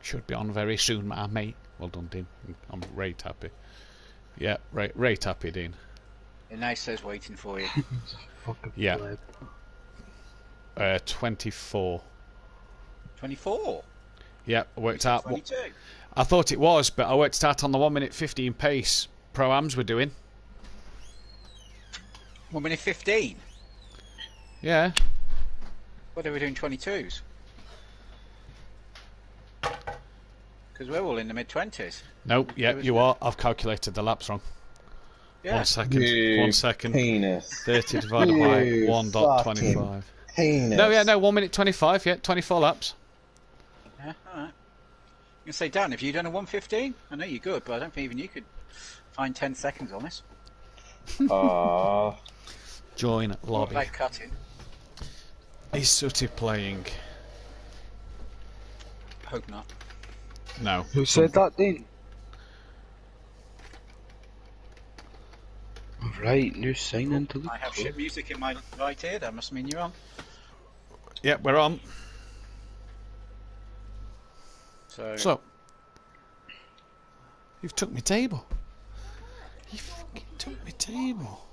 Should be on very soon, my mate. Well done, Dean. I'm right happy. Yeah, right happy, Dean. And now it says waiting for you. Yeah. 24. 24? Yeah, I worked out. 22. I thought it was, but I worked out on the 1 minute 15 pace pro-ams we're doing. 1 minute 15? Yeah. What are we doing 22s? Because we're all in the mid-20s. Nope, yeah, you are. I've calculated the laps wrong. Yeah. 1 second. You 1 second. penis. 30 divided by 1.25. Penis. No, yeah, no, 1 minute 25, yeah, 24 laps. Yeah, alright. You can say, Dan, have you done a 1:15? I know you're good, but I don't think even you could find 10 seconds on this. Join lobby. Like cutting. Is Sooty playing? Hope not. No. Who said that, Dean? Right, new sign into the I have shit music in my right ear, that must mean you're on. Yep, we're on. So, you've took my table. You fucking took my table.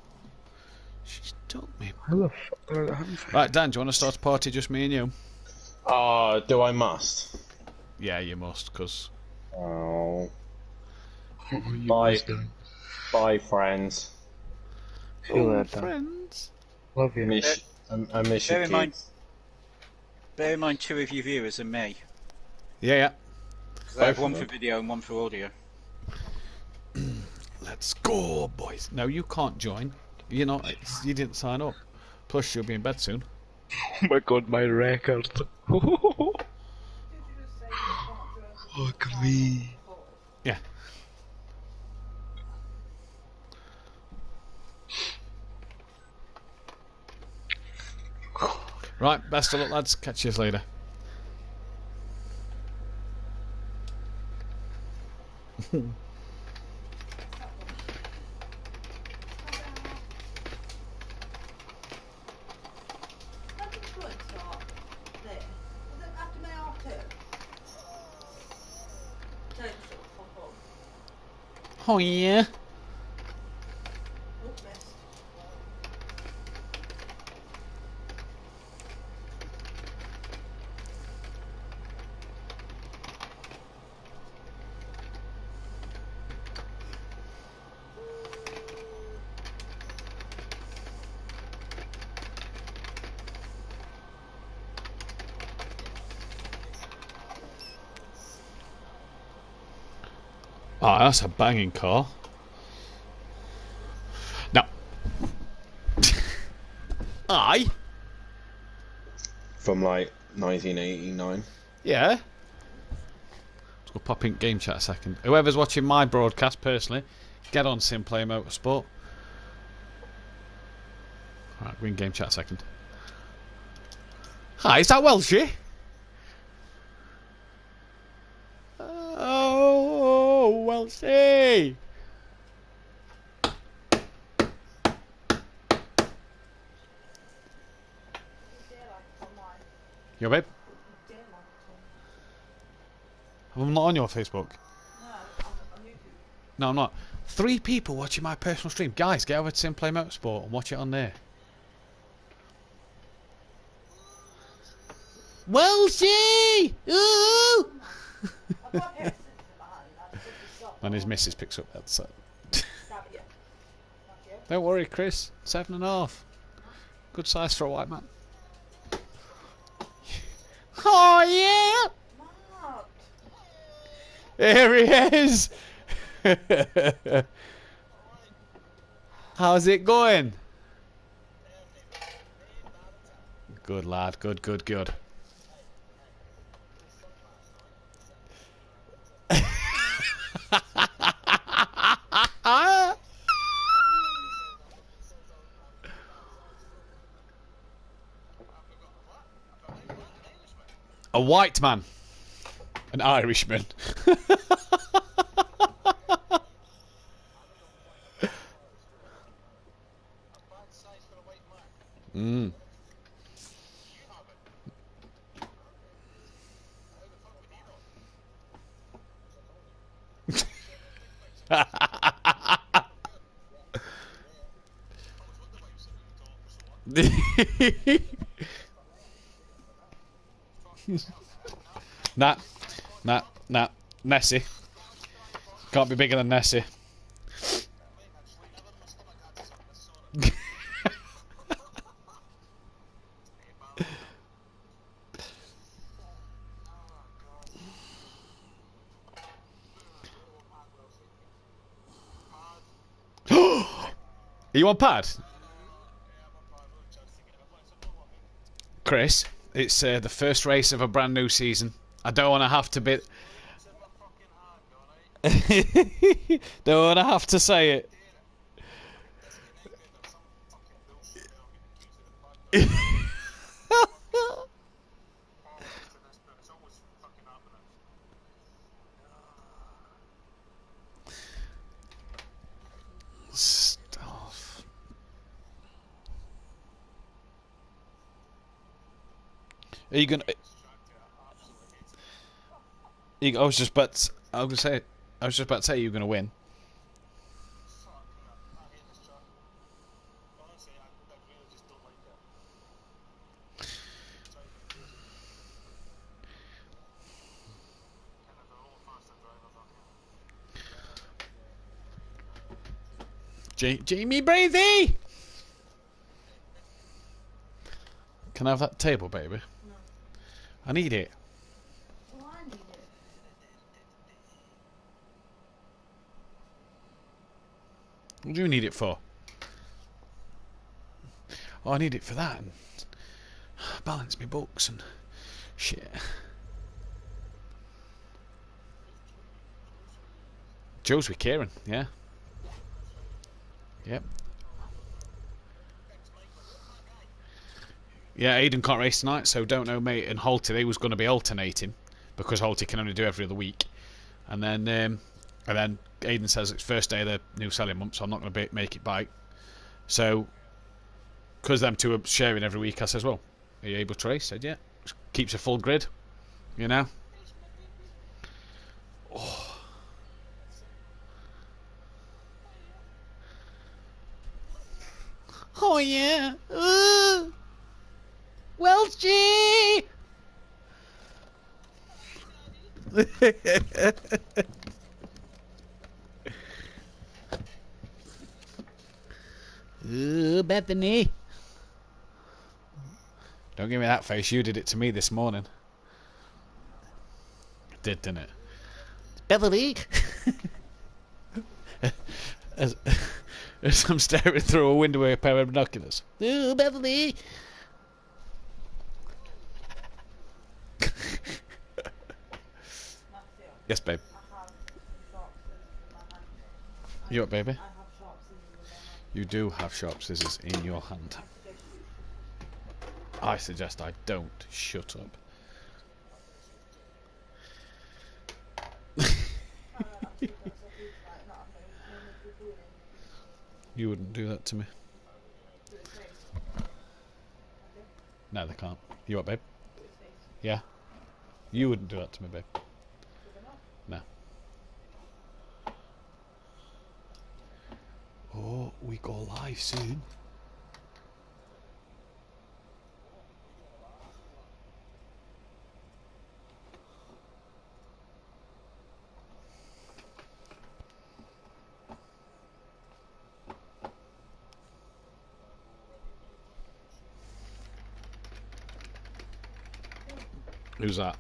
She's took me. How the fuck did that happen? Right, Dan, do you want to start a party, just me and you? Do I must? Yeah, you must, because... Oh. What were you Bye. guys doing? Bye, friends. See you later, Dan. friends. Love you. I miss you, kids. Bear in mind 2 of you viewers and me. Yeah. I have 1 for video and 1 for audio. Let's go, boys. No, you can't join. You know, you didn't sign up. Plus, you'll be in bed soon. Oh my god, my record. Fuck me. Yeah. Right, best of luck, lads. Catch you later. Oh yeah. Oh, that's a banging car. No. Aye. From like 1989. Yeah. Let's go pop in game chat a second. Whoever's watching my broadcast personally, get on SimPlay Motorsport. Alright, we're in game chat a second. Hi, is that Welshie? Oh, Welshie! Yo, babe? I'm not on your Facebook. No, I'm not. 3 people watching my personal stream. Guys, get over to SimPlay Motorsport and watch it on there. Welshie! Ooh! When his missus picks up that set. Don't worry, Chris. 7.5. Good size for a white man. Oh yeah! Here he is! How's it going? Good lad, good. A white man. An Irishman. Nah, nah, nah. Nessie. Can't be bigger than Nessie. Are you on pad? Chris, it's the first race of a brand new season. I don't want to have to be... don't want to have to say it. Stuff. Are you gonna? I was just about. I was gonna say. I was just about to say you're gonna win. Jamie Brady! Can I have that table, baby? No. I need it. Well, I need it. What do you need it for? Oh, I need it for that and balance my books and shit. Joe's with Kieran, yeah. Yep. Yeah, Aiden can't race tonight, so don't know, mate. And Holty, they was going to be alternating because Holty can only do every other week. And then Aiden says it's first day of the new selling month, so I'm not going to make it bite. So, because them two are sharing every week, I says, well, are you able to race? I said, yeah. Keeps a full grid, you know. Oh. Oh yeah. Welchie! Bethany. Don't give me that face. You did it to me this morning. Didn't it? Bethany. as I'm staring through a window with a pair of binoculars. Ooh, Bethany. Yes, babe. You what, baby? You do have sharp scissors in your hand. I suggest I don't. Shut up. You wouldn't do that to me. No, they can't. You what, babe? Yeah? You wouldn't do that to me, babe. No. Oh, we go live soon. Who's that?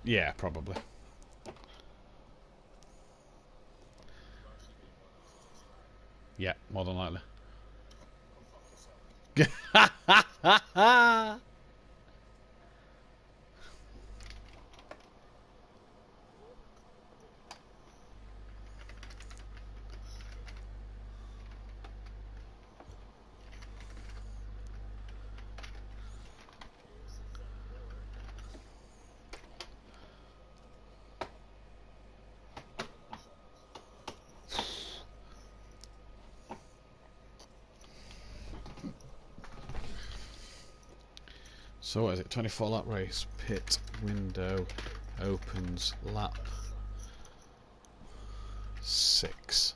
Yeah, probably. Yeah, more than likely. So what is it? 24 lap race, pit window opens lap 6.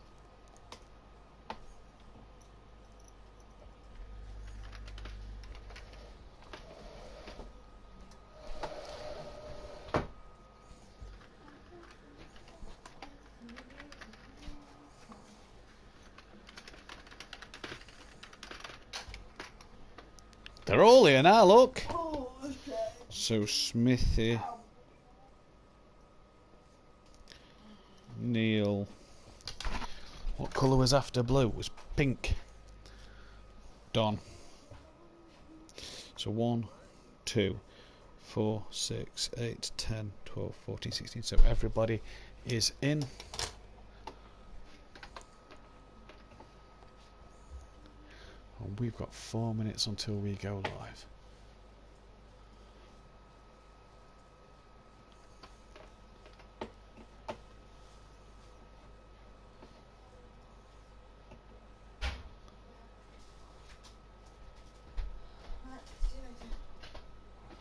They're all here now, look. So Smithy, Neil. What colour was after blue? It was pink. Don. So 1, 2, 4, 6, 8, 10, 12, 14, 16. So everybody is in. And we've got 4 minutes until we go live.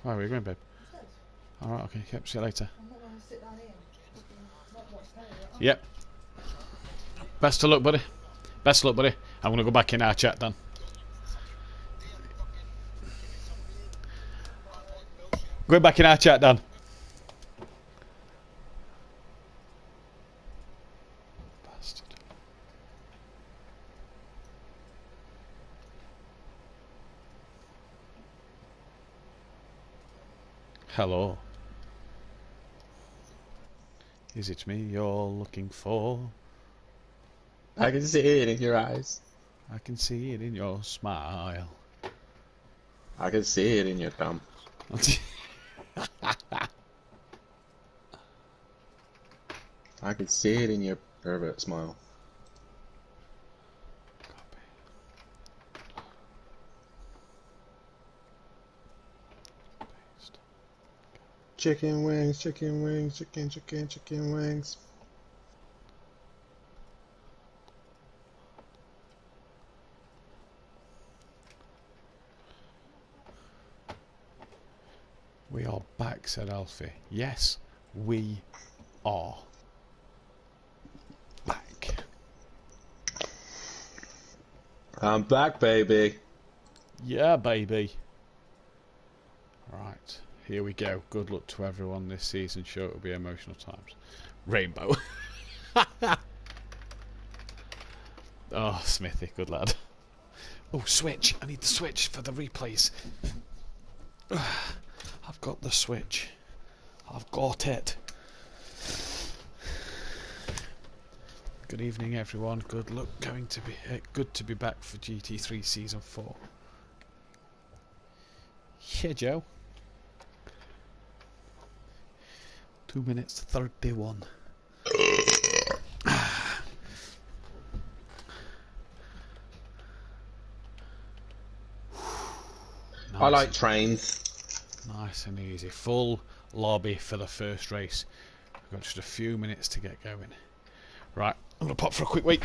Where are we going, babe? Alright, okay, yep, see you later. Yep. Best of luck, buddy. Best of luck, buddy. I'm going to go back in our chat, Dan. Go back in our chat, Dan. Bastard. Hello. Is it me you're looking for? I can see it in your eyes. I can see it in your smile. I can see it in your thumb. I can see it in your pervert smile. Chicken wings, chicken wings, chicken wings. We are back, said Alfie. Yes, we are back. I'm back, baby. Yeah, baby. Right, here we go. Good luck to everyone this season. Sure, it'll be emotional times. Rainbow. Oh, Smithy, good lad. Oh, switch. I need the switch for the replays. I've got the switch. I've got it. Good evening, everyone. Good luck. Good to be back for GT3 Season 4. Yeah, Joe. 2 minutes 31. Nice. I like trains. Nice and easy. Full lobby for the first race. We've got just a few minutes to get going. Right, I'm going to pop for a quick wait.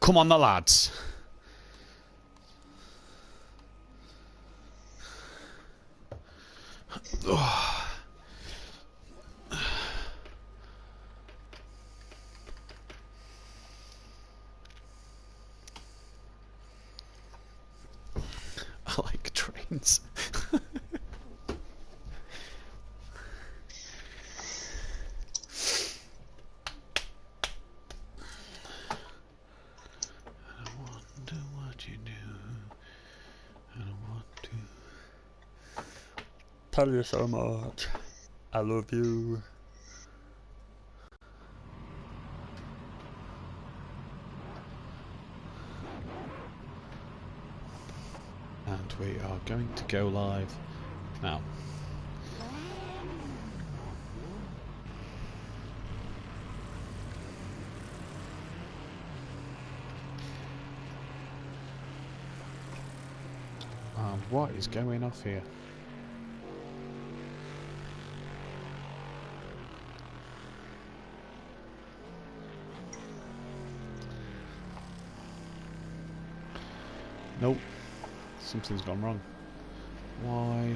Come on, the lads. I like trains. I wonder what you do. I want to tell you so much. I love you. And we are going to go live now. And what is going off here? Nope. Something's gone wrong. Why?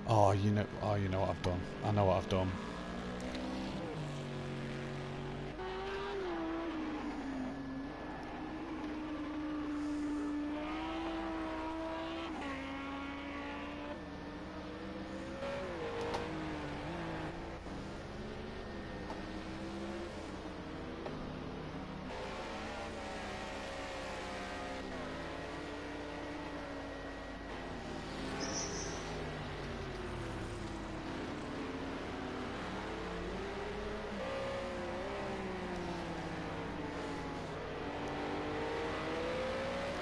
Oh, you know what I've done. I know what I've done.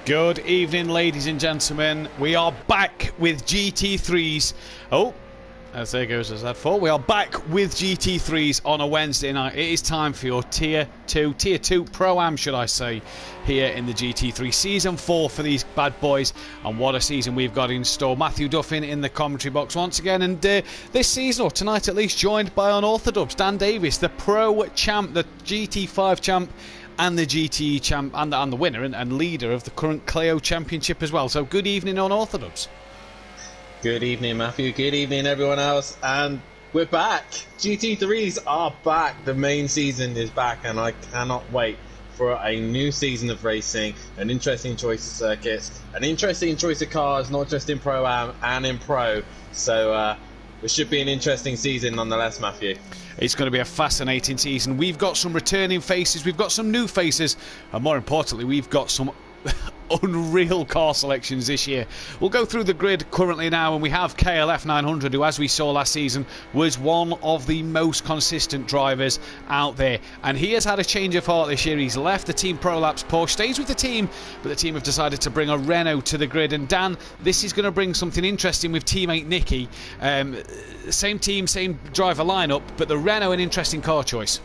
Good evening, ladies and gentlemen. We are back with GT3s. Oh, as there goes as that for. We are back with GT3s on a Wednesday night. It is time for your Tier 2 Pro-Am, should I say, here in the GT3 Season 4 for these bad boys. And what a season we've got in store. Matthew Duffin in the commentary box once again. And this season, or tonight at least, joined by Unorthodox, Dan Davis, the Pro Champ, the GT5 Champ, and the GTE champ, and the winner and leader of the current Clio Championship as well. So good evening, Unorthodox. Good evening, Matthew. Good evening, everyone else. And we're back. GT3s are back. The main season is back, and I cannot wait for a new season of racing, an interesting choice of circuits, an interesting choice of cars, not just in Pro-Am and in Pro. So it should be an interesting season nonetheless, Matthew. It's going to be a fascinating season. We've got some returning faces, we've got some new faces, and more importantly, we've got some unreal car selections this year. We'll go through the grid currently now, and we have KLF 900, who, as we saw last season, was one of the most consistent drivers out there, and he has had a change of heart this year. He's left the Team Prolapse Porsche, stays with the team, but the team have decided to bring a Renault to the grid. And Dan, this is going to bring something interesting with teammate Nicky. Same team, same driver lineup, but the Renault an interesting car choice.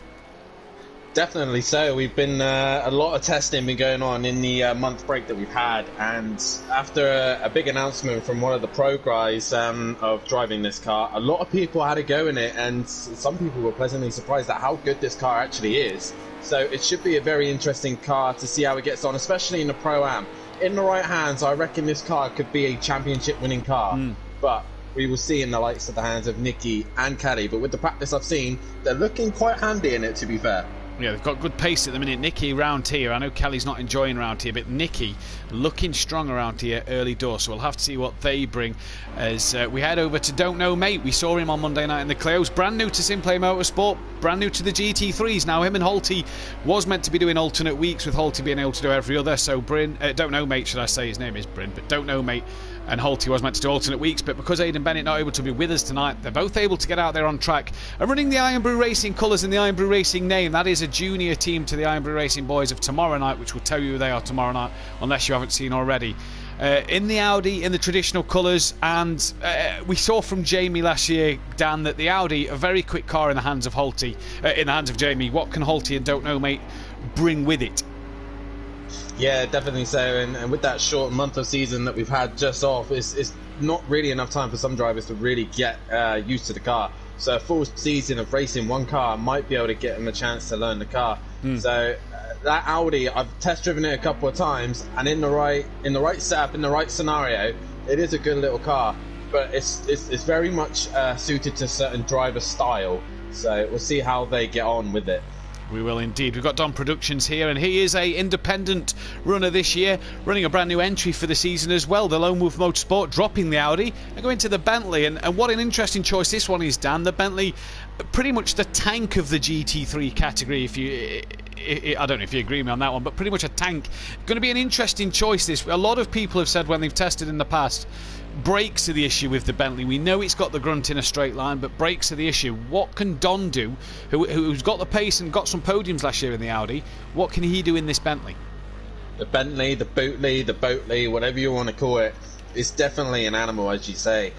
Definitely so. We've been a lot of testing been going on in the month break that we've had, and after a big announcement from one of the pro guys of driving this car, a lot of people had a go in it, and some people were pleasantly surprised at how good this car actually is. So it should be a very interesting car to see how it gets on, especially in the Pro-Am. In the right hands, I reckon this car could be a championship winning car, but we will see in the likes of the hands of Nicky and Caddy. But with the practice I've seen, they're looking quite handy in it, to be fair. Yeah, they've got good pace at the minute. Nicky round here, I know Kelly's not enjoying round here, but Nicky looking strong around here early doors, so we'll have to see what they bring as we head over to Don't Know Mate. We saw him on Monday night in the Clios, brand new to SimPlay Motorsport, brand new to the GT3s. Now him and Holty was meant to be doing alternate weeks, with Holty being able to do every other, so Don't Know Mate, should I say, his name is Bryn, but Don't Know Mate and Holty was meant to do alternate weeks, but because Aidan Bennett not able to be with us tonight, they're both able to get out there on track and running the Iron Brew Racing colours and the Iron Brew Racing name. That is a junior team to the Iron Brew Racing boys of tomorrow night, which will tell you who they are tomorrow night, unless you haven't seen already. In the Audi, in the traditional colours, and we saw from Jamie last year, Dan, that the Audi, a very quick car in the hands of Holty, in the hands of Jamie. What can Holty and Don't Know Mate bring with it? Yeah, definitely so. And with that short month of season that we've had just off, it's not really enough time for some drivers to really get used to the car. So a full season of racing one car might be able to get them a chance to learn the car. So that Audi, I've test driven it a couple of times, and in the right setup, in the right scenario, it is a good little car. but it's very much suited to certain driver style. So we'll see how they get on with it. We will indeed. We've got Don Productions here, and he is a independent runner this year, running a brand new entry for the season as well, the Lone Wolf Motorsport, dropping the Audi and going to the Bentley. And what an interesting choice this one is, Dan. The Bentley, pretty much the tank of the GT3 category, I don't know if you agree with me on that one, but pretty much a tank. Going to be an interesting choice this. A lot of people have said when they've tested in the past, brakes are the issue with the Bentley. We know it's got the grunt in a straight line, but brakes are the issue. What can Don do, who's got the pace and got some podiums last year in the Audi? What can he do in this Bentley? The Bentley, the Bootley, the Boatley, whatever you want to call it, is definitely an animal, as you say.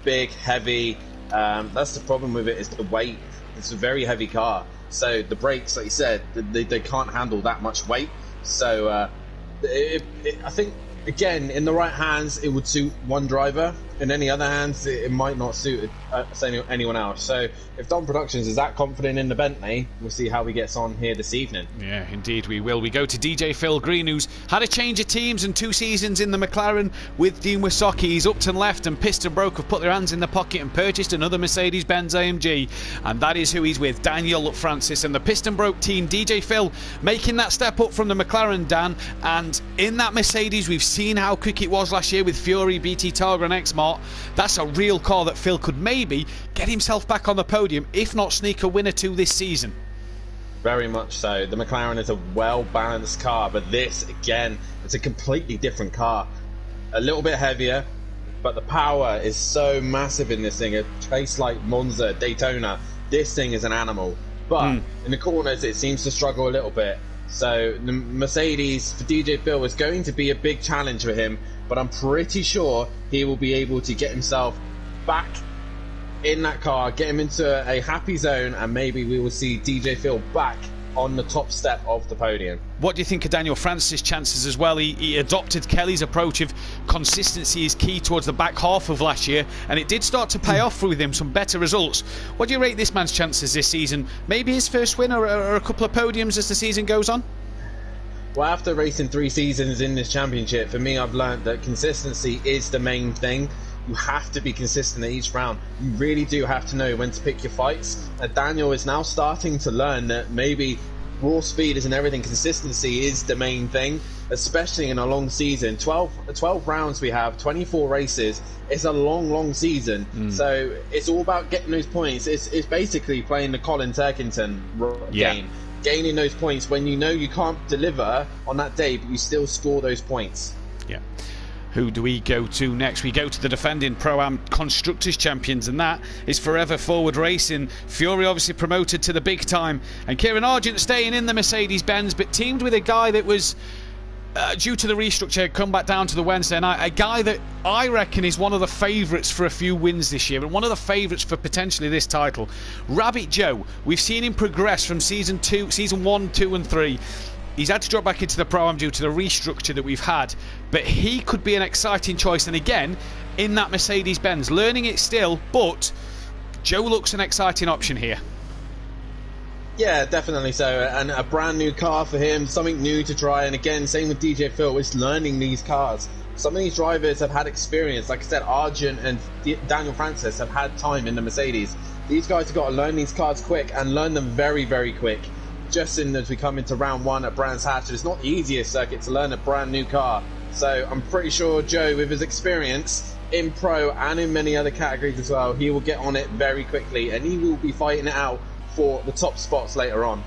Big, heavy. That's the problem with it, is the weight. It's a very heavy car. So the brakes, like you said, they can't handle that much weight. So I think, again, in the right hands, it would suit one driver. In any other hands, it might not suit anyone else. So if Don Productions is that confident in the Bentley, we'll see how he gets on here this evening. Yeah, indeed we will. We go to DJ Phil Green, who's had a change of teams and 2 seasons in the McLaren with Dean Wysocki. He's upped and left, and Piston Broke have put their hands in the pocket and purchased another Mercedes-Benz AMG, and that is who he's with, Daniel Francis. And the Piston Broke team, DJ Phil, making that step up from the McLaren, Dan, and in that Mercedes, we've seen how quick it was last year with Fury, BT Targa and X-Mart. That's a real car that Phil could maybe get himself back on the podium, if not sneak a win or 2 this season. Very much so. The McLaren is a well-balanced car, but this, again, it's a completely different car. A little bit heavier, but the power is so massive in this thing. A place like Monza, Daytona, this thing is an animal. But in the corners, it seems to struggle a little bit. So the Mercedes for DJ Phil is going to be a big challenge for him, but I'm pretty sure he will be able to get himself back in that car, get him into a happy zone, and maybe we will see DJ Phil back on the top step of the podium. What do you think of Daniel Francis' chances as well? He adopted Kelly's approach of consistency is key towards the back half of last year, and it did start to pay off with him, some better results. What do you rate this man's chances this season? Maybe his first win or a couple of podiums as the season goes on? Well, after racing 3 seasons in this championship, for me, I've learned that consistency is the main thing. You have to be consistent at each round. You really do have to know when to pick your fights. Daniel is now starting to learn that maybe raw speed isn't everything. Consistency is the main thing, especially in a long season. 12 rounds we have, 24 races. It's a long season. So it's all about getting those points. It's basically playing the Colin Turkington game. Gaining those points when you know you can't deliver on that day, but you still score those points. Yeah. Who do we go to next? We go to the defending Pro-Am Constructors Champions, and that is Forever Forward Racing. Fury obviously promoted to the big time, and Kieran Argent staying in the Mercedes-Benz, but teamed with a guy that was, due to the restructure, come back down to the Wednesday night. A guy that I reckon is one of the favourites for a few wins this year, and one of the favourites for potentially this title. Rabbit Joe. We've seen him progress from season 1, 2 and 3. He's had to drop back into the Pro-Am due to the restructure that we've had, but he could be an exciting choice, and again in that Mercedes-Benz, learning it still, but Joe looks an exciting option here. Yeah, definitely so, and a brand new car for him, something new to try. And again, same with DJ Phil, it's learning these cars. Some of these drivers have had experience. Like I said, Argent and Daniel Francis have had time in the Mercedes. These guys have got to learn these cars quick, and learn them very quick. Just as we come into round 1 at Brands Hatch, it's not the easiest circuit to learn a brand new car. So I'm pretty sure Joe, with his experience in Pro and in many other categories as well, he will get on it very quickly, and he will be fighting it out for the top spots later on.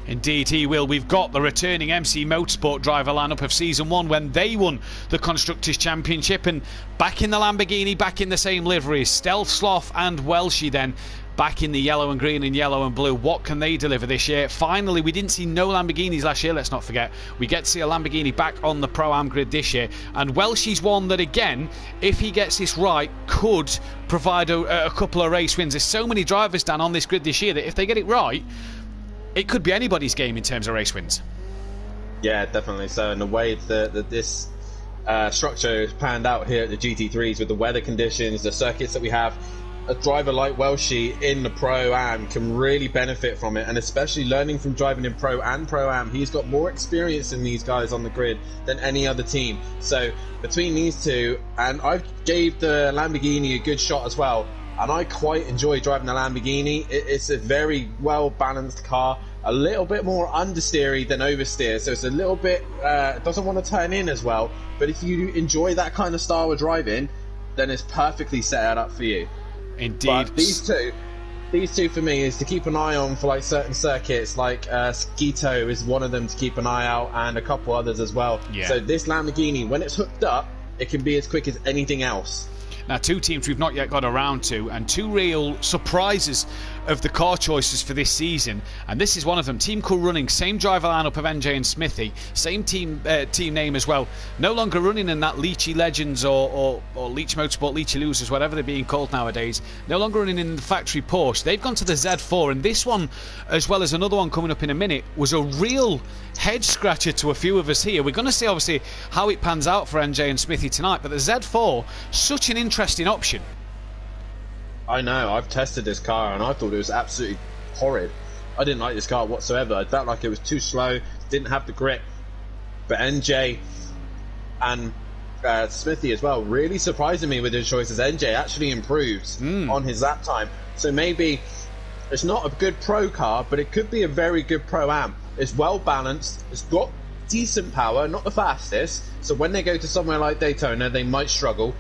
Indeed he will. We've got the returning MC Motorsport driver lineup of season 1 when they won the Constructors' Championship, and back in the Lamborghini, back in the same liveries. Stealth, Sloth and Welshie then back in the yellow and green and yellow and blue. What can they deliver this year? Finally, we didn't see no Lamborghinis last year, let's not forget. We get to see a Lamborghini back on the Pro-Am grid this year, and Welshie's one that, again, if he gets this right, could provide a couple of race wins. There's so many drivers, Dan, on this grid this year that if they get it right, it could be anybody's game in terms of race wins. Yeah, definitely so. And the way that this structure is planned out here at the GT3s, with the weather conditions, the circuits that we have, a driver like Welshie in the Pro-Am can really benefit from it, and especially learning from driving in Pro and Pro-Am, he's got more experience in these guys on the grid than any other team. So between these two, and I gave the Lamborghini a good shot as well, and I quite enjoy driving the Lamborghini. It's a very well balanced car, a little bit more understeery than oversteer, so it's a little bit doesn't want to turn in as well, but if you enjoy that kind of style of driving, then it's perfectly set up for you. Indeed. But these two for me is to keep an eye on for like certain circuits, like Skeeto is one of them to keep an eye out, and a couple others as well. Yeah. So this Lamborghini, when it's hooked up, it can be as quick as anything else. Now, two teams we've not yet got around to, and two real surprises of the car choices for this season, and this is one of them. Team Cool running, same driver lineup of NJ and Smithy, same team name as well. No longer running in that Leachy Legends or Leach Motorsport, Leachy Losers, whatever they're being called nowadays. No longer running in the factory Porsche. They've gone to the Z4, and this one, as well as another one coming up in a minute, was a real head scratcher to a few of us here. We're going to see obviously how it pans out for NJ and Smithy tonight, but the Z4, such an interesting option. I know, I've tested this car and I thought it was absolutely horrid. I didn't like this car whatsoever. I felt like it was too slow, didn't have the grip. But NJ and Smithy as well really surprising me with his choices. NJ actually improved on his lap time. So maybe it's not a good pro car, but it could be a very good Pro-Am. It's well balanced, it's got decent power, not the fastest. So when they go to somewhere like Daytona, they might struggle.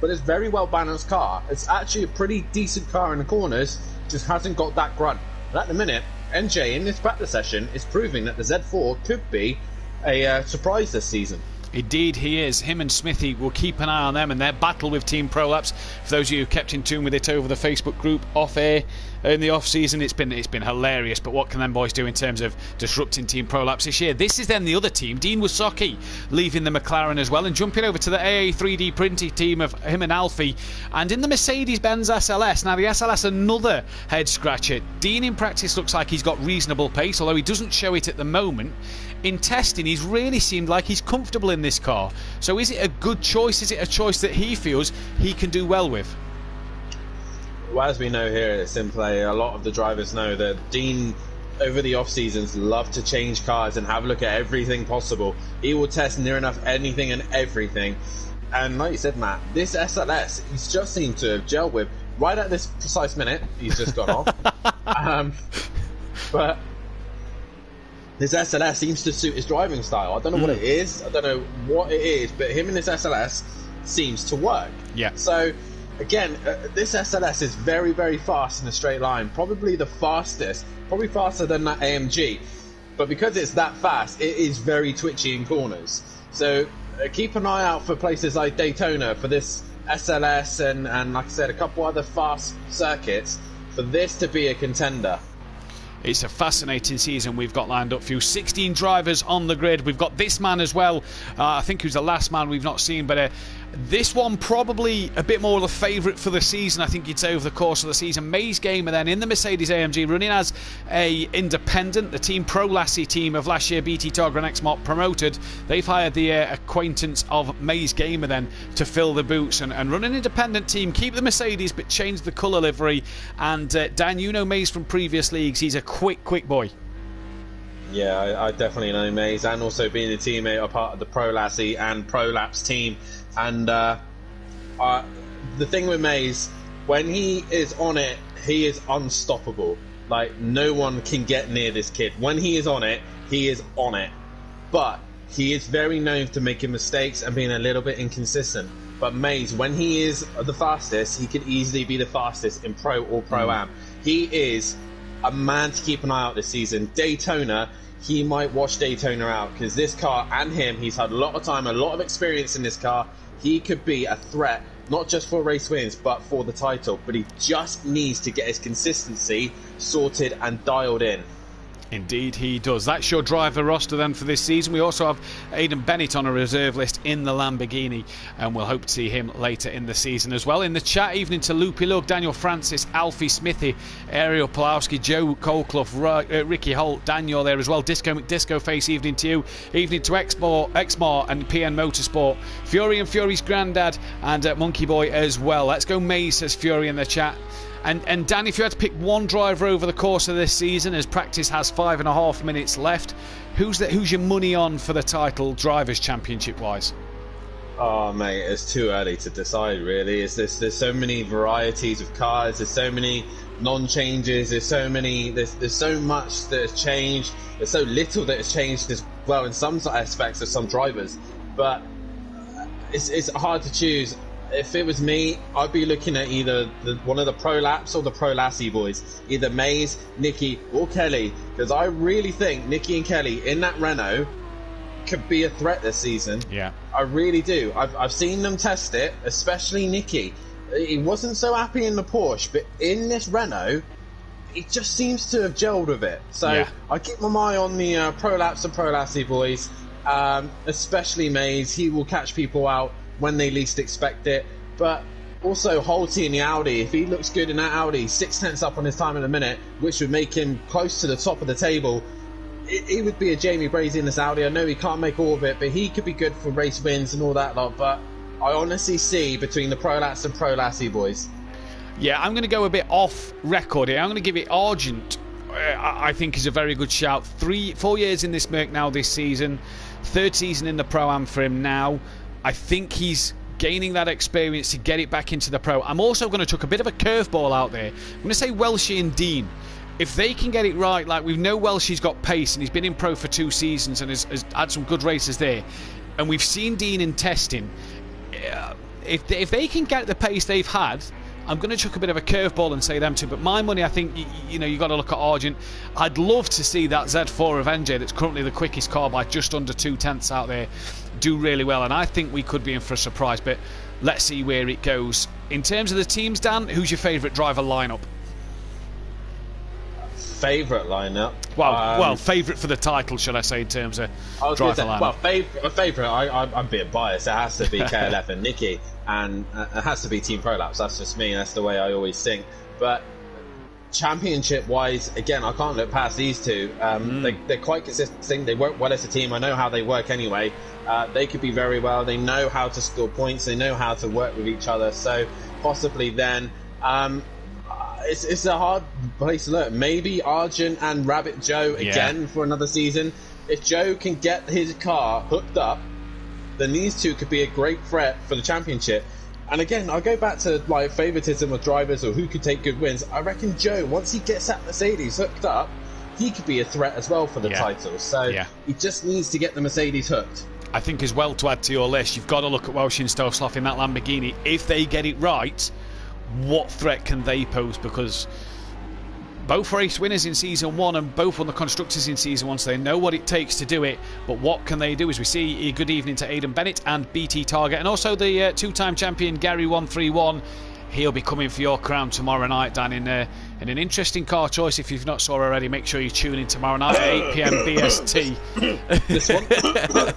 But it's a very well balanced car. It's actually a pretty decent car in the corners, just hasn't got that grunt. And at the minute, NJ in this practice session is proving that the Z4 could be a surprise this season. Indeed he is. Him and Smithy, will keep an eye on them and their battle with Team Prolapse. For those of you who kept in tune with it over the Facebook group off air in the off season, it's been hilarious. But what can them boys do in terms of disrupting Team Prolapse this year? This is then the other team, Dean Wasocki leaving the McLaren as well and jumping over to the AA 3D printing team of him and Alfie, and in the Mercedes-Benz SLS. Now the SLS, another head scratcher. Dean in practice looks like he's got reasonable pace, although he doesn't show it at the moment. In testing, he's really seemed like he's comfortable in this car. So is it a good choice? Is it a choice that he feels he can do well with? Well, as we know here at SimPlay, a lot of the drivers know that Dean, over the off seasons, love to change cars and have a look at everything possible. He will test near enough anything and everything. And like you said, Matt, this SLS, he's just seemed to have gelled with. Right at this precise minute, he's just gone off. But his SLS seems to suit his driving style. I don't know what it is. I don't know what it is, but him and his SLS seems to work. Yeah. So, again, this SLS is very, very fast in a straight line. Probably the fastest. Probably faster than that AMG. But because it's that fast, it is very twitchy in corners. So, keep an eye out for places like Daytona for this SLS and like I said, a couple other fast circuits for this to be a contender. It's a fascinating season we've got lined up for you. 16 drivers on the grid. We've got this man as well. I think he was the last man we've not seen, but this one probably a bit more of the favourite for the season, I think you'd say, over the course of the season. Maze Gamer then in the Mercedes AMG, running as a independent. The Team Pro Lassie team of last year, BT Targa and Xmot promoted. They've hired the acquaintance of Maze Gamer then to fill the boots and run an independent team. Keep the Mercedes but change the colour livery. And Dan, you know Maze from previous leagues. He's a quick boy. Yeah, I definitely know Maze, and also being a teammate, a part of the Pro Lassie and Pro Laps team. And the thing with Maze, when he is on it, he is unstoppable. Like, no one can get near this kid. When he is on it, he is on it. But he is very known for making mistakes and being a little bit inconsistent. But Maze, when he is the fastest, he could easily be the fastest in Pro or Pro-Am. He is a man to keep an eye out this season. Daytona, he might wash Daytona out, because this car and him, he's had a lot of time, a lot of experience in this car. He could be a threat, not just for race wins, but for the title. But he just needs to get his consistency sorted and dialed in. Indeed he does. That's your driver roster then for this season. We also have Aidan Bennett on a reserve list in the Lamborghini, and we'll hope to see him later in the season as well. In the chat, evening to Loopy Lug, Daniel Francis, Alfie Smithy, Ariel Pulowski, Joe Colclough, Ricky Holt, Daniel there as well. Disco Face, evening to you. Evening to Exmore and PN Motorsport, Fury and Fury's granddad, and Monkey Boy as well. Let's go Maze, says Fury in the chat. And Dan, if you had to pick one driver over the course of this season, as practice has 5.5 minutes left, who's your money on for the title, Drivers' Championship wise? Oh mate, it's too early to decide really. There's so many varieties of cars, there's so many non-changes, there's so much that has changed, there's so little that has changed as well in some aspects of some drivers. But it's hard to choose. If it was me, I'd be looking at either one of the Pro Laps or the Pro Lassie boys, either Maze, Nicky or Kelly, because I really think Nicky and Kelly in that Renault could be a threat this season. Yeah, I really do. I've seen them test it, especially Nicky. He wasn't so happy in the Porsche, but in this Renault, he just seems to have gelled with it. So yeah. I keep my eye on the Pro Laps and Pro Lassie boys, especially Maze. He will catch people out when they least expect it. But also Holty in the Audi, if he looks good in that Audi, 6/10 up on his time in a minute, which would make him close to the top of the table, he would be a Jamie Brazy in this Audi. I know he can't make all of it, but he could be good for race wins and all that lot. But I honestly see between the Pro Lats and Pro Lassie boys. Yeah, I'm going to go a bit off record here. I'm going to give it Argent. I think is a very good shout. 4 years in this Merc now this season, third season in the Pro-Am for him now. I think he's gaining that experience to get it back into the Pro. I'm also going to chuck a bit of a curveball out there. I'm going to say Welshie and Dean. If they can get it right, like we know Welshie's got pace and he's been in Pro for 2 seasons and has had some good races there, and we've seen Dean in testing, if they can get the pace they've had, I'm going to chuck a bit of a curveball and say them two. But my money, I think, you got to look at Argent. I'd love to see that Z4 of NJ, that's currently the quickest car by just under 2/10 out there, do really well. And I think we could be in for a surprise. But let's see where it goes. In terms of the teams, Dan, who's your favourite driver lineup? Favourite lineup? Well, favourite for the title, should I say, in terms of driver lineup? Well, favourite, I'm being biased. It has to be KLF and Nicky, and it has to be Team Pro Laps. That's just me. That's the way I always think. But championship-wise, again, I can't look past these two. They're quite consistent. They work well as a team. I know how they work anyway. They could be very well. They know how to score points. They know how to work with each other. So possibly then... It's a hard place to look. Maybe Argent and Rabbit Joe again for another season. If Joe can get his car hooked up, then these two could be a great threat for the championship. And again, I'll go back to like favoritism with drivers or who could take good wins. I reckon Joe, once he gets that Mercedes hooked up, he could be a threat as well for the title. So he just needs to get the Mercedes hooked. I think as well, to add to your list, you've got to look at Welsh and Stoveslav in that Lamborghini. If they get it right, what threat can they pose? Because both race winners in Season 1 and both won the Constructors in Season 1, so they know what it takes to do it. But what can they do? As we see, good evening to Aidan Bennett and BT Target, and also the 2-time champion Gary 131. He'll be coming for your crown tomorrow night, Dan, in an interesting car choice. If you've not saw already, make sure you tune in tomorrow night at 8 PM BST. This one?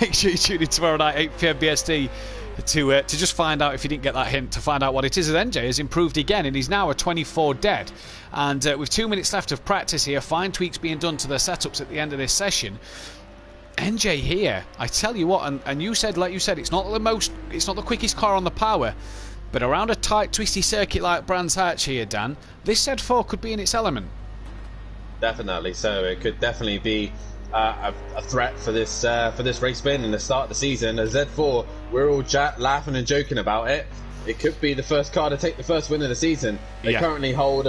Make sure you tune in tomorrow night, 8 PM BST. To just find out, if you didn't get that hint, to find out what it is. As NJ has improved again and he's now a 24 dead, and with 2 minutes left of practice here, fine tweaks being done to the setups at the end of this session. NJ here, I tell you what, and you said, like you said, it's not the quickest car on the power, but around a tight twisty circuit like Brands Hatch here, Dan, this Z4 could be in its element. Definitely so. It could definitely be a threat for this race win in the start of the season. A Z4, we're all laughing and joking about it. It could be the first car to take the first win of the season. They currently hold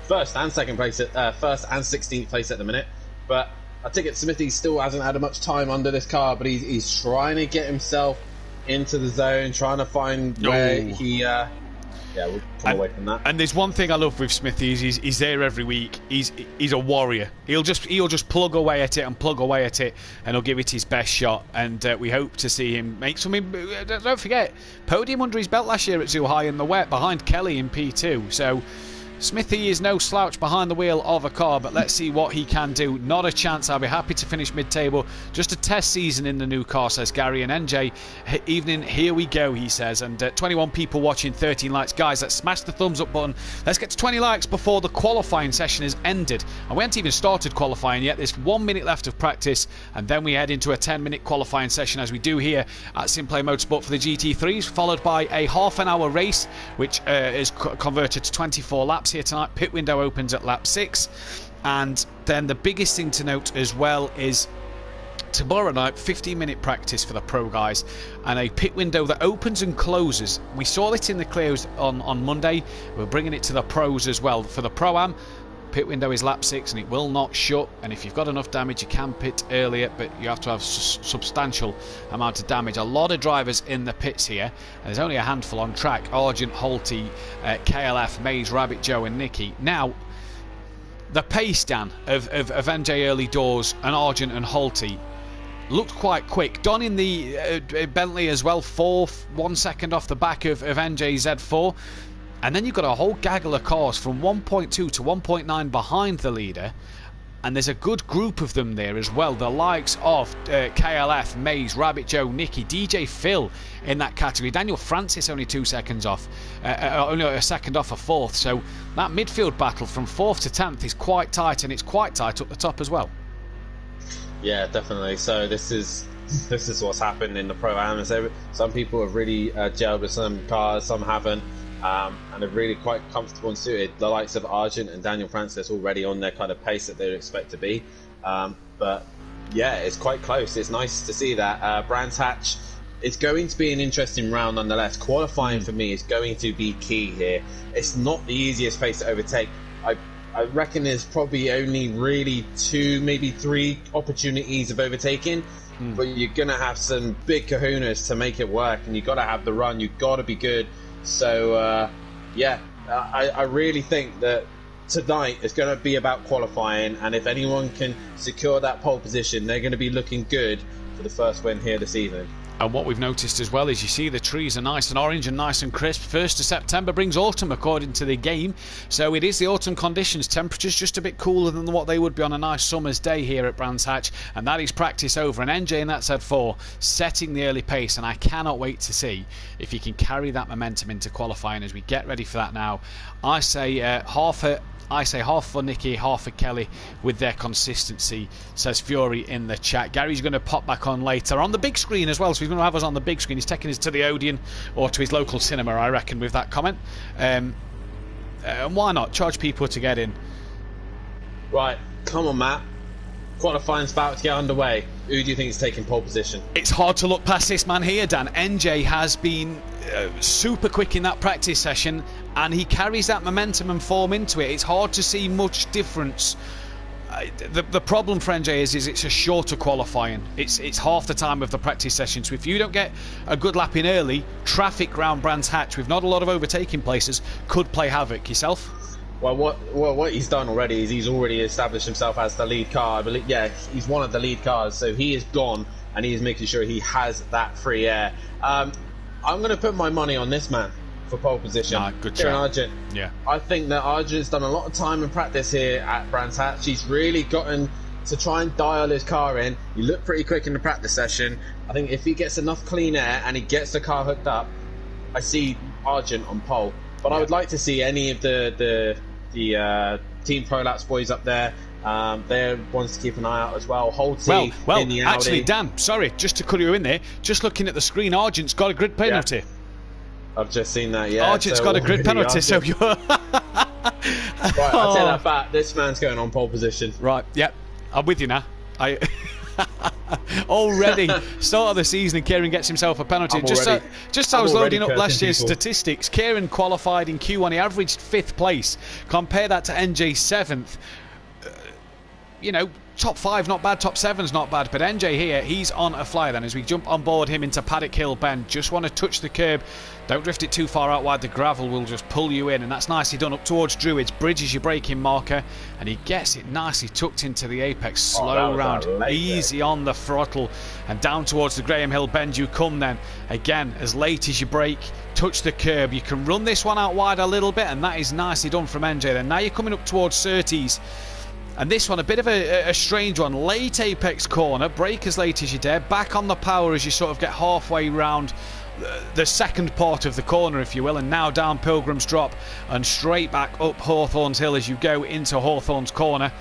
first and 16th place at the minute. But I think Smithy still hasn't had much time under this car, but he's trying to get himself into the zone, trying to find where he... we'll come away from that. And there's one thing I love with Smithy is he's there every week. He's a warrior. He'll just plug away at it, and he'll give it his best shot. And we hope to see him make something. Don't forget, podium under his belt last year at Zhuhai in the wet behind Kelly in P2. So Smithy is no slouch behind the wheel of a car, but let's see what he can do. Not a chance. I'll be happy to finish mid-table. Just a test season in the new car, says Gary. And NJ, evening, here we go, he says. And 21 people watching, 13 likes. Guys, let's smash the thumbs up button. Let's get to 20 likes before the qualifying session has ended. And we haven't even started qualifying yet. There's 1 minute left of practice, and then we head into a 10-minute qualifying session, as we do here at SimPlay Motorsport for the GT3s, followed by a half-an-hour race, which is converted to 24 laps here tonight. Pit window opens at lap 6, and then the biggest thing to note as well is tomorrow night, 15-minute practice for the pro guys, and a pit window that opens and closes. We saw it in the clears on Monday. We're bringing it to the pros as well. For the Pro-Am, pit window is lap 6 and it will not shut, and if you've got enough damage you can pit earlier, but you have to have substantial amount of damage. A lot of drivers in the pits here, and there's only a handful on track: Argent, Holty, KLF, Mays, Rabbit Joe and Nicky. Now the pace, Dan, of NJ early doors and Argent and Holty looked quite quick. Don in the Bentley as well, 1 second off the back of NJ Z4. And then you've got a whole gaggle of cars from 1.2 to 1.9 behind the leader. And there's a good group of them there as well. The likes of KLF, Mays, Rabbit Joe, Nicky, DJ Phil in that category. Daniel Francis only 2 seconds off. Only a second off a fourth. So that midfield battle from 4th to 10th is quite tight, and it's quite tight up the top as well. Yeah, definitely. So this is what's happened in the Pro-Am. Some people have really gelled with some cars, some haven't. And are really quite comfortable and suited. The likes of Argent and Daniel Francis already on their kind of pace that they'd expect to be. But yeah, it's quite close. It's nice to see that. Brands Hatch, it's going to be an interesting round nonetheless. Qualifying for me is going to be key here. It's not the easiest pace to overtake. I reckon there's probably only really 2, maybe 3 opportunities of overtaking. But you're going to have some big kahunas to make it work, and you've got to have the run. You've got to be good. So, yeah, I really think that tonight is going to be about qualifying, and if anyone can secure that pole position, they're going to be looking good for the first win here this evening. And what we've noticed as well is you see the trees are nice and orange and nice and crisp. 1st of September brings autumn according to the game. So it is the autumn conditions. Temperatures just a bit cooler than what they would be on a nice summer's day here at Brands Hatch. And that is practice over. And NJ in that Z4 setting the early pace. And I cannot wait to see if he can carry that momentum into qualifying as we get ready for that now. I say half for Nicky, half for Kelly with their consistency, says Fury in the chat. Gary's going to pop back on later on the big screen as well, so he's going to have us on the big screen. He's taking us to the Odeon or to his local cinema, I reckon, with that comment. And why not? Charge people to get in. Right, come on, Matt. Qualifying's about to get underway. Who do you think is taking pole position? It's hard to look past this man here, Dan. NJ has been super quick in that practice session, and he carries that momentum and form into it. It's hard to see much difference. The problem for NJ is it's a shorter qualifying. It's half the time of the practice session. So if you don't get a good lap in early, traffic round Brands Hatch with not a lot of overtaking places could play havoc. Yourself? Well, what he's done already is he's already established himself as the lead car. I believe, yeah, he's one of the lead cars, so he is gone, and he is making sure he has that free air. I'm going to put my money on this man for pole position. Good shout. Argent. Yeah. I think that Argent's done a lot of time in practice here at Brands Hatch. He's really gotten to try and dial his car in. He looked pretty quick in the practice session. I think if he gets enough clean air and he gets the car hooked up, I see Argent on pole. But I would like to see any of the Team Prolapse boys up there. They're ones to keep an eye out as well. Holty in the Audi. Actually, Dan, sorry, just to cut you in there, just looking at the screen, Argent's got a grid penalty. Yeah. I've just seen that, yeah. Argent's got a grid penalty, so you're... Right, I'll take that back. This man's going on pole position. Right, yep, I'm with you now. Already, start of the season, and Kieran gets himself a penalty. Just I was loading up last year's statistics. Kieran qualified in Q1. He averaged 5th place. Compare that to NJ 7th. top 5 not bad, top 7's not bad, but NJ here, he's on a flyer then as we jump on board him into Paddock Hill Bend. Just want to touch the curb, don't drift it too far out wide, the gravel will just pull you in, and that's nicely done up towards Druids. Bridges your braking marker, and he gets it nicely tucked into the apex. Slow round, easy on the throttle, and down towards the Graham Hill Bend you come then. Again, as late as you brake, touch the curb. You can run this one out wide a little bit, and that is nicely done from NJ then. Now you're coming up towards Surtees. And this one, a bit of a strange one. Late apex corner, brake as late as you dare, back on the power as you sort of get halfway round the second part of the corner, if you will, and now down Pilgrim's Drop and straight back up Hawthorns Hill as you go into Hawthorns Corner.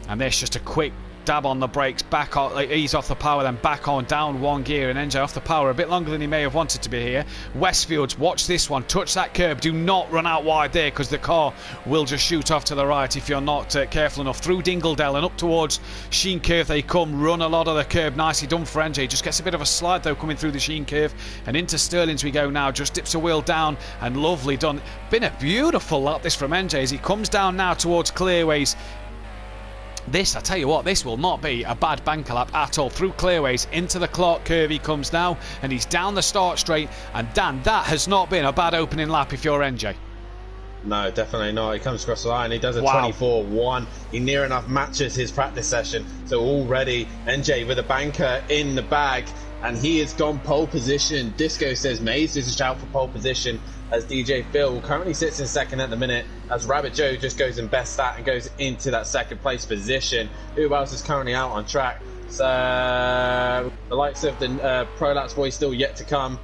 And there's just a quick dab on the brakes, back on, ease off the power, then back on, down one gear, and NJ off the power a bit longer than he may have wanted to be here. Westfields, watch this one, touch that curb, do not run out wide there because the car will just shoot off to the right if you're not careful enough. Through Dingledale and up towards Sheen Curve they come, run a lot of the curb, nicely done for NJ, just gets a bit of a slide though coming through the Sheen Curve, and into Stirling's we go now, just dips a wheel down, and lovely done. Been a beautiful lap this from NJ as he comes down now towards Clearways. This, I tell you what, this will not be a bad banker lap at all. Through Clearways, into the Clark Curve he comes now, and he's down the start straight. And Dan, that has not been a bad opening lap if you're NJ. No, definitely not. He comes across the line, he does a 24-1. He near enough matches his practice session. So already NJ with a banker in the bag, and he has gone pole position. Disco says Mays is a shout for pole position, as DJ Phil currently sits in second at the minute, as Rabbit Joe just goes in best stat and goes into that second place position. Who else is currently out on track? So the likes of the Pro Laps boys still yet to come.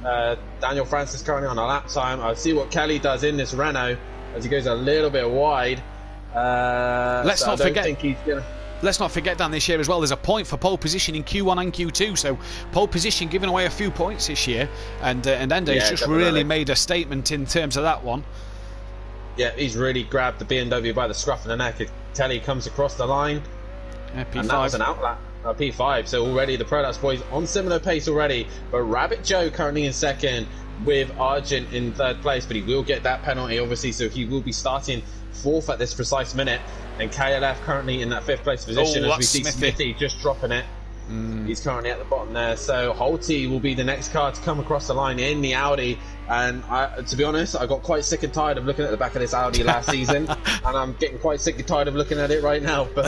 Daniel Francis currently on a lap time. I'll see what Kelly does in this Renault as he goes a little bit wide. Let's not forget, Dan, this year as well, there's a point for pole position in Q1 and Q2, so pole position giving away a few points this year, and Endo's just really made a statement in terms of that one. Yeah, he's really grabbed the BMW by the scruff of the neck. Telly comes across the line, P5. And that was an outlap. P5, so already the Prolapse boys on similar pace already, but Rabbit Joe currently in second with Argent in third place, but he will get that penalty obviously, so he will be starting fourth at this precise minute. And KLF currently in that fifth place position as we see Smithy just dropping it. He's currently at the bottom there. So Holty will be the next car to come across the line in the Audi. And to be honest, I got quite sick and tired of looking at the back of this Audi last season. And I'm getting quite sick and tired of looking at it right now. But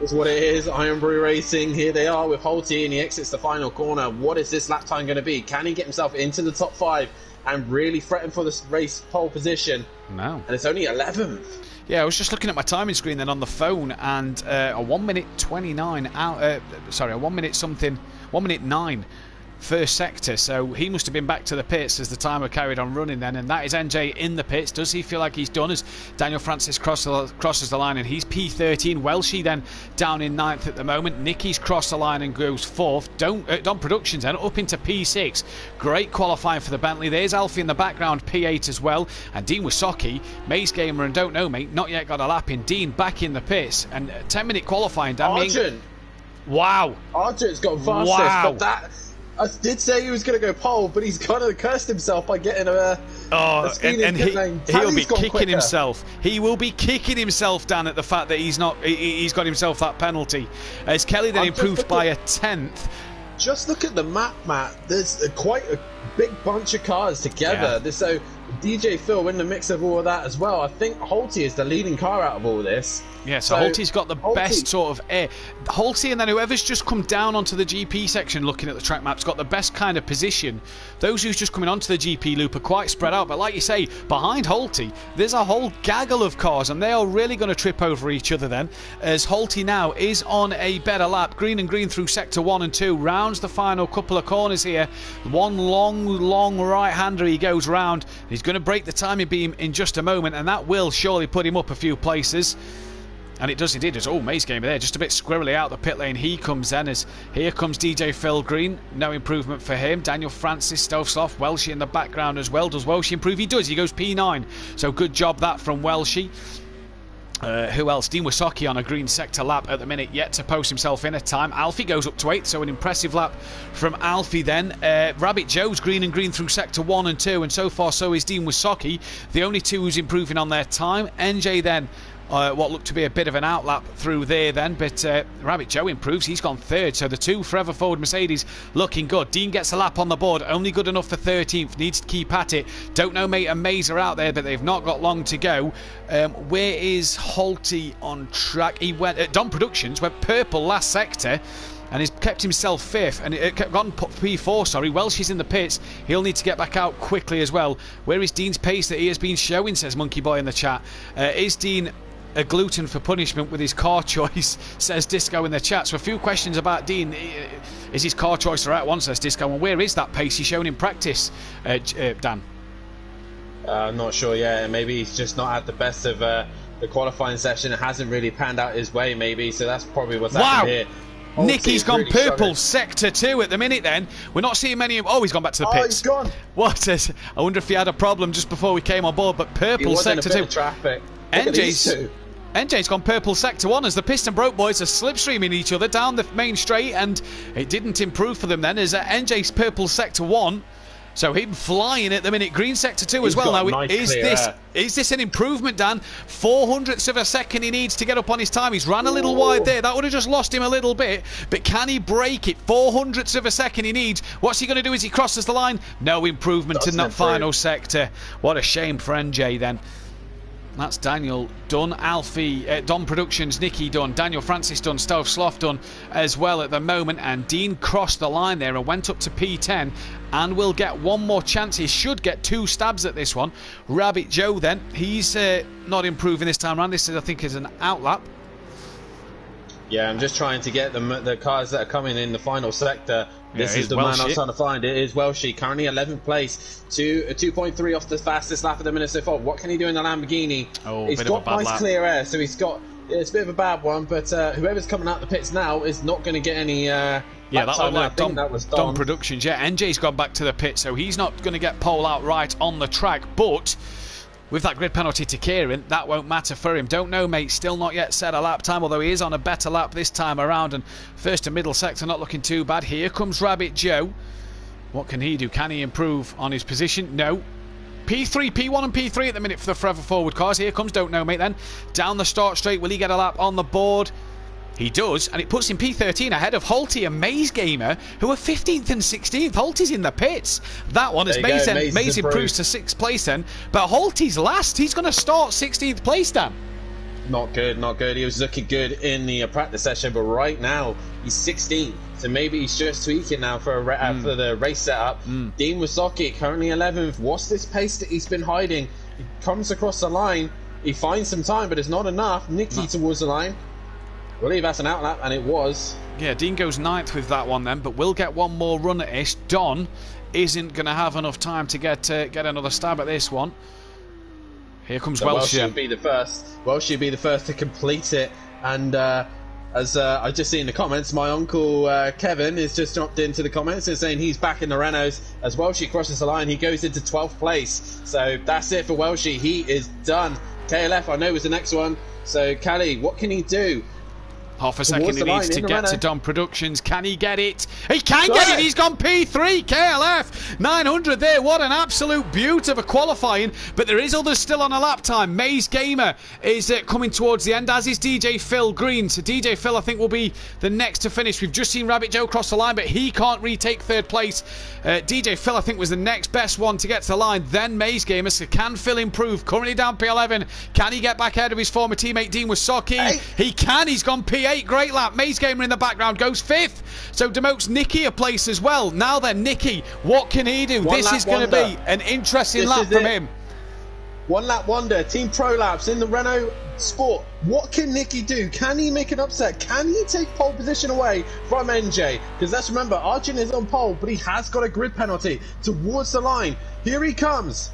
it's what it is. Iron Brew Racing, here they are with Holty, and he exits the final corner. What is this lap time going to be? Can he get himself into the top 5 and really threaten for this race pole position? No. And it's only 11th. Yeah, I was just looking at my timing screen then on the phone, and a 1 minute 29 out. Sorry, a 1 minute something, 1 minute 9 first sector. So he must have been back to the pits as the timer carried on running then, and that is NJ in the pits. Does he feel like he's done as Daniel Francis crosses the line, and he's P13. Welshie then down in 9th at the moment. Nicky's crossed the line and goes 4th. Don Productions then up into P6. Great qualifying for the Bentley. There's Alfie in the background, P8 as well, and Dean Wasocki, Maze Gamer and Don't Know Mate, not yet got a lap in. Dean back in the pits, and 10-minute qualifying. Argent! Wow! Argent's got fastest, but that... I did say he was going to go pole, but he's kind of cursed himself by getting a and he'll be kicking himself. He will be kicking himself down at the fact that he's got himself that penalty. As Kelly then improved by a 10th. Just look at the map, Matt. There's quite a big bunch of cars together. Yeah. So DJ Phil in the mix of all of that as well. I think Holty is the leading car out of all this. Yeah, so Holty's got the best sort of air. Holty, and then whoever's just come down onto the GP section looking at the track maps, got the best kind of position. Those who's just coming onto the GP loop are quite spread out, but like you say, behind Holty, there's a whole gaggle of cars, and they are really going to trip over each other then, as Holty now is on a better lap. Green and green through sector 1 and 2, rounds the final couple of corners here. One long right-hander he goes round. He's going to break the timing beam in just a moment, and that will surely put him up a few places. And it does indeed. Oh, Maze Gamer there, just a bit squirrely out the pit lane. He comes then as here comes DJ Phil Green. No improvement for him. Daniel Francis, Stovsloff, Welshie in the background as well. Does Welshie improve? He does. He goes P9. So good job that from Welshie. Who else? Dean Wasocki on a green sector lap at the minute, yet to post himself in a time. Alfie goes up to 8th, so an impressive lap from Alfie then. Rabbit Joe's green and green through sector 1 and 2, and so far so is Dean Wasocki, the only two who's improving on their time. NJ then what looked to be a bit of an outlap through there then, but Rabbit Joe improves. He's gone third, so the two Forever Forward Mercedes looking good. Dean gets a lap on the board, only good enough for 13th, needs to keep at it. Don't know Mate and Maze are out there, but they've not got long to go. Where is Holty on track? He went Dom Productions, went purple last sector, and he's kept himself fifth, and it gone P4, sorry. Welsh is in the pits. He'll need to get back out quickly as well. Where is Dean's pace that he has been showing, says Monkey Boy in the chat. Is Dean a glutton for punishment with his car choice, says Disco in the chat. So a few questions about Dean. Is his car choice the right one, says Disco, and where is that pace he's shown in practice, Dan? Not sure yet. Maybe he's just not had the best of the qualifying session. It hasn't really panned out his way, maybe, so that's probably what's happened here. Nicky's gone really purple struggling. sector 2 at the minute then. We're not seeing many of... Oh, he's gone back to the pits. He's gone. What? I wonder if he had a problem just before we came on board, but purple sector 2. Traffic. NJ's gone purple sector 1 as the Piston Broke boys are slipstreaming each other down the main straight, and it didn't improve for them then as NJ's purple sector 1. So him flying at the minute. Green sector 2 as well. Now, nice is this an improvement, Dan? 400ths of a second he needs to get up on his time. He's ran a little wide there. That would have just lost him a little bit. But can he break it? 400ths of a second he needs. What's he going to do as he crosses the line? No improvement in that final sector. What a shame for NJ then. That's Daniel done. Alfie, Don Productions, Nicky done. Daniel Francis done. Stove Sloth done as well at the moment. And Dean crossed the line there and went up to P10 and will get one more chance. He should get 2 stabs at this one. Rabbit Joe then, he's not improving this time around. This is, I think, is an outlap. Yeah, I'm just trying to get the cars that are coming in the final sector. This is the man I was trying to find. It is Welshie, currently 11th place, 2.3 off the fastest lap of the minute so far. What can he do in the Lamborghini? Oh, he's got nice clear air, so he's got... It's a bit of a bad one, but whoever's coming out the pits now is not going to get any... yeah, that was like Dom Productions. Yeah, NJ's gone back to the pit, so he's not going to get pole out right on the track, but... with that grid penalty to Kieran, that won't matter for him. Don't know, mate. Still not yet set a lap time, although he is on a better lap this time around. And first and middle sector not looking too bad. Here comes Rabbit Joe. What can he do? Can he improve on his position? No. P3, P1 and P3 at the minute for the Forever Forward cars. Here comes Don't Know, mate, then. Down the start straight. Will he get a lap on the board? He does, and it puts him P13 ahead of Holty and Maze Gamer, who are 15th and 16th. Holty's in the pits. That one, as Maze improves to 6th place then. But Holty's last. He's going to start 16th place, Dan. Not good, not good. He was looking good in the practice session, but right now he's 16th. So maybe he's just tweaking now for the race setup. Dean Wasocki, currently 11th. What's this pace that he's been hiding? He comes across the line. He finds some time, but it's not enough. Nicky towards the line. I believe that's an outlap, and it was. Yeah, Dean goes 9th with that one then, but we'll get one more run at this. Don isn't going to have enough time to get another stab at this one. Here comes Welsh. Should be the first. Welsh should be the first to complete it. And as I just see in the comments, my uncle Kevin has just dropped into the comments and saying he's back in the Renaults. As Welshie crosses the line, he goes into 12th place. So that's it for Welshie. He is done. KLF, I know, was the next one. So Callie, what can he do? Half a second he needs to get to Dom Productions. Can he get it? He can get it! He's gone P3! KLF! 900 there. What an absolute beaut of a qualifying. But there is others still on a lap time. Maze Gamer is coming towards the end, as is DJ Phil Green. So DJ Phil, I think, will be the next to finish. We've just seen Rabbit Joe cross the line, but he can't retake 3rd place. DJ Phil, I think, was the next best one to get to the line. Then Maze Gamer. So can Phil improve? Currently down P11. Can he get back ahead of his former teammate Dean Wasocki? Hey. He can. He's gone P8. Great lap. Maze Gamer in the background goes 5th. So demotes Nicky a place as well. Now then, Nicky, what can he do? This is going to be an interesting lap from him. One lap wonder. Team Pro Laps in the Renault Sport. What can Nicky do? Can he make an upset? Can he take pole position away from NJ? Because let's remember, Arjun is on pole, but he has got a grid penalty towards the line. Here he comes.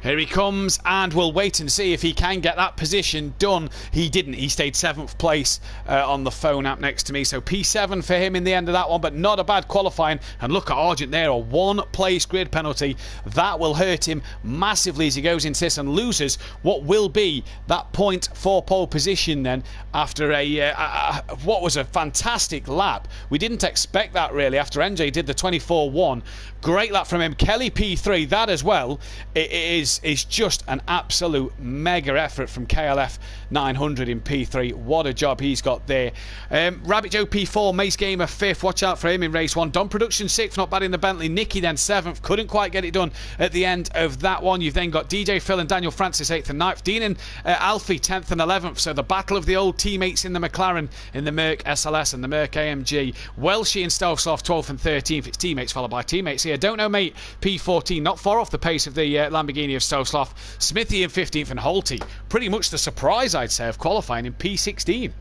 Here he comes, and we'll wait and see if he can get that position done. He didn't. He stayed 7th place on the phone app next to me. So P7 for him in the end of that one, but not a bad qualifying. And look at Argent there, a 1-place grid penalty. That will hurt him massively as he goes into this and loses what will be that point for pole position then after what was a fantastic lap. We didn't expect that really after NJ did the 24-1. Great lap from him. Kelly P3, that as well. It is is just an absolute mega effort from KLF 900 in P3. What a job he's got there. Rabbit Joe P4, Mace Gamer 5th. Watch out for him in race 1. Don Production 6th, not bad in the Bentley. Nicky then 7th. Couldn't quite get it done at the end of that one. You've then got DJ Phil and Daniel Francis 8th and 9th. Dean and Alfie 10th and 11th. So the battle of the old teammates in the McLaren, in the Merc SLS and the Merc AMG. Welshie and Stelsoft 12th and 13th. It's teammates followed by teammates here. Don't know mate P14, not far off the pace of the Lamborghini of Stelsoft. Smithy in 15th and Holty. Pretty much the surprise, I'd say, of qualifying in P16.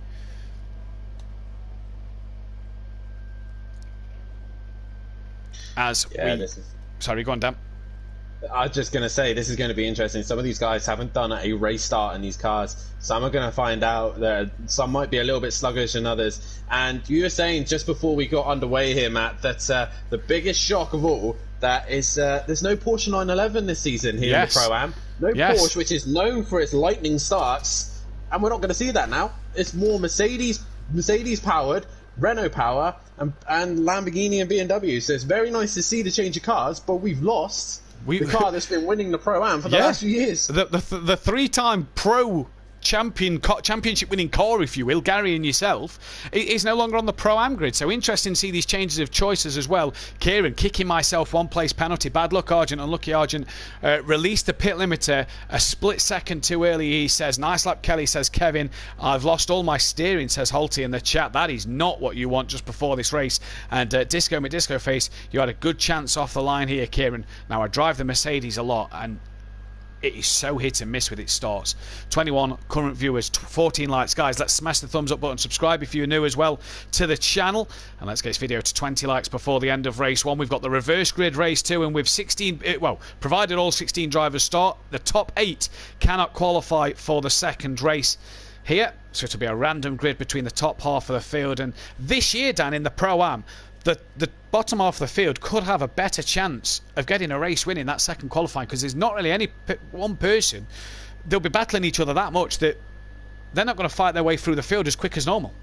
Sorry, go on, Dan. I was just going to say, this is going to be interesting. Some of these guys haven't done a race start in these cars. Some are going to find out that some might be a little bit sluggish than others. And you were saying just before we got underway here, Matt, that the biggest shock of all, that is there's no Porsche 911 this season here in the Pro-Am. No Porsche, which is known for its lightning starts. And we're not going to see that now. It's more Mercedes-powered, Renault power, and Lamborghini and BMW. So it's very nice to see the change of cars, but we've lost the car that's been winning the Pro-Am for the last few years. The three-time Pro championship winning car, if you will, Gary and yourself, is no longer on the Pro-Am grid. So interesting to see these changes of choices as well. Kieran kicking myself, 1 place penalty. Bad luck, Argent. Unlucky, Argent. Released the pit limiter a split second too early, he says. Nice lap, Kelly, says Kevin. I've lost all my steering, says Holty in the chat. That is not what you want just before this race. And Disco McDisco Face, you had a good chance off the line here, Kieran. Now I drive the Mercedes a lot, and it is so hit and miss with its starts. 21 current viewers, 14 likes. Guys, let's smash the thumbs up button. Subscribe if you're new as well to the channel. And let's get this video to 20 likes before the end of race 1. We've got the reverse grid race 2, and with 16, provided all 16 drivers start, the top 8 cannot qualify for the second race here. So it'll be a random grid between the top half of the field. And this year, Dan, in the Pro-Am, the bottom half of the field could have a better chance of getting a race win in that second qualifying, because there's not really any one person. They'll be battling each other that much that they're not going to fight their way through the field as quick as normal.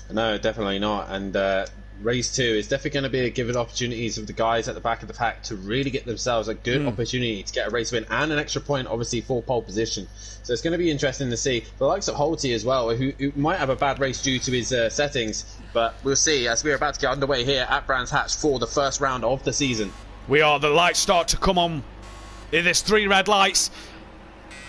No, definitely not. And race 2 is definitely going to be a given opportunities of the guys at the back of the pack to really get themselves a good opportunity to get a race win and an extra point, obviously, for pole position. So it's going to be interesting to see the likes of Holty as well, who might have a bad race due to his settings, but we'll see as we're about to get underway here at Brands Hatch for the first round of the season. We are. The lights start to come on. There's 3 red lights.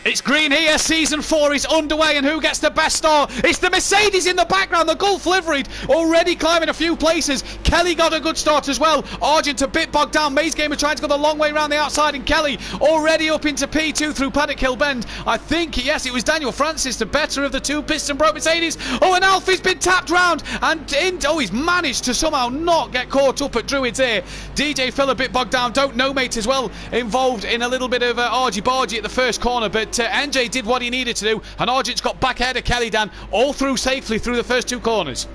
It's green here, season 4 is underway, and who gets the best star? It's the Mercedes in the background, the Gulf liveried, already climbing a few places. Kelly got a good start as well. Argent a bit bogged down. Maze Gamer trying to go the long way around the outside, and Kelly already up into P2 through Paddock Hill Bend. I think, yes, it was Daniel Francis, the better of the 2 piston broke Mercedes. Oh, and Alfie's been tapped round, and he's managed to somehow not get caught up at Druids here. DJ Phil a bit bogged down. Don't know, mate, as well, involved in a little bit of argy-bargy at the first corner, but NJ did what he needed to do, and Argent's got back ahead of Kelly, Dan, all through safely through the first 2 corners.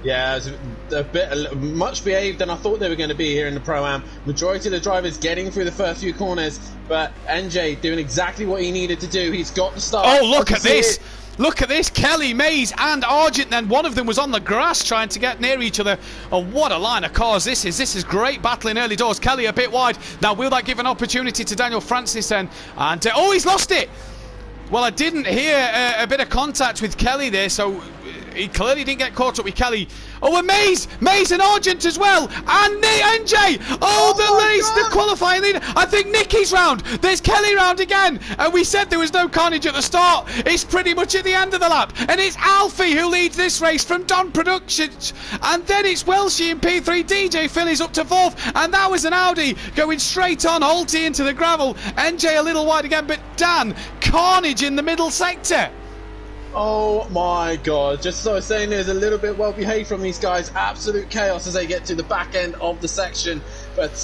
Yeah, it was a bit much behaved than I thought they were going to be here in the Pro-Am. Majority of the drivers getting through the first few corners, but NJ doing exactly what he needed to do. He's got the start. Oh, look at this! Look at this, Kelly, Mays and Argent, then one of them was on the grass trying to get near each other. Oh, what a line of cars this is. This is great battle in early doors. Kelly a bit wide. Now, will that give an opportunity to Daniel Francis then? And, oh, he's lost it! Well, I didn't hear a bit of contact with Kelly there, so he clearly didn't get caught up with Kelly. Oh, and Mays and Argent as well, and NJ. The qualifying leader. I think Nicky's round. There's Kelly round again, and we said there was no carnage at the start. It's pretty much at the end of the lap, and it's Alfie who leads this race from Don Productions, and then it's Welshie in P3. DJ Philly's up to 4th, and that was an Audi going straight on Holty into the gravel. NJ a little wide again, but Dan, carnage in the middle sector. Oh my god, just as I was saying, there's a little bit well behaved from these guys. Absolute chaos as they get to the back end of the section, but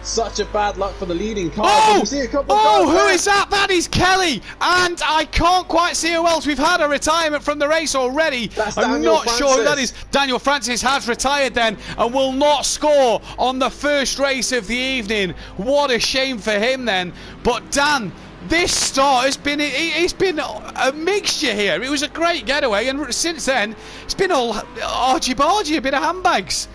such a bad luck for the leading car. Oh, see a couple of who is that? That is Kelly, and I can't quite see who else. We've had a retirement from the race already. I'm not sure who that is. Daniel Francis has retired then and will not score on the first race of the evening. What a shame for him then. But Dan, this start has been, it's been a mixture here. It was a great getaway, and since then it's been all argy-bargy, a bit of handbags.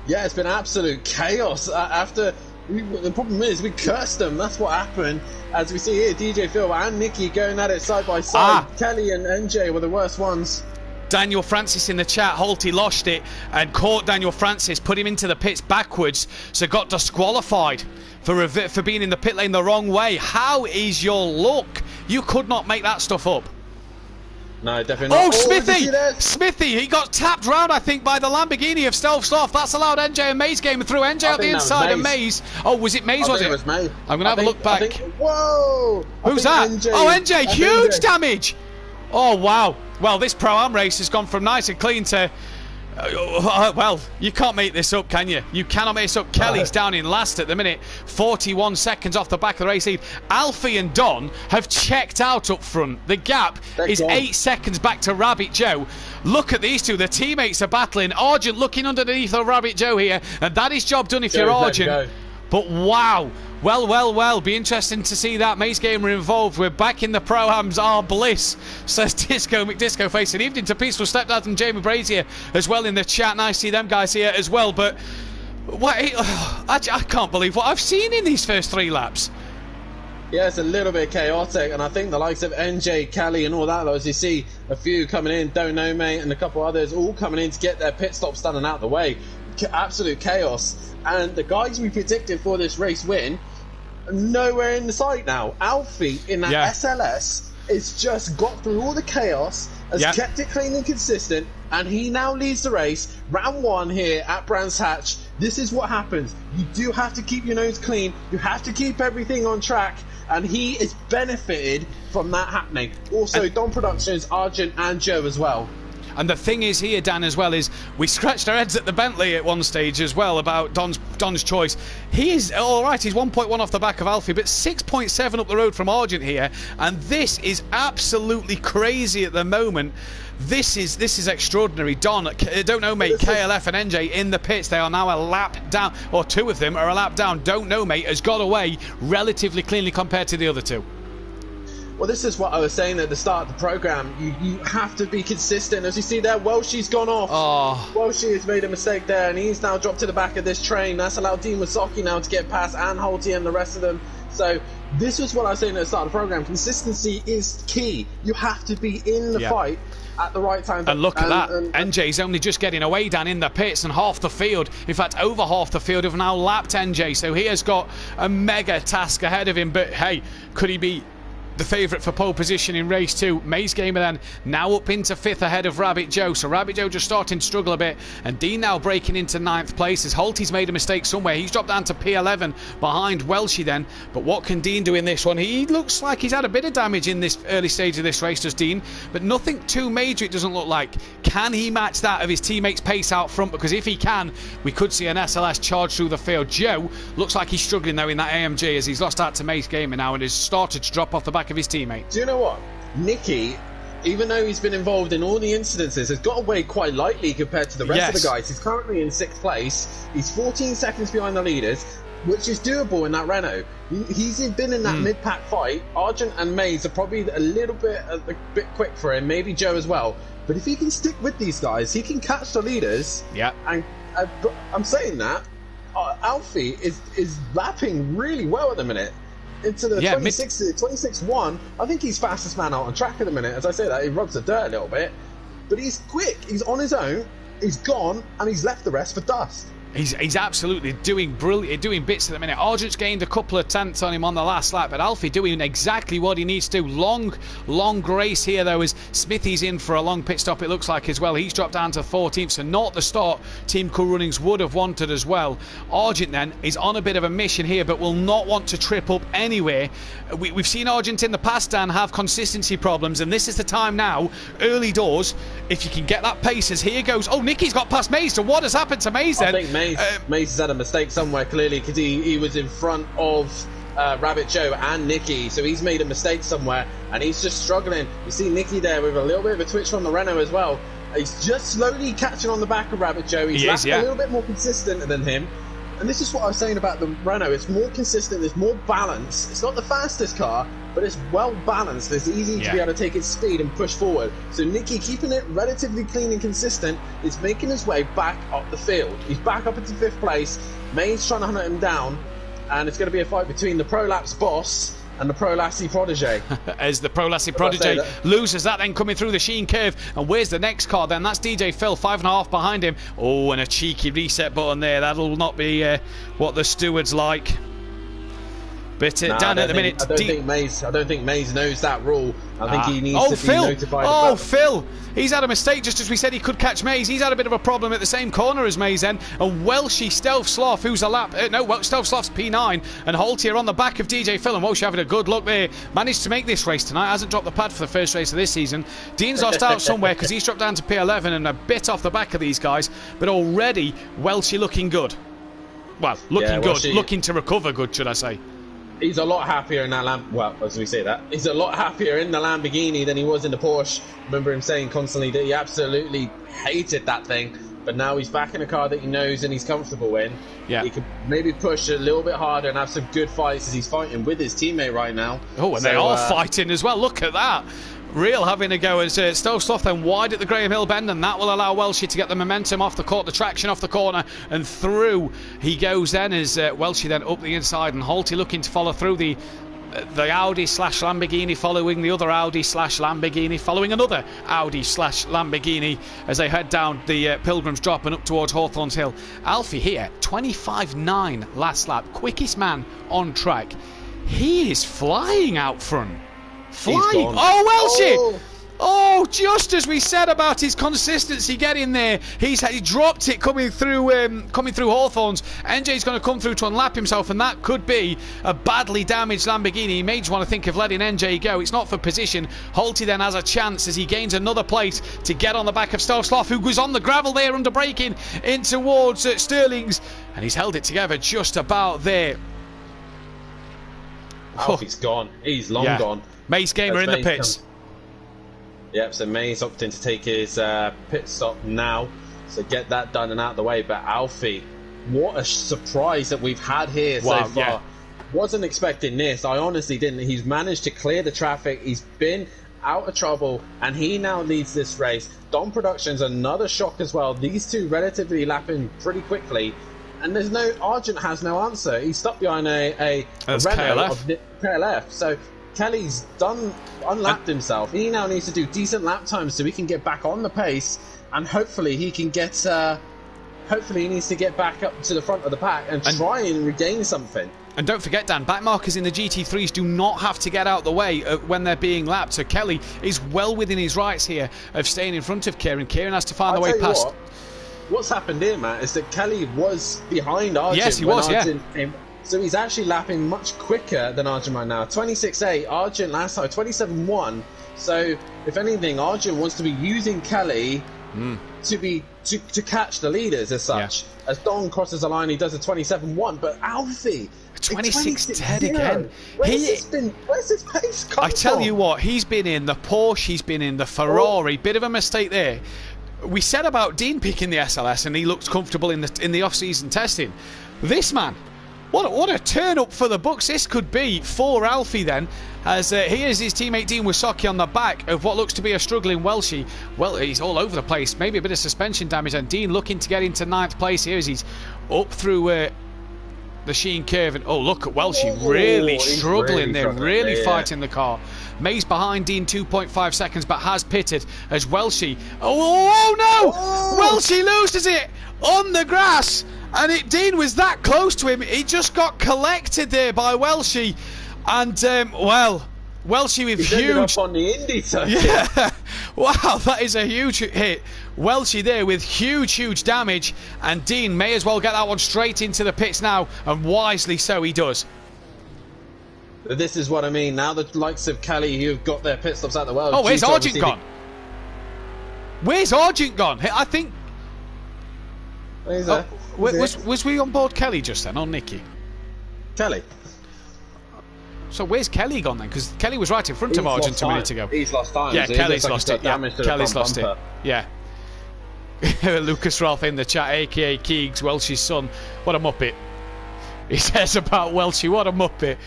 Yeah, it's been absolute chaos after The problem is we cursed them. That's what happened. As we see here, DJ Phil and Nikki going at it side by side. Kelly and NJ were the worst ones. Daniel Francis in the chat, Holty lost it and caught Daniel Francis, put him into the pits backwards, so got disqualified for being in the pit lane the wrong way. How is your luck? You could not make that stuff up. No, definitely not. Oh, Smithy! Smithy, he got tapped round, I think, by the Lamborghini of Stealth Sloth. That's allowed NJ and Maze game through. NJ out the inside of Maze. Oh, was it Maze, was it? It was Maze. I'm going to have a look back. Whoa! Who's that? NJ, huge damage! Oh, wow. Well, this Pro-Am race has gone from nice and clean to... well, you can't make this up, can you? You cannot make this up. Kelly's down in last at the minute. 41 seconds off the back of the race lead. Alfie and Don have checked out up front. The gap is 8 seconds back to Rabbit Joe. Look at these two. The teammates are battling. Argent looking underneath of Rabbit Joe here. And that is job done if you're Argent. But wow. Well. Be interesting to see that. Maze Gamer involved. We're back in the Pro-Ams. Our bliss, says Disco McDisco Face. An evening to Peaceful Stepdad and Jamie Brazier as well in the chat. Nice to see them guys here as well. But I can't believe what I've seen in these first 3 laps. Yeah, it's a little bit chaotic, and I think the likes of NJ, Kelly, and all that, as you see a few coming in, Don't Know Mate, and a couple others all coming in to get their pit stops done and out the way. Absolute chaos. And the guys we predicted for this race win, nowhere in the sight now. Alfie in that SLS has just got through all the chaos, has kept it clean and consistent, and he now leads the race. Round 1 here at Brands Hatch. This is what happens. You do have to keep your nose clean. You have to keep everything on track, and he is benefited from that happening. Also, Don Productions, Argent, and Joe as well. And the thing is here, Dan, as well, is we scratched our heads at the Bentley at one stage as well about Don's choice. He is all right. He's 1.1 off the back of Alfie, but 6.7 up the road from Argent here. And this is absolutely crazy at the moment. This is extraordinary. Don, Don't Know Mate, KLF and NJ in the pits. They are now a lap down, or 2 of them are a lap down. Don't Know Mate has got away relatively cleanly compared to the other 2. Well, this is what I was saying at the start of the programme. You have to be consistent. As you see there, Welshie's gone off. Welshie has made a mistake there, and he's now dropped to the back of this train. That's allowed Dean Wasaki now to get past, and Holty and the rest of them. So this was what I was saying at the start of the programme. Consistency is key. You have to be in the fight at the right time. And look at that. NJ's only just getting away down in the pits, and half the field, in fact over half the field, have now lapped NJ. So he has got a mega task ahead of him. But hey, could he be the favourite for pole position in race 2? Maze Gamer then now up into 5th ahead of Rabbit Joe. So Rabbit Joe just starting to struggle a bit, and Dean now breaking into 9th place as Holty's made a mistake somewhere. He's dropped down to P11 behind Welshie then. But what can Dean do in this one? He looks like he's had a bit of damage in this early stage of this race, does Dean, but nothing too major, it doesn't look like. Can he match that of his teammates' pace out front? Because if he can, we could see an SLS charge through the field. Joe looks like he's struggling though in that AMG as he's lost out to Maze Gamer now and has started to drop off the back of his teammate. Do you know what? Nicky, even though he's been involved in all the incidences, has got away quite lightly compared to the rest of the guys. He's currently in 6th place. He's 14 seconds behind the leaders, which is doable in that Renault. He's been in that mid-pack fight. Argent and Maze are probably a bit quick for him, maybe Joe as well. But if he can stick with these guys, he can catch the leaders. Yeah. And I'm saying that Alfie is lapping really well at the minute. Into the 26-1. I think he's fastest man out on track at the minute. As I say that, he rubs the dirt a little bit. But he's quick. He's on his own. He's gone, and he's left the rest for dust. He's absolutely doing brilliant, doing bits at the minute. Argent's gained a couple of tenths on him on the last lap, but Alfie doing exactly what he needs to. Long race here though, as Smithy's in for a long pit stop, it looks like as well. He's dropped down to 14th, so not the start Team Cool Runnings would have wanted as well. Argent then is on a bit of a mission here, but will not want to trip up anywhere. We've seen Argent in the past, Dan, have consistency problems, and this is the time now, early doors, if you can get that pace. As here goes, oh, Nicky's got past Maze, so what has happened to Maze then? I think Maze has had a mistake somewhere clearly, because he was in front of Rabbit Joe and Nicky, so he's made a mistake somewhere and he's just struggling. You see Nicky there with a little bit of a twitch from the Renault as well. He's just slowly catching on the back of Rabbit Joe. He's a little bit more consistent than him, and this is what I was saying about the Renault. It's more consistent, there's more balance. It's not the fastest car, but it's well balanced. It's easy to be able to take its speed and push forward. So Nicky, keeping it relatively clean and consistent, is making his way back up the field. He's back up into 5th place. Maze trying to hunt him down. and it's going to be a fight between the Prolapse boss and the Pro Lassie protege. As the Pro Lassie protege loses that, then coming through the Sheen curve. And where's the next car then? That's DJ Phil, 5.5 behind him. Oh, and a cheeky reset button there. That'll not be what the stewards like. But Dan, at the minute, I don't think Mays knows that rule. I think he needs to be notified. Oh, Phil! He's had a mistake, just as we said he could catch Mays. He's had a bit of a problem at the same corner as Mays then. And Welshie Stealth Sloth, who's a lap... Stealth Sloth's P9. And Holtier on the back of DJ Phil. And Welshie having a good look there. Managed to make this race tonight. Hasn't dropped the pad for the first race of this season. Dean's lost out somewhere because he's dropped down to P11 and a bit off the back of these guys. But already, Welshie looking good. Well, looking good. Welshie, looking to recover good, should I say. He's a lot happier in that well, as we say that, he's a lot happier in the Lamborghini than he was in the Porsche. Remember him saying constantly that he absolutely hated that thing, but now he's back in a car that he knows and he's comfortable in. Yeah. He could maybe push a little bit harder and have some good fights as he's fighting with his teammate right now. Oh, and they are fighting as well. Look at that. Real having a go as Stealth Sloth then wide at the Graham Hill bend, and that will allow Welshie to get the momentum off the court, the traction off the corner, and through he goes then as Welshie then up the inside, and Holty looking to follow through the Audi slash Lamborghini, following the other Audi slash Lamborghini, following another Audi slash Lamborghini as they head down the Pilgrim's Drop and up towards Hawthorns Hill. Alfie here, 25.9 last lap, quickest man on track. He is flying out front. Flying! Oh, Welshie! Oh, just as we said about his consistency getting there, he dropped it coming through Hawthorns. NJ's going to come through to unlap himself, and that could be a badly damaged Lamborghini. He may just want to think of letting NJ go. It's not for position. Holty then has a chance as he gains another place to get on the back of Stealth Sloth, who goes on the gravel there under braking in towards Sterling's, and he's held it together just about there. Alfie's gone. He's long gone. Mace Gamer in the pits. Yep, so Mays opting to take his pit stop now, so get that done and out of the way. But Alfie, what a surprise that we've had here so far. Yeah. Wasn't expecting this. I honestly didn't. He's managed to clear the traffic. He's been out of trouble, and he now leads this race. Dom Productions, another shock as well. These two relatively lapping pretty quickly. And there's Argent has no answer. He's stuck behind a Renault of KLF. So Kelly's unlapped himself. He now needs to do decent lap times so he can get back on the pace, and hopefully he can get. Hopefully he needs to get back up to the front of the pack and try and regain something. And don't forget, Dan, backmarkers in the GT3s do not have to get out the way when they're being lapped. So Kelly is well within his rights here of staying in front of Kieran. Kieran has to find the way past. What's happened here, Matt, is that Kelly was behind Argent. Yes, he was, came. So he's actually lapping much quicker than Argent right now. 26.8, Argent last time, 27.1. So, if anything, Argent wants to be using Kelly to catch the leaders as such. Yeah. As Don crosses the line, he does a 27.1, but Alfie... 26.10 again. Where's his pace come I tell you what, he's been in the Porsche, he's been in the Ferrari. Bit of a mistake there. We said about Dean picking the SLS, and he looked comfortable in the off-season testing. This man, what a turn up for the books this could be for Alfie then, as here's his teammate Dean Wysocki on the back of what looks to be a struggling Welshie. Well, he's all over the place, maybe a bit of suspension damage, and Dean looking to get into 9th place here as he's up through the Sheen curve, and oh, look at Welshie really struggling there, really fighting the car. Mays behind Dean 2.5 seconds, but has pitted as Welshie. Oh no! Welshie loses it on the grass, and Dean was that close to him. He just got collected there by Welshie, and Welshie with huge. Ended up on the Indy circuit. Yeah, wow, that is a huge hit. Welshie there with huge damage, and Dean may as well get that one straight into the pits now, and wisely so he does. This is what I mean. Now the likes of Kelly who've got their pit stops out the world. Oh, where's Argent gone? Where's Argent gone? I think. Was we on board Kelly just then, or Nicky? Kelly. So where's Kelly gone then? Because Kelly was right in front of Argent a minute ago. He's lost time. Yeah, so Kelly's lost it. Yeah, Kelly's lost it. Yeah. Lucas Ralph in the chat, aka Keegs, Welshie's son. What a muppet. He says about Welshie, what a muppet.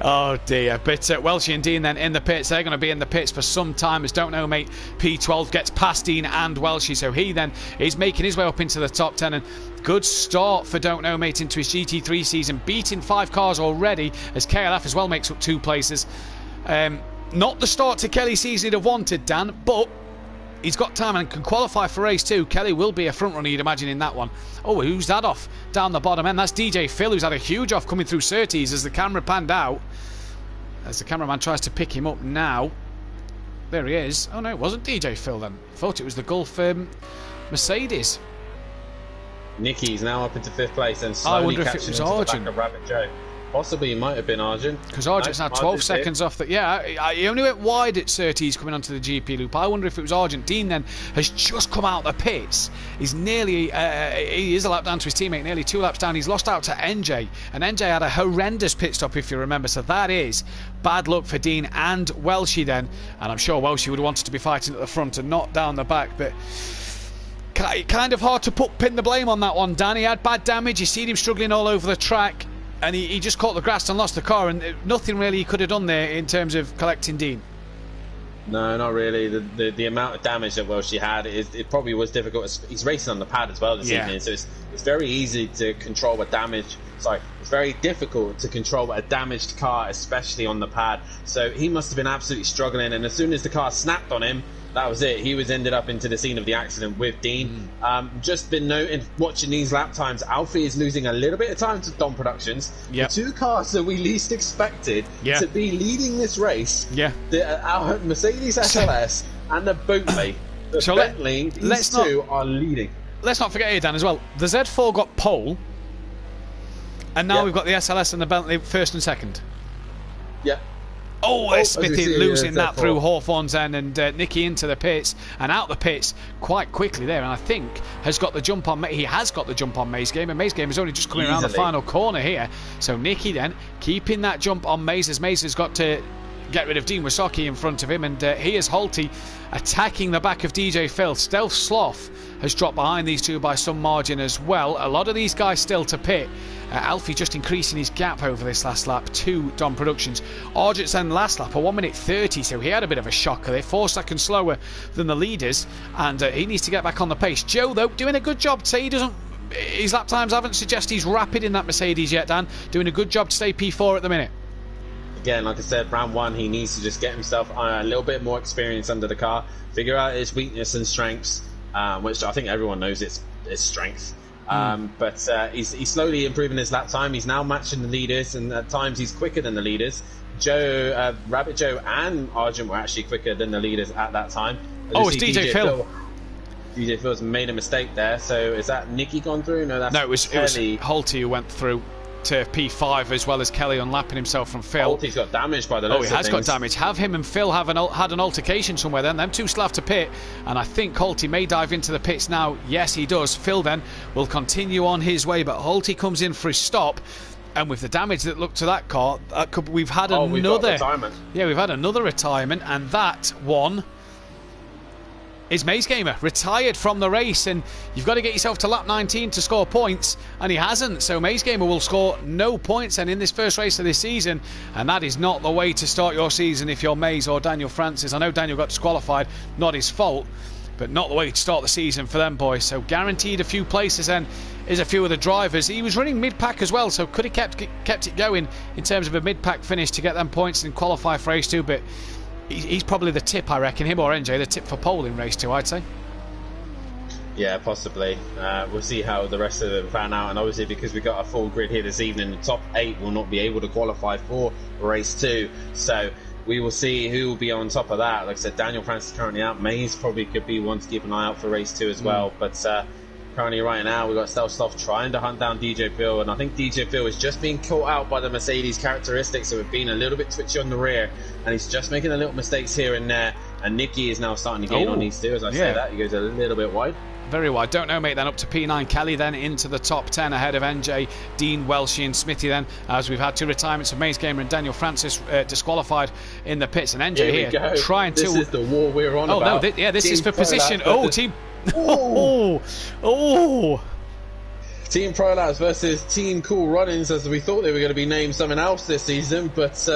Oh dear, but Welshie and Dean then in the pits. They're going to be in the pits for some time, as Don't Know Mate P12 gets past Dean and Welshie, so he then is making his way up into the top 10. And good start for Don't Know Mate into his GT3 season, beating 5 cars already, as KLF as well makes up 2 places. Not the start to Kelly's season he'd have wanted, Dan, but he's got time and can qualify for race 2. Kelly will be a front runner, you'd imagine, in that one. Oh, who's that off down the bottom end? That's DJ Phil, who's had a huge off coming through Surtees as the camera panned out. As the cameraman tries to pick him up now. There he is. Oh no, it wasn't DJ Phil then. I thought it was the Gulf Mercedes. Nicky's now up into 5th place and I slowly wonder if catching it was into the Argent. back of Rabbit Joe. Possibly it might have been Argent. Because Argent's now 12 Argent's seconds off the... Yeah, he only went wide at Surtees coming onto the GP loop. I wonder if it was Argent. Dean then has just come out the pits. He's nearly... he is a lap down to his teammate, nearly 2 laps down. He's lost out to NJ. And NJ had a horrendous pit stop, if you remember. So that is bad luck for Dean and Welshie then. And I'm sure Welshie would have wanted to be fighting at the front and not down the back. But... kind of hard to pin the blame on that one, Dan. He had bad damage. You seen him struggling all over the track. And he just caught the grass and lost the car, and nothing really he could have done there in terms of collecting Dean. No, not really. The amount of damage that Welshie had, it probably was difficult. He's racing on the pad as well this evening, so it's very easy to control a damage. Sorry, it's very difficult to control a damaged car, especially on the pad. So he must have been absolutely struggling, and as soon as the car snapped on him, that was it. He was ended up into the scene of the accident with Dean. Just been noting, watching these lap times, Alfie is losing a little bit of time to Dom Productions. Yep. The 2 cars that we least expected to be leading this race, our Mercedes SLS and the Bentley. The So Bentley, these 2 are leading. Let's not forget here, Dan, as well. The Z4 got pole, and now we've got the SLS and the Bentley first and second. Yeah. Oh, Smithy losing that Z4 through Hawthorne's end, and Nicky into the pits and out the pits quite quickly there, and I think has got the jump on. He has got the jump on Maze Game, and Maze Game is only just coming around the final corner here. So Nicky then keeping that jump on Maze, as Maze has got to get rid of Dean Wasocki in front of him, and he is Holty attacking the back of DJ Phil. Stealth Sloth has dropped behind these 2 by some margin as well. A lot of these guys still to pit. Alfie just increasing his gap over this last lap to Dom Productions. Argent's then last lap, a 1:30, so he had a bit of a shocker there, 4 seconds slower than the leaders, and he needs to get back on the pace. Joe, though, doing a good job to say he doesn't... His lap times haven't suggested he's rapid in that Mercedes yet, Dan. Doing a good job to stay P4 at the minute. Again, like I said, round 1, he needs to just get himself a little bit more experience under the car, figure out his weakness and strengths, which I think everyone knows it's strength. But he's slowly improving his lap time. He's now matching the leaders, and at times he's quicker than the leaders. Rabbit Joe and Argent were actually quicker than the leaders at that time. Oh, it's DJ Phil. DJ Phil's made a mistake there. So is that Nicky gone through? No, it was Holty who went through to P5, as well as Kelly unlapping himself from Phil. Holty's got damaged by the looks. Oh, he has got damage. Have him and Phil had an altercation somewhere then. Them 2 still have to pit, and I think Holty may dive into the pits now. Yes, he does. Phil then will continue on his way, but Holty comes in for his stop. And with the damage that looked to that car, we've had another... We've got retirement. Yeah, we've had another retirement, and that one is Maze Gamer, retired from the race, and you've got to get yourself to lap 19 to score points, and he hasn't, so Maze Gamer will score no points then in this first race of this season, and that is not the way to start your season if you're Maze or Daniel Francis. I know Daniel got disqualified, not his fault, but not the way to start the season for them boys. So guaranteed a few places then is a few of the drivers. He was running mid-pack as well, so could have kept it going in terms of a mid-pack finish to get them points and qualify for race 2, but he's probably the tip, I reckon, him or NJ, the tip for pole in race 2, I'd say. Yeah, possibly. We'll see how the rest of them pan out, and obviously because we got a full grid here this evening, the top 8 will not be able to qualify for race 2, so we will see who will be on top of that. Like I said, Daniel Francis is currently out. Maze probably could be one to keep an eye out for race 2 as well, but currently right now we've got Stealth Sloth trying to hunt down DJ Phil, and I think DJ Phil is just being caught out by the Mercedes characteristics of it being a little bit twitchy on the rear, and he's just making a little mistakes here and there, and Nicky is now starting to gain on these 2. As I say that, he goes a little bit wide. Very wide. Don't know, mate. Then up to P9. Kelly then into the top 10 ahead of NJ, Dean, Welshie and Smithy then, as we've had 2 retirements of Maze Gamer and Daniel Francis disqualified in the pits, and NJ here trying to... This is the war we're on about. No, this is for position. Oh, team... Oh! Team Prolabs versus Team Cool Runnings, as we thought they were going to be named something else this season, but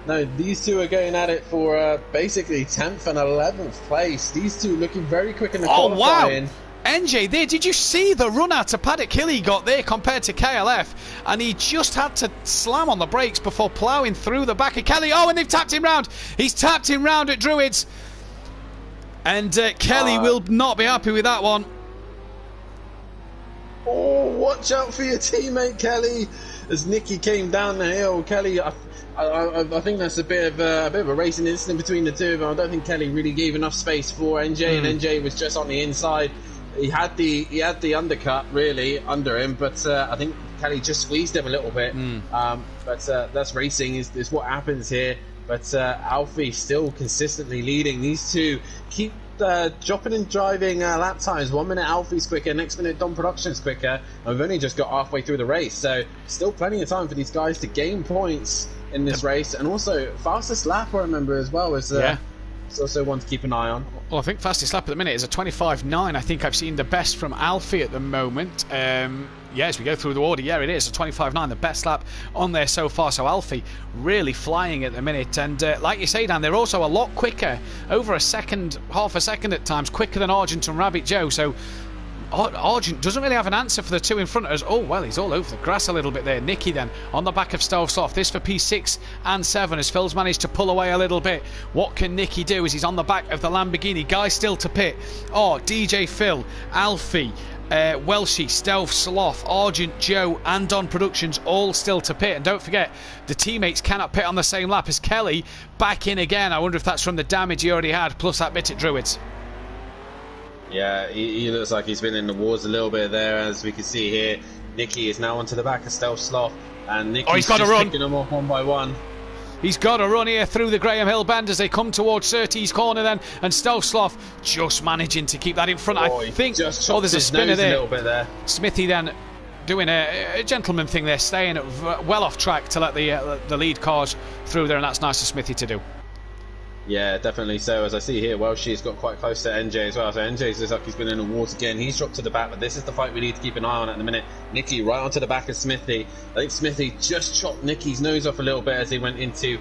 no, these two are going at it for basically 10th and 11th place. These two looking very quick in the qualifying. Wow! NJ there, did you see the run out to Paddock Hill he got there compared to KLF? And he just had to slam on the brakes before ploughing through the back of Kelly. Oh, and they've tapped him round. He's tapped him round at Druids. And Kelly will not be happy with that one. Oh, watch out for your teammate, Kelly. As Nicky came down the hill, Kelly, I think that's a bit of a racing incident between the two of them. I don't think Kelly really gave enough space for NJ, and NJ was just on the inside. He had the undercut really under him, but I think Kelly just squeezed him a little bit. But that's racing is what happens here. But Alfie still consistently leading. These two keep dropping and driving lap times. 1 minute Alfie's quicker, next minute Dom Productions quicker, and we've only just got halfway through the race, so still plenty of time for these guys to gain points in this race. And also fastest lap, I remember, as well, is it's also one to keep an eye on. Well, I think fastest lap at the minute is a 25.9. I think I've seen the best from Alfie at the moment. As we go through the order, it is a 25.9, the best lap on there so far. So Alfie really flying at the minute. And like you say, Dan, they're also a lot quicker, over a second, half a second at times, quicker than Argent and Rabbit Joe. So Argent doesn't really have an answer for the two in front of us. Oh, well, he's all over the grass a little bit there. Nicky then on the back of Stovsloff. This for P6 and 7 as Phil's managed to pull away a little bit. What can Nicky do as he's on the back of the Lamborghini? Guys still to pit. Oh, DJ Phil, Alfie, Welshie, Stovsloff, Argent Joe and Don Productions all still to pit. And don't forget, the teammates cannot pit on the same lap as Kelly back in again. I wonder if that's from the damage he already had, plus that bit at Druids. Yeah, he looks like he's been in the wars a little bit there, as we can see here. Nicky is now onto the back of Stovsloff, and Nicky's got to run. picking them off one by one. He's got to run here through the Graham Hill bend as they come towards Surtees corner then, and Stovsloff just managing to keep that in front. I think there's a spinner there. A little bit there. Smithy then doing a gentleman thing there, staying well off track to let the lead cars through there, and that's nice of Smithy to do. Yeah, definitely so. As I see here, Welshie's got quite close to NJ as well. So NJ's looks like he's been in the wars again. He's dropped to the back, but this is the fight we need to keep an eye on at the minute. Nicky right onto the back of Smithy. I think Smithy just chopped Nicky's nose off a little bit as he went into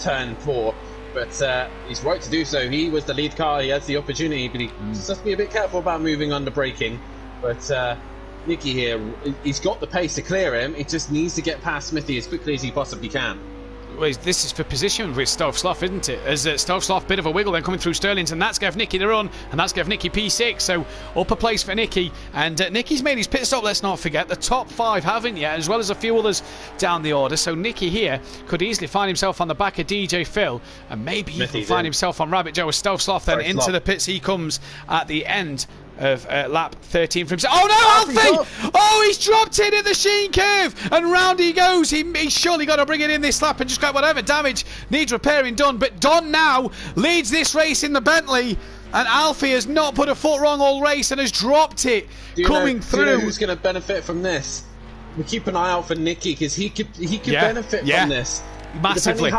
turn 4. But he's right to do so. He was the lead car. He has the opportunity, but he just has to be a bit careful about moving under braking. But Nicky here, he's got the pace to clear him. He just needs to get past Smithy as quickly as he possibly can. Well, this is for position with Stovsloff, isn't it? As Stovsloff, bit of a wiggle then coming through Sterling's, and that's gave Nicky the run, and that's gave Nicky P6, so upper place for Nicky. And Nicky's made his pit stop, let's not forget. The top 5 haven't yet, as well as a few others down the order. So Nicky here could easily find himself on the back of DJ Phil, and maybe even find himself on Rabbit Joe as Stovsloff then into the pits he comes at the end of lap 13 for himself. Oh no, Alfie! Oh, he's dropped it in the Sheen curve, and round he goes. He's surely got to bring it in this lap and just get whatever damage needs repairing done. But Don now leads this race in the Bentley, and Alfie has not put a foot wrong all race and has dropped it coming through. Do you know who's going to benefit from this? We keep an eye out for Nicky, because he could benefit from this massively.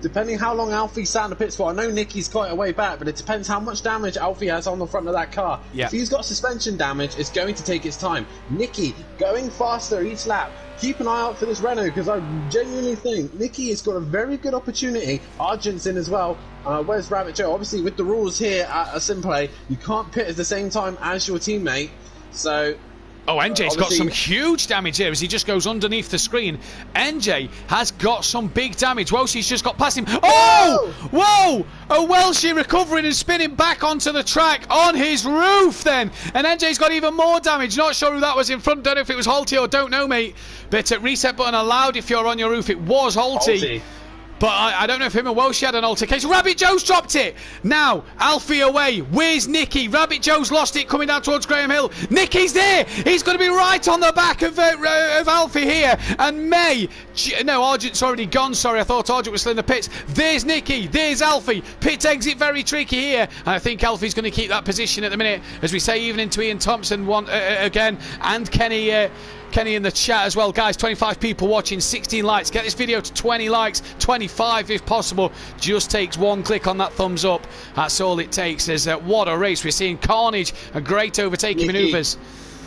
Depending how long Alfie sat in the pits for. I know Nicky's quite a way back, but it depends how much damage Alfie has on the front of that car. Yeah. If he's got suspension damage, it's going to take its time. Nicky going faster each lap. Keep an eye out for this Renault, because I genuinely think Nicky has got a very good opportunity. Argent's in as well. Where's Rabbit Joe? Obviously, with the rules here at SimPlay, you can't pit at the same time as your teammate. So Oh, NJ's got some huge damage here as he just goes underneath the screen. NJ has got some big damage. Welshie's just got past him. Oh! Whoa! Oh, Welshie recovering and spinning back onto the track on his roof then. And NJ's got even more damage. Not sure who that was in front. Don't know if it was Holty or don't know, mate. But reset button allowed if you're on your roof. It was Holty. But I don't know if him and Welsh had an altercation. Rabbit Joe's dropped it. Now, Alfie away. Where's Nicky? Rabbit Joe's lost it coming down towards Graham Hill. Nicky's there. He's going to be right on the back of Alfie here. And May. No, Argent's already gone. Sorry, I thought Argent was still in the pits. There's Nicky. There's Alfie. Pit exit very tricky here. And I think Alfie's going to keep that position at the minute. As we say, even into Ian Thompson again. And Kenny in the chat as well. Guys, 25 people watching, 16 likes. Get this video to 20 likes, 25 if possible. Just takes one click on that thumbs up. That's all it takes. What a race. We're seeing carnage and great overtaking manoeuvres.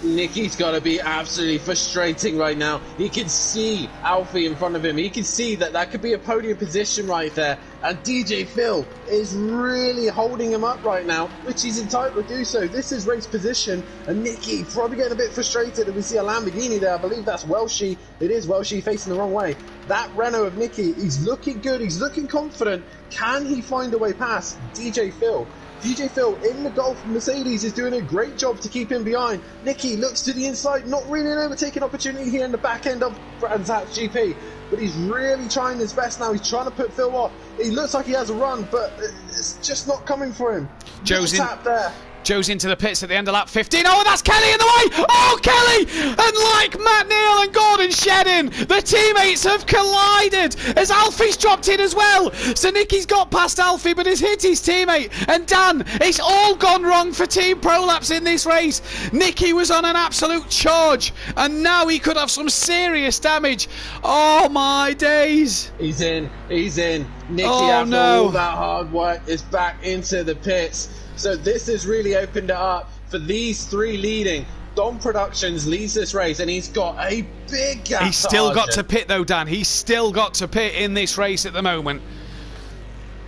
Nicky's got to be absolutely frustrating right now. He can see Alfie in front of him. He can see that could be a podium position right there. And DJ Phil is really holding him up right now, which he's entitled to do so. This is race position, and Nicky probably getting a bit frustrated. And we see a Lamborghini there. I believe that's Welshie. It is Welshie facing the wrong way. That Renault of Nicky, he's looking good. He's looking confident. Can he find a way past DJ Phil? DJ Phil in the Golf Mercedes is doing a great job to keep him behind. Nicky looks to the inside, not really an overtaking opportunity here in the back end of Brands Hatch GP, but he's really trying his best now. He's trying to put Phil off. He looks like he has a run, but it's just not coming for him. Joe's in. Tap there. Joe's into the pits at the end of lap 15. Oh, that's Kelly in the way! Oh, Kelly! And like Matt Neal and Gordon Shedden, the teammates have collided as Alfie's dropped in as well. So Nicky's got past Alfie, but has hit his teammate. And Dan, it's all gone wrong for Team Prolapse in this race. Nicky was on an absolute charge, and now he could have some serious damage. Oh, my days. He's in. Nicky, Oh, after no. all that hard work, is back into the pits. So this has really opened it up for these three leading. Dom Productions leads this race, and he's got a big gap. He's still got to Argent. pit though, Dan. He's still got to pit in this race at the moment.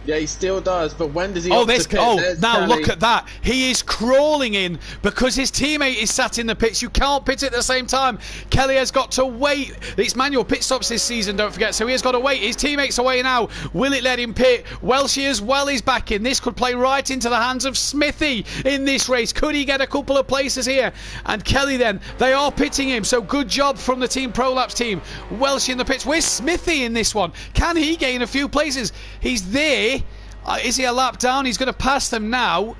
Yeah, he still does, but when does he Oh, opt this! to pit? Oh, There's now Kelly. look at that. He is crawling in because his teammate is sat in the pits. You can't pit at the same time. Kelly has got to wait. It's manual pit stops this season, don't forget. So he has got to wait. His teammate's away now. Will it let him pit? Welshie as well is back in. This could play right into the hands of Smithy in this race. Could he get a couple of places here? And Kelly then, they are pitting him. So good job from the Team Prolapse team. Welshie in the pits. Where's Smithy in this one? Can he gain a few places? He's there. Is he a lap down? He's going to pass them now.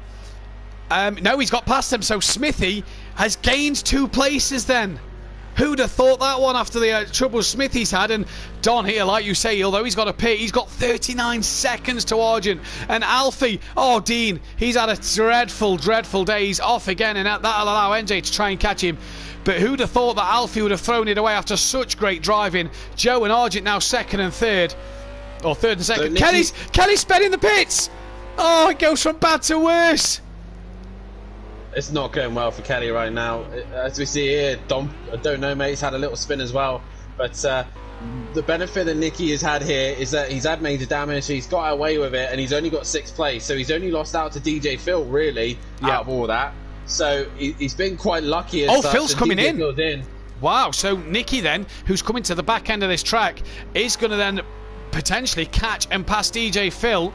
No, he's got past them. So Smithy has gained 2 places then. Who'd have thought that one after the trouble Smithy's had? And Don here, like you say, although he's got a pit, he's got 39 seconds to Argent. And Alfie, oh, Dean, he's had a dreadful, dreadful day. He's off again, and that'll allow NJ to try and catch him. But who'd have thought that Alfie would have thrown it away after such great driving? Joe and Argent now second and third. Or third and second. So Kelly's sped in the pits. Oh, it goes from bad to worse. It's not going well for Kelly right now. As we see here, Dom, I don't know, mate, he's had a little spin as well. But the benefit that Nicky has had here is that he's had major damage, he's got away with it, and he's only got 6th place. So he's only lost out to DJ Phil, really, out of all that. So he's been quite lucky as such. Phil's coming DJ in. Phil's in. Wow, so Nicky then, who's coming to the back end of this track, is going to then potentially catch and pass DJ Phil,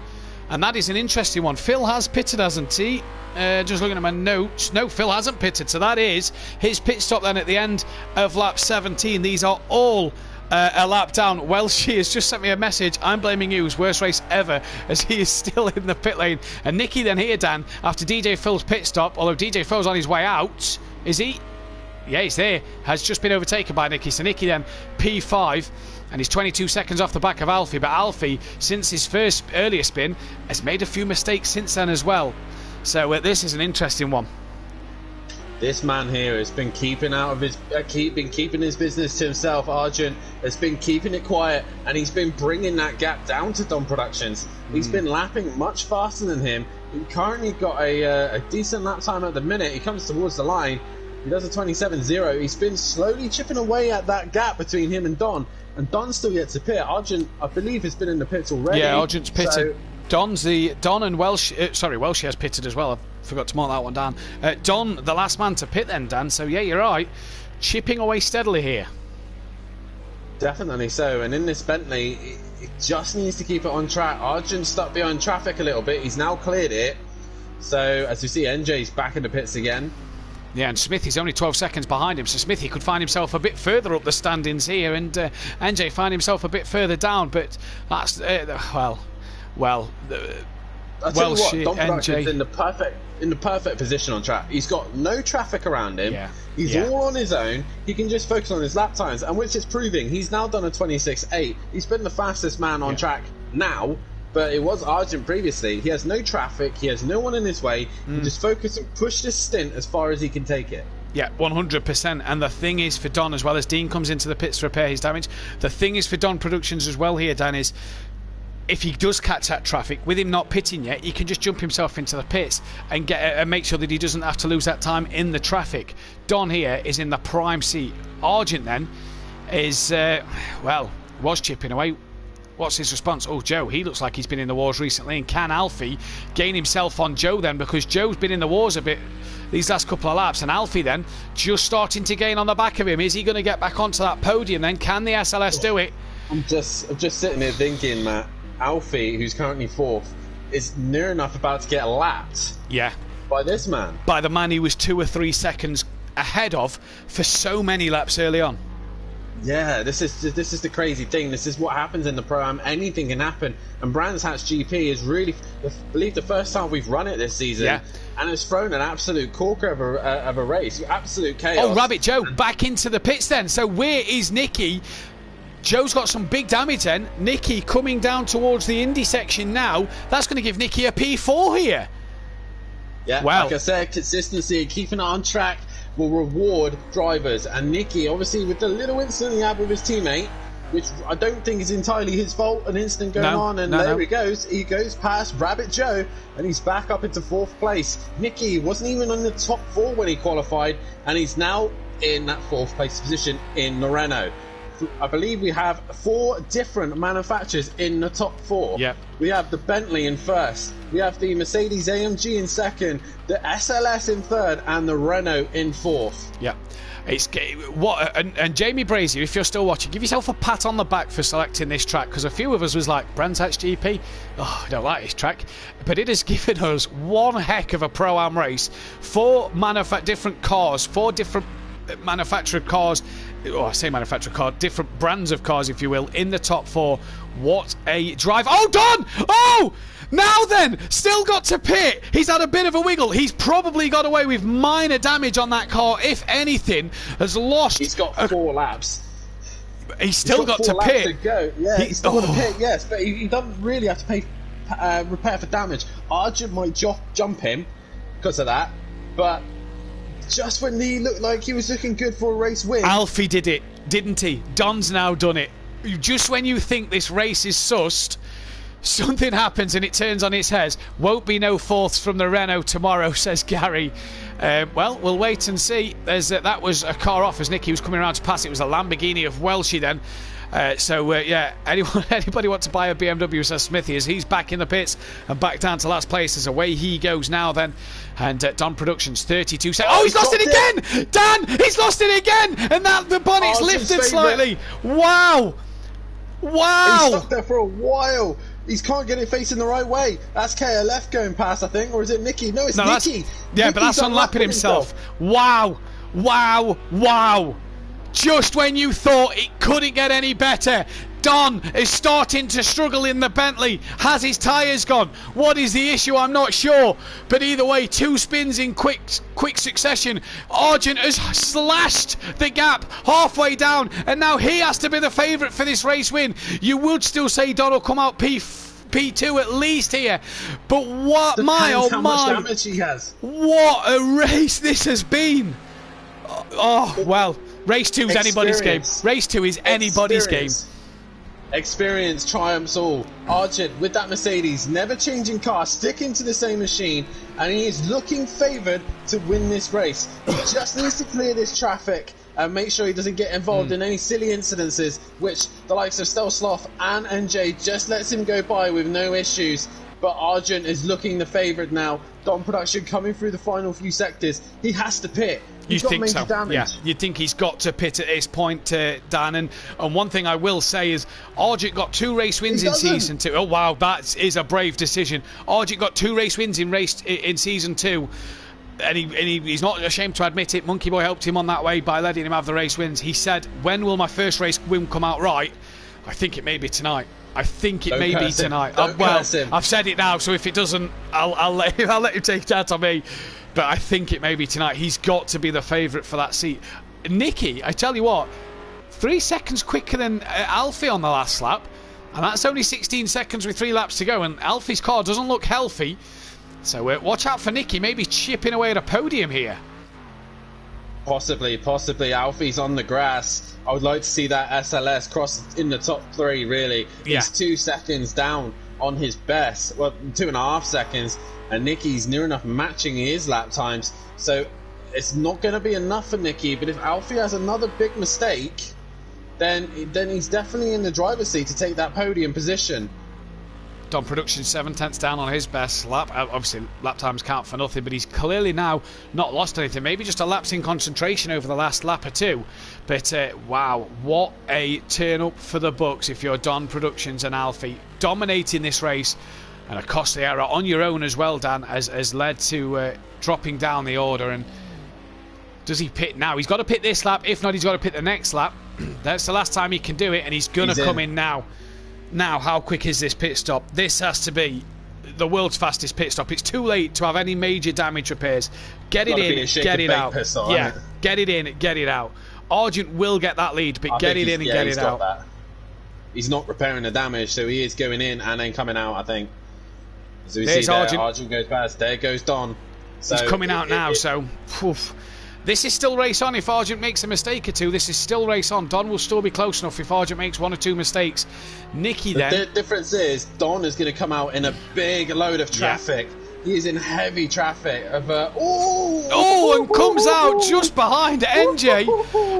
and that is an interesting one. Phil has pitted, hasn't he? Just looking at my notes. No, Phil hasn't pitted, so that is his pit stop then at the end of lap 17. These are all a lap down. Welshie has just sent me a message. I'm blaming you. His worst race ever, as he is still in the pit lane. And Nicky then here, Dan, after DJ Phil's pit stop, although DJ Phil's on his way out, is he? Yeah, he's there. Has just been overtaken by Nicky. So Nicky then P5. And he's 22 seconds off the back of Alfie. But Alfie, since his first earlier spin, has made a few mistakes since then as well. So this is an interesting one. This man here has been keeping out of his, keeping his business to himself. Argent has been keeping it quiet, and he's been bringing that gap down to Dom Productions. He's been lapping much faster than him. He currently got a decent lap time at the minute. He comes towards the line. He does a 27.0. He's been slowly chipping away at that gap between him and Don. And Don's still yet to pit. Argent, I believe, has been in the pits already. Yeah, Argent's pitted. So, Don and Welsh. Sorry, Welshie has pitted as well. I forgot to mark that one down. Don, the last man to pit then, Dan. So yeah, you're right. Chipping away steadily here. definitely so. And in this Bentley, it just needs to keep it on track. Argent's stuck behind traffic a little bit. He's now cleared it. So as you see, NJ's back in the pits again. Yeah, and Smithy's only 12 seconds behind him, so Smithy could find himself a bit further up the standings here, and NJ find himself a bit further down. But that's I tell you what, Dom Production's in the perfect position on track. He's got no traffic around him. Yeah. He's all on his own. He can just focus on his lap times, and which is proving. He's now done a 26.8. He's been the fastest man on track now. But it was Argent previously. He has no traffic. He has no one in his way. He just focus and push this stint as far as he can take it. Yeah, 100%. And the thing is for Don as well, as Dean comes into the pits to repair his damage, the thing is for Don Productions as well here, Dan, is if he does catch that traffic, with him not pitting yet, he can just jump himself into the pits and make sure that he doesn't have to lose that time in the traffic. Don here is in the prime seat. Argent then is, was chipping away. What's his response? Oh, Joe, he looks like he's been in the wars recently. And can Alfie gain himself on Joe then? Because Joe's been in the wars a bit these last couple of laps. And Alfie then just starting to gain on the back of him. Is he going to get back onto that podium then? Can the SLS do it? I'm just sitting here thinking, Matt, Alfie, who's currently 4th, is near enough about to get lapped. Yeah. By this man. By the man he was 2 or 3 seconds ahead of for so many laps early on. Yeah, this is the crazy thing. This is what happens in the Pro-Am. Anything can happen. And Brands Hatch GP is really, I believe, the first time we've run it this season. Yeah. And it's thrown an absolute corker of a race. Absolute chaos. Oh, Rabbit Joe, back into the pits then. So where is Nicky? Joe's got some big damage then. Nicky coming down towards the Indy section now. That's going to give Nicky a P4 here. Yeah, wow. Like I said, consistency and keeping it on track will reward drivers. And Nicky, obviously, with the little incident he had with his teammate, which I don't think is entirely his fault, an incident going on, and there he goes. He goes past Rabbit Joe, and he's back up into 4th place. Nicky wasn't even on the top 4 when he qualified, and he's now in that 4th place position in the Renault. I believe we have 4 different manufacturers in the top 4. Yep. We have the Bentley in 1st, we have the Mercedes AMG in 2nd, the SLS in 3rd, and the Renault in 4th. Yeah. It's what and Jamie Brazier, if you're still watching, give yourself a pat on the back for selecting this track, because a few of us was like, Brands Hatch GP, oh, I don't like this track, but it has given us one heck of a Pro-Am race. 4 different cars, 4 different manufactured cars, or I say manufactured car, different brands of cars, if you will, in the top 4. What a drive! Oh, Don! Oh! Now then, still got to pit. He's had a bit of a wiggle. He's probably got away with minor damage on that car, if anything. Has lost. He's got 4 laps. He's still got to pit. To go. Yeah, he's still got to pit. Yes, but he doesn't really have to pay repair for damage. Argent might jump him because of that, but just when he looked like he was looking good for a race win, Alfie did it, didn't he? Don's now done it. Just when you think this race is sussed, something happens and it turns on its head. Won't be no 4ths from the Renault tomorrow, says Gary. Well, we'll wait and see. That was a car off as Nicky was coming around to pass. It was a Lamborghini of Welshie then. Yeah, anybody want to buy a BMW, says Smithy, as he's back in the pits and back down to last place as away he goes now then. And Don Productions 32 seconds. Oh, he's lost it again! Dan, he's lost it again! And that the bonnet's lifted slightly. Wow! Wow! He's stuck there for a while. He can't get it facing the right way. That's KLF going past, I think, or is it Nicky? No, it's Nicky. Yeah, but that's unlapping himself. Wow! Wow! Wow! Just when you thought it couldn't get any better, Don is starting to struggle in the Bentley. Has his tyres gone? What is the issue? I'm not sure. But either way, 2 spins in quick succession. Argent has slashed the gap halfway down, and now he has to be the favourite for this race win. You would still say Don will come out P2 at least here, but what Depends how much damage he has. What a race this has been. Oh well, race 2 is anybody's game. Race 2 is anybody's game. Experience triumphs all. Argent with that Mercedes, never changing car, sticking to the same machine, and he is looking favoured to win this race. He just needs to clear this traffic and make sure he doesn't get involved in any silly incidences, which the likes of Stelsloth and NJ just lets him go by with no issues. But Argent is looking the favourite now. Don Production coming through the final few sectors. He has to pit. You think so? Yeah, you'd think he's got to pit at this point, Dan. And one thing I will say is Argent got 2 race wins in season 2. Oh wow, that is a brave decision. Argent got 2 race wins in season 2. And he's not ashamed to admit it. Monkey Boy helped him on that way by letting him have the race wins. He said, when will my first race win come out right? I think it may be tonight. I think it may be tonight. Well, I've said it now, so if it doesn't, I'll let him take it out on me. But I think it may be tonight. He's got to be the favourite for that seat. Nicky, I tell you what, 3 seconds quicker than Alfie on the last lap, and that's only 16 seconds with 3 laps to go, and Alfie's car doesn't look healthy. So watch out for Nicky, maybe chipping away at a podium here. Possibly. Alfie's on the grass. I would like to see that SLS cross in the top 3, really. Yeah. He's 2 seconds down on his best. Well, 2.5 seconds. And Nicky's near enough matching his lap times. So it's not going to be enough for Nicky. But if Alfie has another big mistake, then he's definitely in the driver's seat to take that podium position. Dom Production 7 tenths down on his best lap. Obviously, lap times count for nothing, but he's clearly now not lost anything. Maybe just a lapse in concentration over the last lap or two. But wow, what a turn up for the Bucks if you're Don Productions and Alfie. Dominating this race, and a costly error on your own as well, Dan, has led to dropping down the order. And does he pit now? He's got to pit this lap. If not, he's got to pit the next lap. That's the last time he can do it, and he's going to come in now. Now, how quick is this pit stop? This has to be the world's fastest pit stop. It's too late to have any major damage repairs. Get it in, get it out. Yeah, get it in, get it out. Argent will get that lead, but get it in and get it out. That. He's not repairing the damage, so he is going in and then coming out, I think. As we see there, Argent goes past. There goes Don. So he's coming out now, so... Oof. This is still race on. If Argent makes a mistake or two, this is still race on. Don will still be close enough if Argent makes 1 or 2 mistakes. Nicky then... The difference is Don is going to come out in a big load of traffic. Yeah. He is in heavy traffic. And comes out just behind NJ.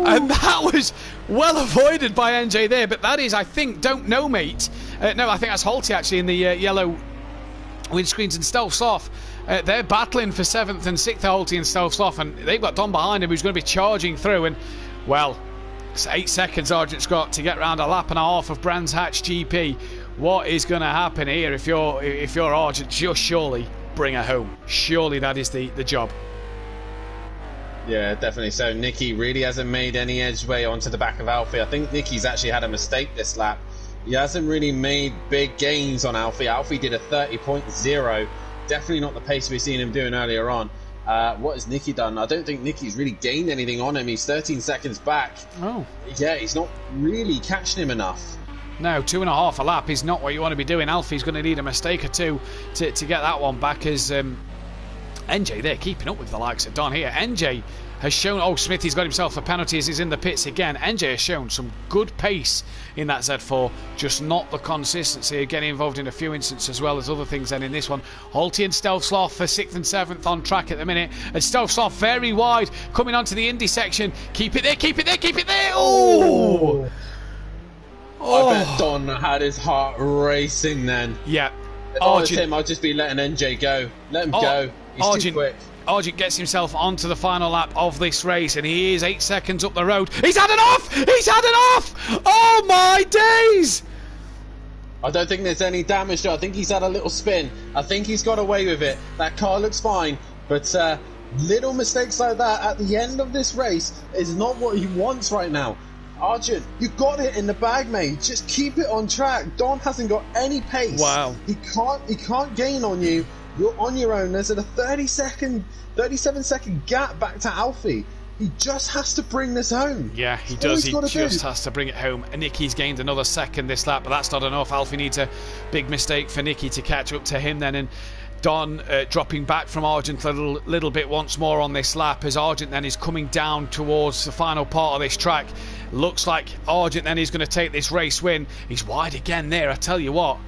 And that was well avoided by NJ there. But that is, I think, don't know, mate. No, I think that's Holty actually in the yellow windscreens and stealths off. They're battling for 7th and 6th, Holty and stealths off, and they've got Don behind him who's going to be charging through. And well, it's 8 seconds Argent's got to get round a lap and a half of Brands Hatch GP. What is going to happen here if you're Argent? Just surely bring her home. Surely that is the job. Yeah, definitely. So Nicky really hasn't made any edgeway onto the back of Alfie. I think Nicky's actually had a mistake this lap. He hasn't really made big gains on Alfie. Alfie did a 30.0. Definitely not the pace we've seen him doing earlier on. What has Nicky done? I don't think Nicky's really gained anything on him. He's 13 seconds back. Oh. Yeah, he's not really catching him enough. No, 2.5 a lap is not what you want to be doing. Alfie's going to need a mistake or two to get that one back, as NJ there keeping up with the likes of Don here. NJ has shown... Oh, Smithy's got himself a penalty as he's in the pits again. NJ has shown some good pace in that Z4, just not the consistency. Getting involved in a few instances as well as other things then in this one. Holty and Stealth Sloth for 6th and 7th on track at the minute. And Stealth Sloth very wide, coming onto the Indy section. Keep it there, keep it there, keep it there! Oh! I bet Don had his heart racing then. Yeah. If I was him, I'd just be letting NJ go. Let him go. He's too quick. Argent gets himself onto the final lap of this race, and he is 8 seconds up the road. He's had it off! He's had it off! Oh my days! I don't think there's any damage. I think he's had a little spin. I think he's got away with it. That car looks fine, but little mistakes like that at the end of this race is not what he wants right now. Argent, you got it in the bag, mate. Just keep it on track. Don hasn't got any pace. Wow. He can't gain on you. You're on your own. There's a 37 second gap back to Alfie. He just has to bring this home. Yeah, he does. He just has to bring it home. And Nicky's gained another second this lap, but that's not enough. Alfie needs a big mistake for Nicky to catch up to him then. And Don dropping back from Argent a little bit once more on this lap, as Argent then is coming down towards the final part of this track. Looks like Argent then is going to take this race win. He's wide again there, I tell you what.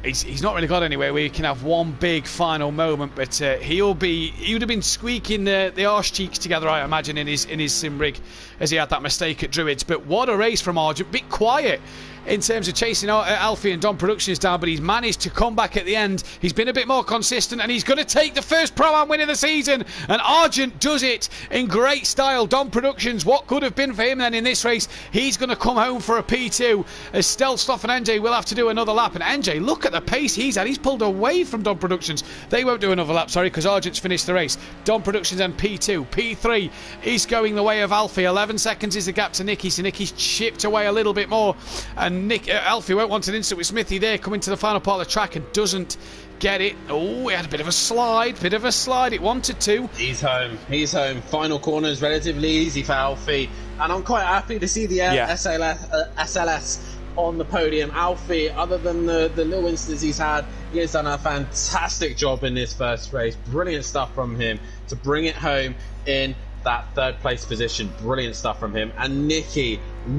He's not really got anywhere where he can have one big final moment, but he would have been squeaking the arse cheeks together, I imagine, in his sim rig as he had that mistake at Druids. But what a race from Argent. Bit quiet in terms of chasing Alfie and Don Productions down, but he's managed to come back at the end. He's been a bit more consistent, and he's going to take the first Pro-Am win of the season, and Argent does it in great style. Don Productions, what could have been for him then in this race, he's going to come home for a P2, as Stealth Sloth and NJ will have to do another lap. And NJ, look at the pace he's at. He's pulled away from Don Productions. They won't do another lap, sorry, because Argent's finished the race. Don Productions and P2. P3 is going the way of Alfie. 11 seconds is the gap to Nicky, so Nicky's chipped away a little bit more, and Alfie won't want an instant with Smithy there, coming to the final part of the track and doesn't get it. Oh, he had a bit of a slide, it wanted to. He's home. Final corner is relatively easy for Alfie, and I'm quite happy to see the SLS on the podium. Alfie, other than the little instances he's had, he has done a fantastic job in this first race. Brilliant stuff from him to bring it home in that third place position. Brilliant stuff from him. And Nicky,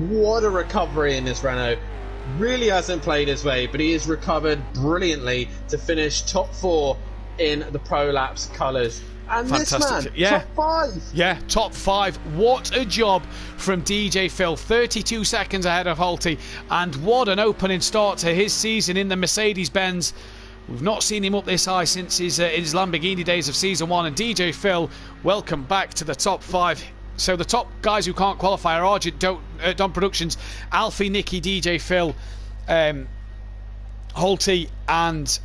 what a recovery in this Renault. Really hasn't played his way, but he has recovered brilliantly to finish top 4 in the Prolapse colours. And Fantastic. this man, top 5. Yeah, top 5. What a job from DJ Phil. 32 seconds ahead of Holty. And what an opening start to his season in the Mercedes-Benz. We've not seen him up this high since his Lamborghini days of Season 1. And DJ Phil, welcome back to the top 5. So the top guys who can't qualify are Argent, Don Productions, Alfie, Nicky, DJ Phil, Holty and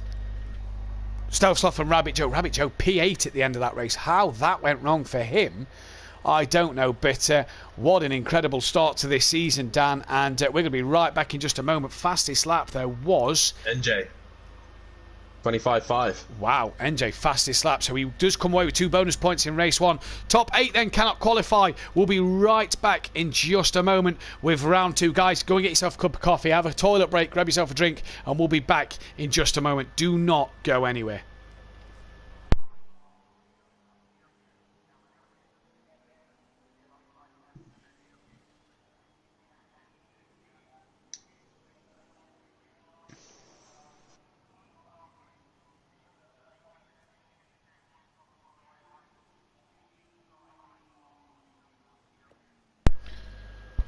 Stovesloff and Rabbit Joe. Rabbit Joe P8 at the end of that race. How that went wrong for him, I don't know. But what an incredible start to this season, Dan. And we're going to be right back in just a moment. Fastest lap there was NJ. 25.5. Wow, NJ fastest lap. So he does come away with 2 bonus points in race 1. Top 8 then cannot qualify. We'll be right back in just a moment with round 2. Guys, go and get yourself a cup of coffee, have a toilet break, grab yourself a drink, and we'll be back in just a moment. Do not go anywhere.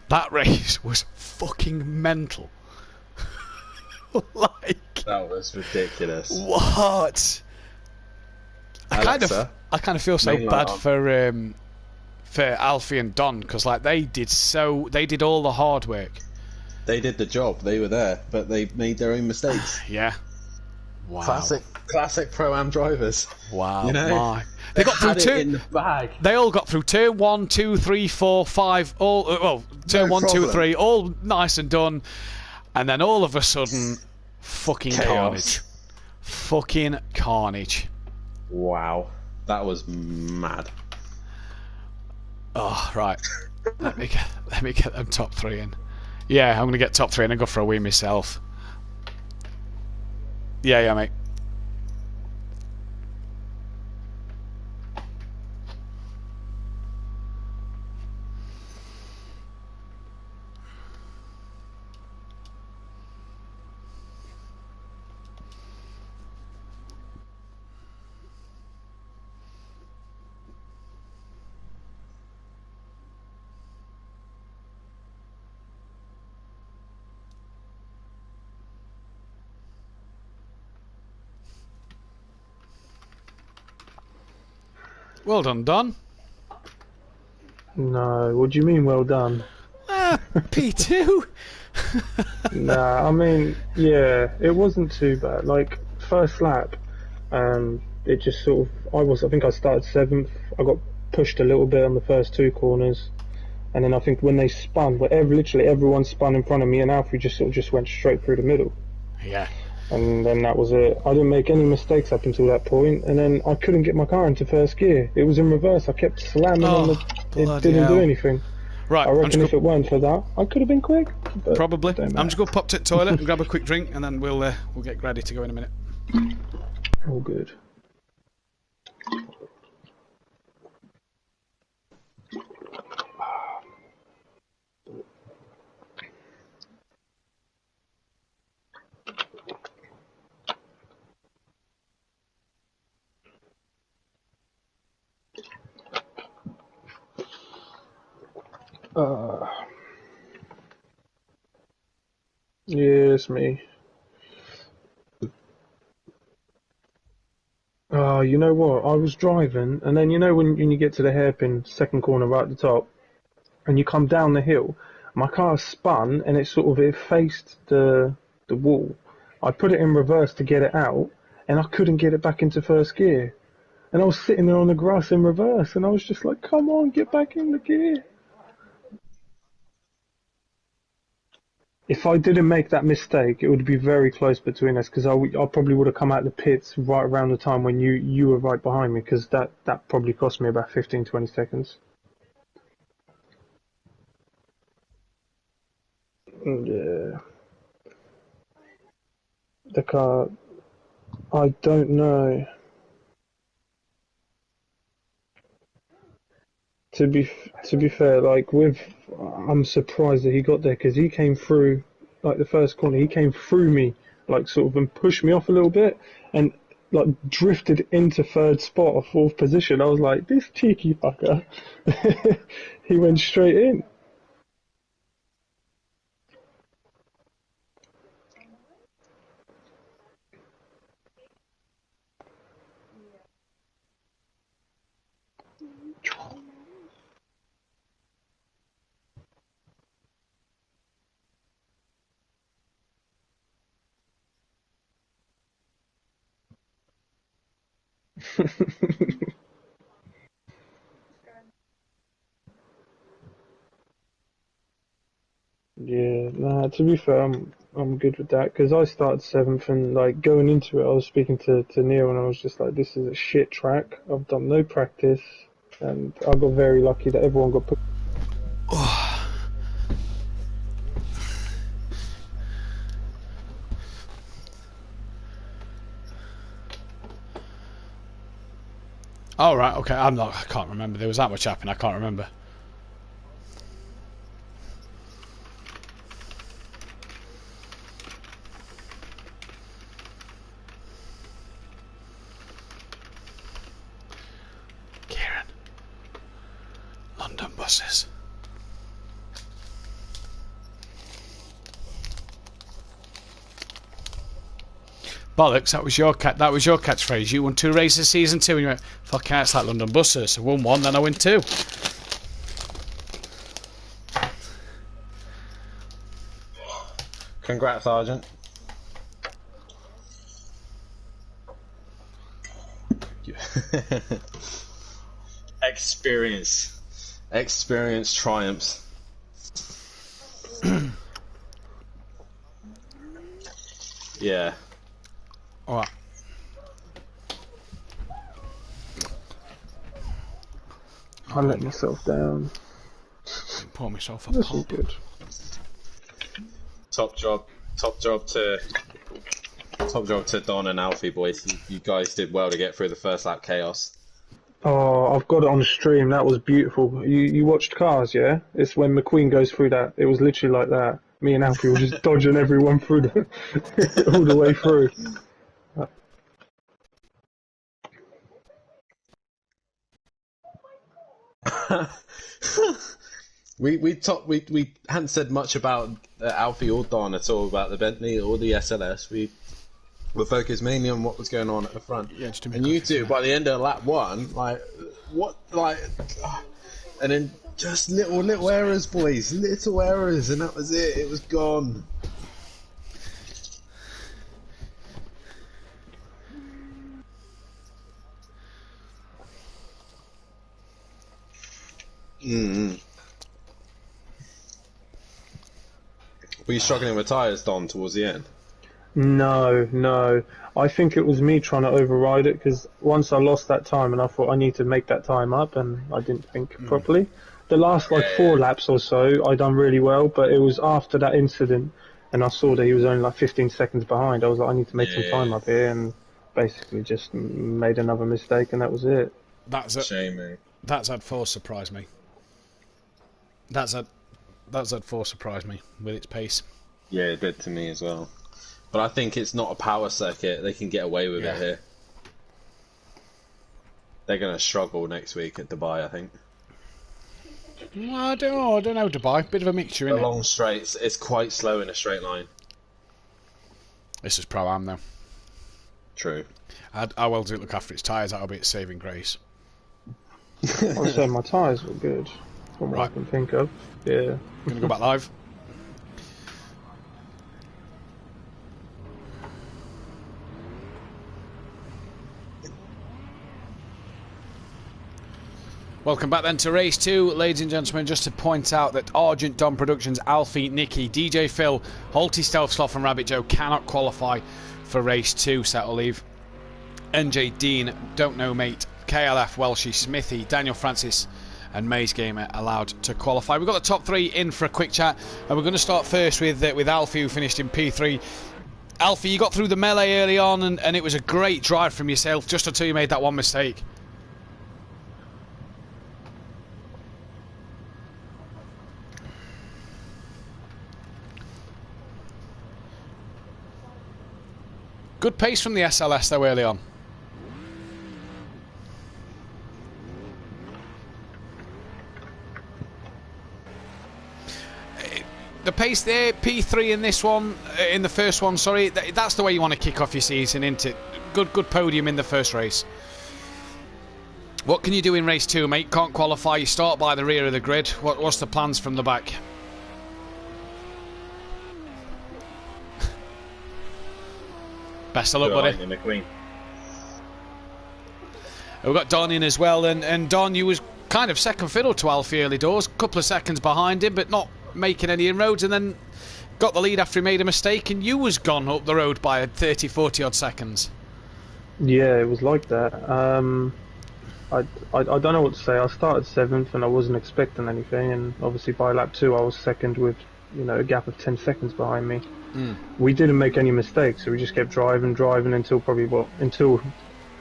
That race was fucking mental. Like, that was ridiculous. What? I kind of feel so bad for Alfie and Don, because like they did all the hard work. They did the job. They were there, but they made their own mistakes. Yeah. Wow. Classic Pro-Am drivers. Wow. You know? They got through it in the bag. They all got through turn 1, 2, 3, 4, 5. All turn No 1, 2, problem. 3, all nice and done, and then all of a sudden, fucking Chaos. carnage. Fucking carnage. Wow, that was mad. Oh right. let me get them top 3 in. Yeah, I'm gonna get top 3 and then go for a wee myself. Yeah, mate. Well done, Don. No, what do you mean well done? P2. Nah, I mean, yeah, it wasn't too bad. Like, first lap, it just sort of, I think I started 7th. I got pushed a little bit on the first 2 corners. And then I think when they spun, literally everyone spun in front of me, and Alfie just sort of just went straight through the middle. Yeah. And then that was it. I didn't make any mistakes up until that point, and then I couldn't get my car into first gear. It was in reverse. I kept slamming on the... It didn't do anything. Right, I reckon if it weren't for that, I could have been quick. But probably. don't I'm just going to pop to the toilet and grab a quick drink, and then we'll get ready to go in a minute. All good. Yeah, it's me. Oh, you know what? I was driving, and then you know when you get to the hairpin second corner right at the top, and you come down the hill, my car spun, and it faced the wall. I put it in reverse to get it out, and I couldn't get it back into first gear. And I was sitting there on the grass in reverse, and I was just like, come on, get back in the gear. If I didn't make that mistake, it would be very close between us, because I probably would have come out the pits right around the time when you were right behind me, because that probably cost me about 15-20 seconds. Yeah. The car, I don't know. to be fair, like I'm surprised that he got there because he came through like the first corner. He came through me, like sort of, and pushed me off a little bit, and like drifted into third spot or fourth position. I was like, this cheeky fucker. He went straight in. Yeah, nah, to be fair, I'm good with that because I started seventh and like going into it, I was speaking to Neil and I was just like, this is a shit track. I've done no practice, and I got very lucky that everyone got put. Oh, right, okay, I can't remember. There was that much happening, I can't remember. Kieran. London buses. Bollocks, that was your catchphrase. You won 2 races season 2 and you went, fuck yeah, it's like London buses. I won 1, then I win 2. Congrats, Sergeant. Experience triumphs. Yeah. Alright. I let myself down. Pour myself a This is pop. good. Top job to Don and Alfie, boys. You guys did well to get through the first lap chaos. Oh, I've got it on stream. That was beautiful. You watched Cars, yeah? It's when McQueen goes through that. It was literally like that. Me and Alfie were just dodging everyone through all the way through. We hadn't said much about Alfie or Don at all, about the Bentley or the SLS. We were focused mainly on what was going on at the front. Yeah, just and you two, by the end of lap 1, and then just little errors, boys, little errors, and that was it. It was gone. Were you struggling with tyres, Don, towards the end? No. I think it was me trying to override it because once I lost that time and I thought I need to make that time up and I didn't think properly. The last 4 laps or so I done really well, but it was after that incident and I saw that he was only 15 seconds behind. I was like, I need to make some time up here, and basically just made another mistake and that was it. That's a shame, mate. That's had Force surprise me. That's had Force surprise me with its pace. Yeah, it did to me as well. But I think it's not a power circuit. They can get away with it here. They're going to struggle next week at Dubai, I think. Well, I don't know, Dubai. Bit of a mixture, The isn't it? long straights, it's quite slow in a straight line. This is Pro-Am, though. True. How well does it look after its tyres? That'll be its saving grace. I'd say my tyres were good, from what I can think of. Yeah. Gonna go back live. Welcome back then to race 2, ladies and gentlemen. Just to point out that Argent Don Productions, Alfie, Nicky, DJ Phil, Halty Stealth Sloth and Rabbit Joe cannot qualify for race 2, settle leave. NJ Dean, Don't Know Mate, KLF, Welshie, Smithy, Daniel Francis and Maze Gamer allowed to qualify. We've got the top 3 in for a quick chat, and we're going to start first with Alfie, who finished in P3. Alfie, you got through the melee early on and it was a great drive from yourself just until you made that one mistake. Good pace from the SLS though early on. The pace there, P3 in this one, in the first one, sorry, that's the way you want to kick off your season, isn't it? Good podium in the first race. What can you do in race 2, mate? Can't qualify, you start by the rear of the grid. What's the plans from the back? Best of luck, buddy. McQueen. We've got Don in as well, and Don, you was kind of second fiddle to Alfie early doors, a couple of seconds behind him, but not making any inroads, and then got the lead after he made a mistake, and you was gone up the road by 30, 40 odd seconds. Yeah, it was like that. I don't know what to say. I started 7th and I wasn't expecting anything, and obviously by lap 2 I was second with, you know, a gap of 10 seconds behind me. We didn't make any mistakes, so we just kept driving until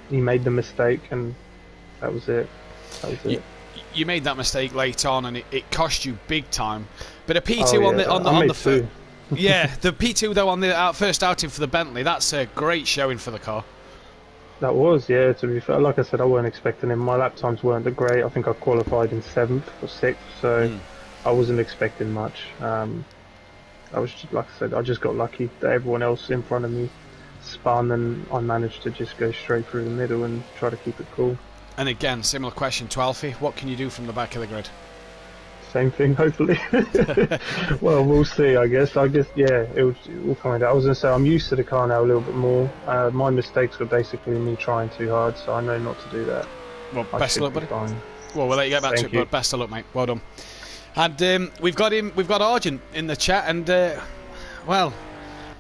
he made the mistake, and that was it. You made that mistake late on, and it cost you big time. But a P2 on the first, yeah, the P2 though on the first outing for the Bentley, that's a great showing for the car. That was, yeah. To be fair, like I said, I weren't expecting him. My lap times weren't that great. I think I qualified in 7th or 6th, so I wasn't expecting much. I was just, like I said, I just got lucky that everyone else in front of me spun, and I managed to just go straight through the middle and try to keep it cool. And again, similar question to Alfie. What can you do from the back of the grid? Same thing, hopefully. Well, we'll see, I guess. Yeah, we'll find out. I was going to say, I'm used to the car now a little bit more. My mistakes were basically me trying too hard, so I know not to do that. Well, best of luck, buddy. Well, we'll let you get back to it, but best of luck, mate. Well done. And we've got Argent in the chat, and, well,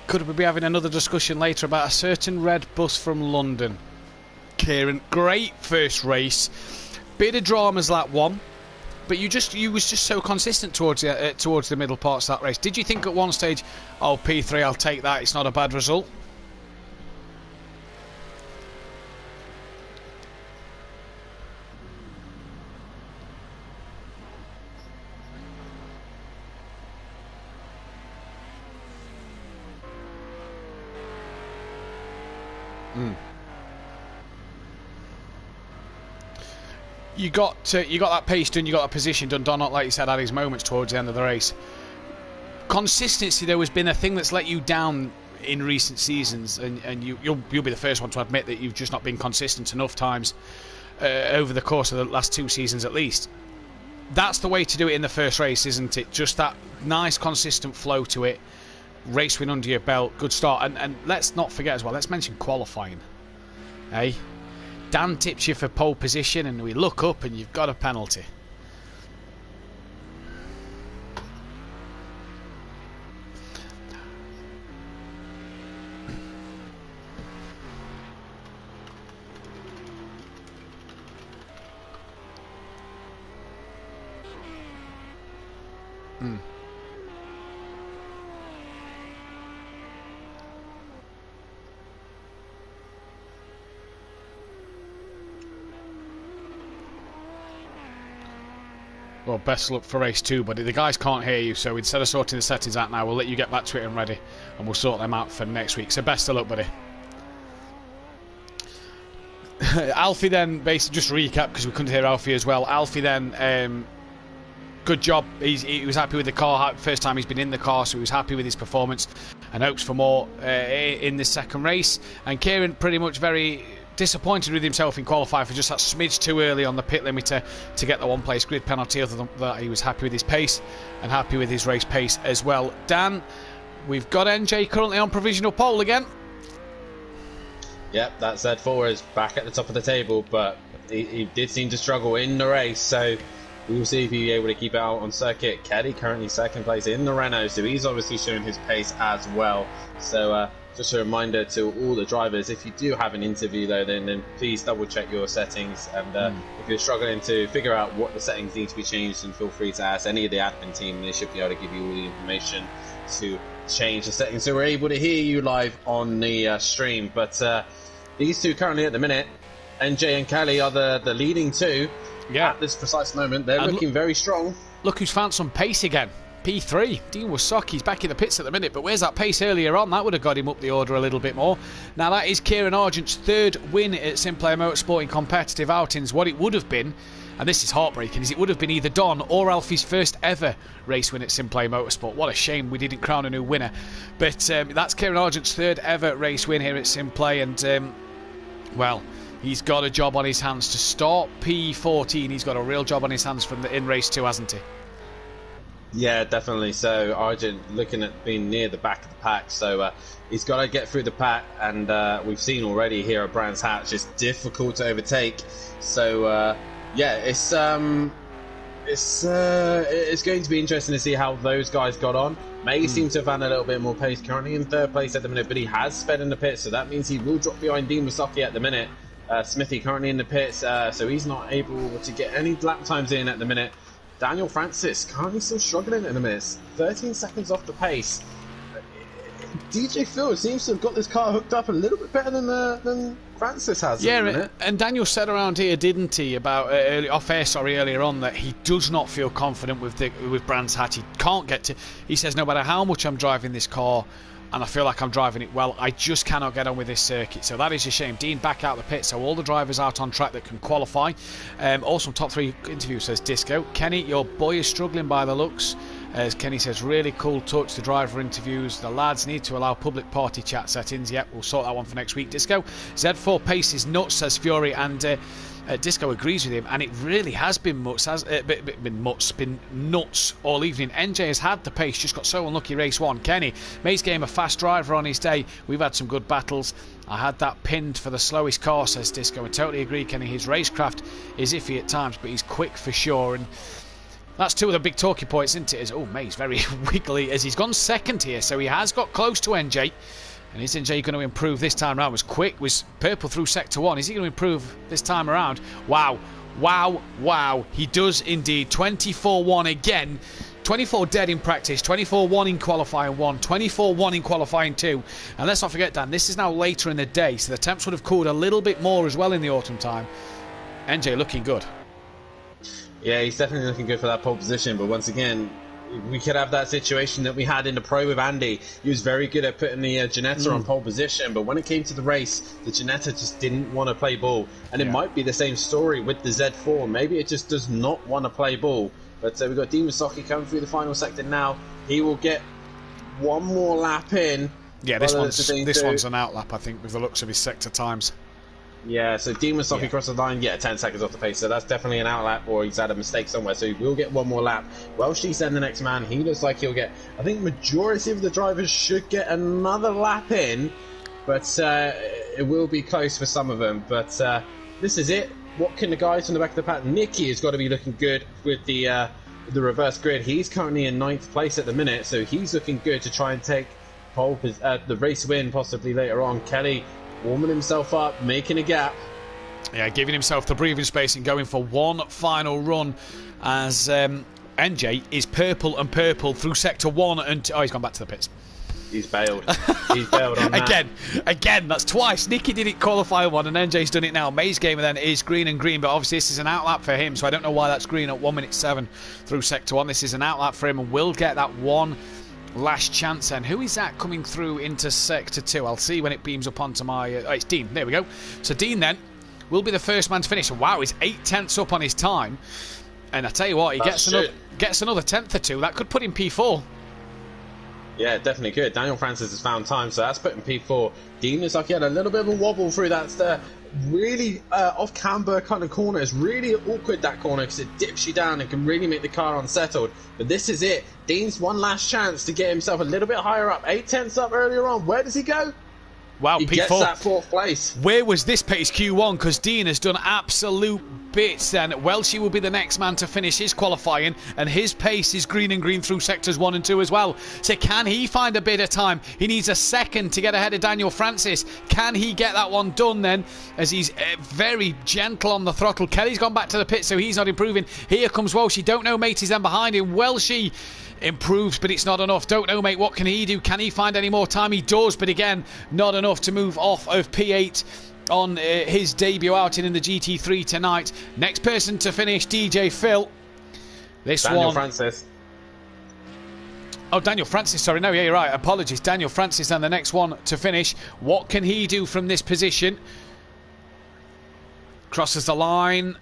could we be having another discussion later about a certain red bus from London? Kieran, great first race. Bit of dramas lap 1. But you was just so consistent towards the middle parts of that race. Did you think at one stage, oh, P3, I'll take that, it's not a bad result? You got that pace done, you got that position done. Donald, like you said, had his moments towards the end of the race. Consistency, though, has been a thing that's let you down in recent seasons, and you'll be the first one to admit that you've just not been consistent enough times over the course of the last 2 seasons at least. That's the way to do it in the first race, isn't it? Just that nice, consistent flow to it. Race win under your belt, good start. And let's not forget as well, let's mention qualifying. Hey? Dan tips you for pole position, and we look up and you've got a penalty. Well, best of luck for race 2, buddy. The guys can't hear you, so instead of sorting the settings out now, we'll let you get back to it and ready, and we'll sort them out for next week. So best of luck, buddy. Alfie then, basically, just recap, because we couldn't hear Alfie as well. Alfie then, good job. He was happy with the car. First time he's been in the car, so he was happy with his performance and hopes for more in this second race. And Kieran pretty much very disappointed with himself in qualifying for just that smidge too early on the pit limiter to get the one-place grid penalty. Other than that, he was happy with his pace and happy with his race pace as well. Dan, we've got NJ currently on provisional pole again. Yep, that Z4 is back at the top of the table, but he did seem to struggle in the race, so we'll see if he'll be able to keep it out on circuit. Kelly currently second place in the Renault, so he's obviously showing his pace as well. So just a reminder to all the drivers, if you do have an interview though, then please double check your settings, and if you're struggling to figure out what the settings need to be changed, then feel free to ask any of the admin team. They should be able to give you all the information to change the settings, so we're able to hear you live on the stream. But these two currently at the minute, NJ and Kelly, are the leading two at this precise moment. They're looking very strong. Look who's found some pace again. P3. Dean Wasoki's back in the pits at the minute, but where's that pace earlier on? That would have got him up the order a little bit more. Now that is Kieran Argent's third win at SimPlay Motorsport in competitive outings. What it would have been, and this is heartbreaking, is it would have been either Don or Alfie's first ever race win at SimPlay Motorsport. What a shame we didn't crown a new winner. But that's Kieran Argent's third ever race win here at SimPlay, and well, he's got a job on his hands to start P14. He's got a real job on his hands from in race 2, hasn't he? Yeah, definitely. So Argent looking at being near the back of the pack, so he's got to get through the pack, and we've seen already here at Brands Hatch it's difficult to overtake. So yeah, it's going to be interesting to see how those guys got on. May seems to have had a little bit more pace, currently in third place at the minute, but he has sped in the pits, so that means he will drop behind Dean Wasocki at the minute. Smithy currently in the pits, so he's not able to get any lap times in at the minute. Daniel Francis currently still struggling in the minute, 13 seconds off the pace. DJ Phil seems to have got this car hooked up a little bit better than Francis has. Yeah, and Daniel said around here, didn't he, about earlier on, that he does not feel confident with Brands Hatch. He can't get to. He says no matter how much I'm driving this car, and I feel like I'm driving it well, I just cannot get on with this circuit. So that is a shame. Dean back out the pit, so all the drivers out on track that can qualify. Also, top 3 interview says Disco. Kenny, your boy is struggling by the looks. As Kenny says, really cool touch, the driver interviews. The lads need to allow public party chat settings. Yep, we'll sort that one for next week. Disco. Z4 pace is nuts, says Fury, and Disco agrees with him, and it really has been been nuts all evening. NJ has had the pace, just got so unlucky race 1. Kenny, Mays game a fast driver on his day. We've had some good battles. I had that pinned for the slowest car, says Disco. I totally agree, Kenny. His racecraft is iffy at times, but he's quick for sure. And that's 2 of the big talking points, isn't it? May's very wiggly as he's gone second here, so he has got close to NJ. And is NJ going to improve this time around? Was quick, was purple through sector 1. Is he going to improve this time around? Wow, wow, wow. He does indeed. 24-1 again. 24 dead in practice, 24-1 in qualifying 1, 24-1 in qualifying 2. And let's not forget, Dan, this is now later in the day, so the temps would have cooled a little bit more as well in the autumn time. NJ looking good. Yeah, he's definitely looking good for that pole position, but once again, we could have that situation that we had in the Pro with Andy. He was very good at putting the Ginetta on pole position, but when it came to the race, the Ginetta just didn't want to play ball. And it might be the same story with the Z4. Maybe it just does not want to play ball. But we've got Dean Wasocki coming through the final sector now. He will get one more lap in. Yeah, this one's an outlap, I think, with the looks of his sector times. Yeah, so Dean Wasocki across the line, 10 seconds off the pace, so that's definitely an outlap, or he's had a mistake somewhere, so he will get one more lap. Welshie's then the next man. He looks like he'll get, I think majority of the drivers should get another lap in, but it will be close for some of them. But this is it. What can the guys from the back of the pack? Nicky has got to be looking good with the reverse grid. He's currently in 9th place at the minute, so he's looking good to try and take the race win possibly later on. Kelly warming himself up, making a gap. Yeah, giving himself the breathing space and going for one final run as NJ is purple and purple through sector 1 and he's gone back to the pits. He's bailed. He's bailed on that. Again, that's twice. Nicky did it qualify 1 and NJ's done it now. May's gamer then is green and green, but obviously this is an outlap for him, so I don't know why that's green at 1 minute 7 through sector 1. This is an outlap for him and will get that one last chance then. Who is that coming through into sector 2? I'll see when it beams up onto my it's Dean. There we go. So Dean then will be the first man to finish. Wow, he's 8 tenths up on his time, and I tell you what, he gets another tenth or 2. That could put him P4. Yeah, definitely good. Daniel Francis has found time, so that's putting P4. Dean looks like he had a little bit of a wobble through that really off camber kind of corner. It's really awkward, that corner, because it dips you down and can really make the car unsettled. But this is it. Dean's one last chance to get himself a little bit higher up. 8 tenths up earlier on. Where does he go? Wow, he P4. Gets that 4th place. Where was this pace Q1? Because Dean has done absolute bits then. Welshie will be the next man to finish his qualifying, and his pace is green and green through sectors 1 and 2 as well. So can he find a bit of time? He needs a second to get ahead of Daniel Francis. Can he get that one done then, as he's very gentle on the throttle? Kelly's gone back to the pit, so he's not improving. Here comes Welshie. Don't know, mate, he's then behind him. Welshie improves, but it's not enough. Don't know, mate, what can he do? Can he find any more time? He does, but again, not enough to move off of P8 on his debut outing in the GT3 tonight. Next person to finish, DJ Phil. Daniel Francis. Oh, Daniel Francis, sorry. No, yeah, you're right. Apologies. Daniel Francis and the next one to finish. What can he do from this position? Crosses the line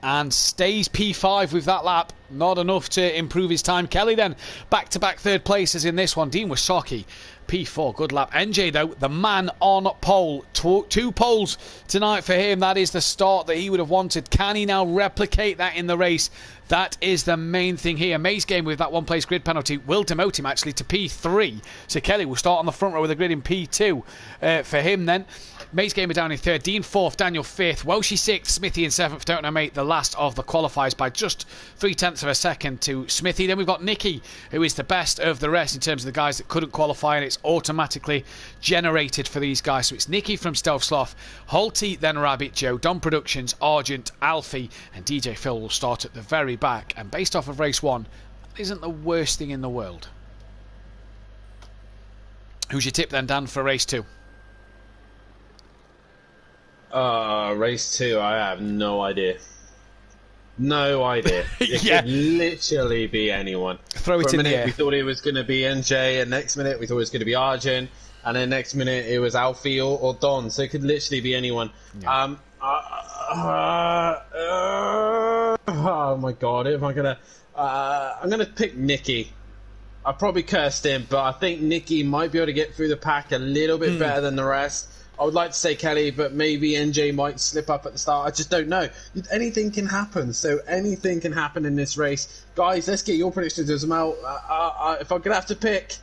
and stays P5 with that lap. Not enough to improve his time. Kelly then back-to-back third places in this one. Dean Wasocki, P4, good lap. NJ though, the man on pole. Two poles tonight for him. That is the start that he would have wanted. Can he now replicate that in the race? That is the main thing here. Maze Game with that one place grid penalty will demote him actually to P3. So Kelly will start on the front row with a grid in P2 for him then. Maze Gamer down in 3rd, Dean 4th, Daniel 5th, Welshie 6th, Smithy in 7th. Don't know, mate, the last of the qualifiers by just 0.3 of a second to Smithy. Then we've got Nicky, who is the best of the rest in terms of the guys that couldn't qualify, and it's automatically generated for these guys. So it's Nicky from Stealth Sloth, Holty, then Rabbit Joe, Don Productions, Argent, Alfie, and DJ Phil will start at the very back. And based off of race 1, that isn't the worst thing in the world. Who's your tip then, Dan, for race 2? Race 2, I have no idea. No idea. It Yeah. could literally be anyone. Throw it For a in the minute, air. we thought it was going to be NJ, and next minute we thought it was going to be Arjun, and then next minute it was Alfie or Don, so it could literally be anyone. Yeah. Oh my god, am I gonna... I'm gonna pick Nicky. I probably cursed him, but I think Nicky might be able to get through the pack a little bit better than the rest. I would like to say Kelly, but maybe NJ might slip up at the start. I just don't know. Anything can happen, so anything can happen in this race. Guys, let's get your predictions as well. If I'm going to have to pick,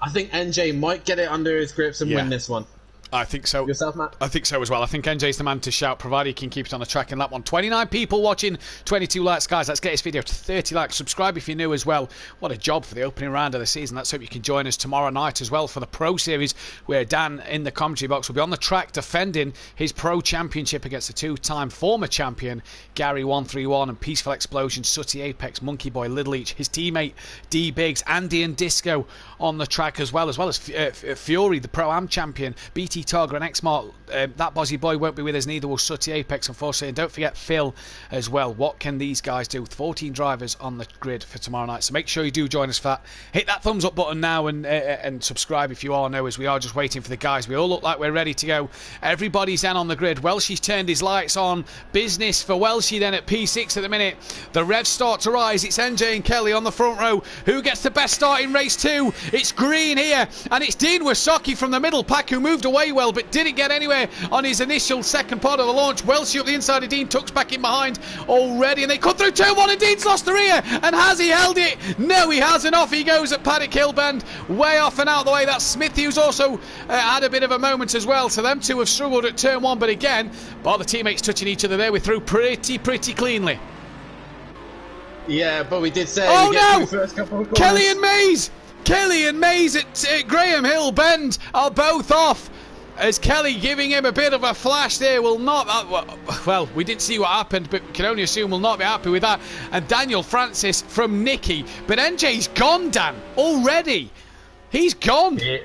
I think NJ might get it under his grips and win this one. I think so. Yourself, Matt? I think so as well. I think NJ's the man to shout, provided he can keep it on the track in lap 1. 29 people watching, 22 likes, guys. Let's get this video to 30 likes. Subscribe if you're new as well. What a job for the opening round of the season. Let's hope you can join us tomorrow night as well for the Pro Series, where Dan in the commentary box will be on the track defending his Pro Championship against the two-time former champion Gary 131 and Peaceful Explosion, Sooty Apex, Monkey Boy, Little Each, his teammate D Biggs, Andy and Disco on the track as well as Fury, the Pro-Am champion, BT Targa and X-Mart. That Bozzy Boy won't be with us, neither will Sooty Apex, unfortunately. And don't forget Phil as well. What can these guys do? 14 drivers on the grid for tomorrow night. So make sure you do join us for that. Hit that thumbs up button now and subscribe if you are new, as we are just waiting for the guys. We all look like we're ready to go. Everybody's down on the grid. Welshie's turned his lights on. Business for Welshie then at P6 at the minute. The revs start to rise. It's NJ and Kelly on the front row. Who gets the best start in race 2? It's green here, and it's Dean Wasocki from the middle pack, who moved away well but didn't get anywhere on his initial second part of the launch. Welshie up the inside of Dean, tucks back in behind already, and they cut through turn 1, and Dean's lost the rear. And has he held it? No, he hasn't. Off he goes at Paddock Hill Bend, way off and out of the way. That's Smithy, who's also had a bit of a moment as well. So them two have struggled at turn 1, but again, while the teammates touching each other there, we're through pretty cleanly. Yeah, but we did say oh we get no! through the first couple of corners. Kelly and Mays at Graham Hill Bend are both off, as Kelly giving him a bit of a flash there will not... well, we didn't see what happened, but we can only assume we'll not be happy with that. And Daniel Francis from Nicky. But NJ's gone, Dan, already. He's gone. Yeah.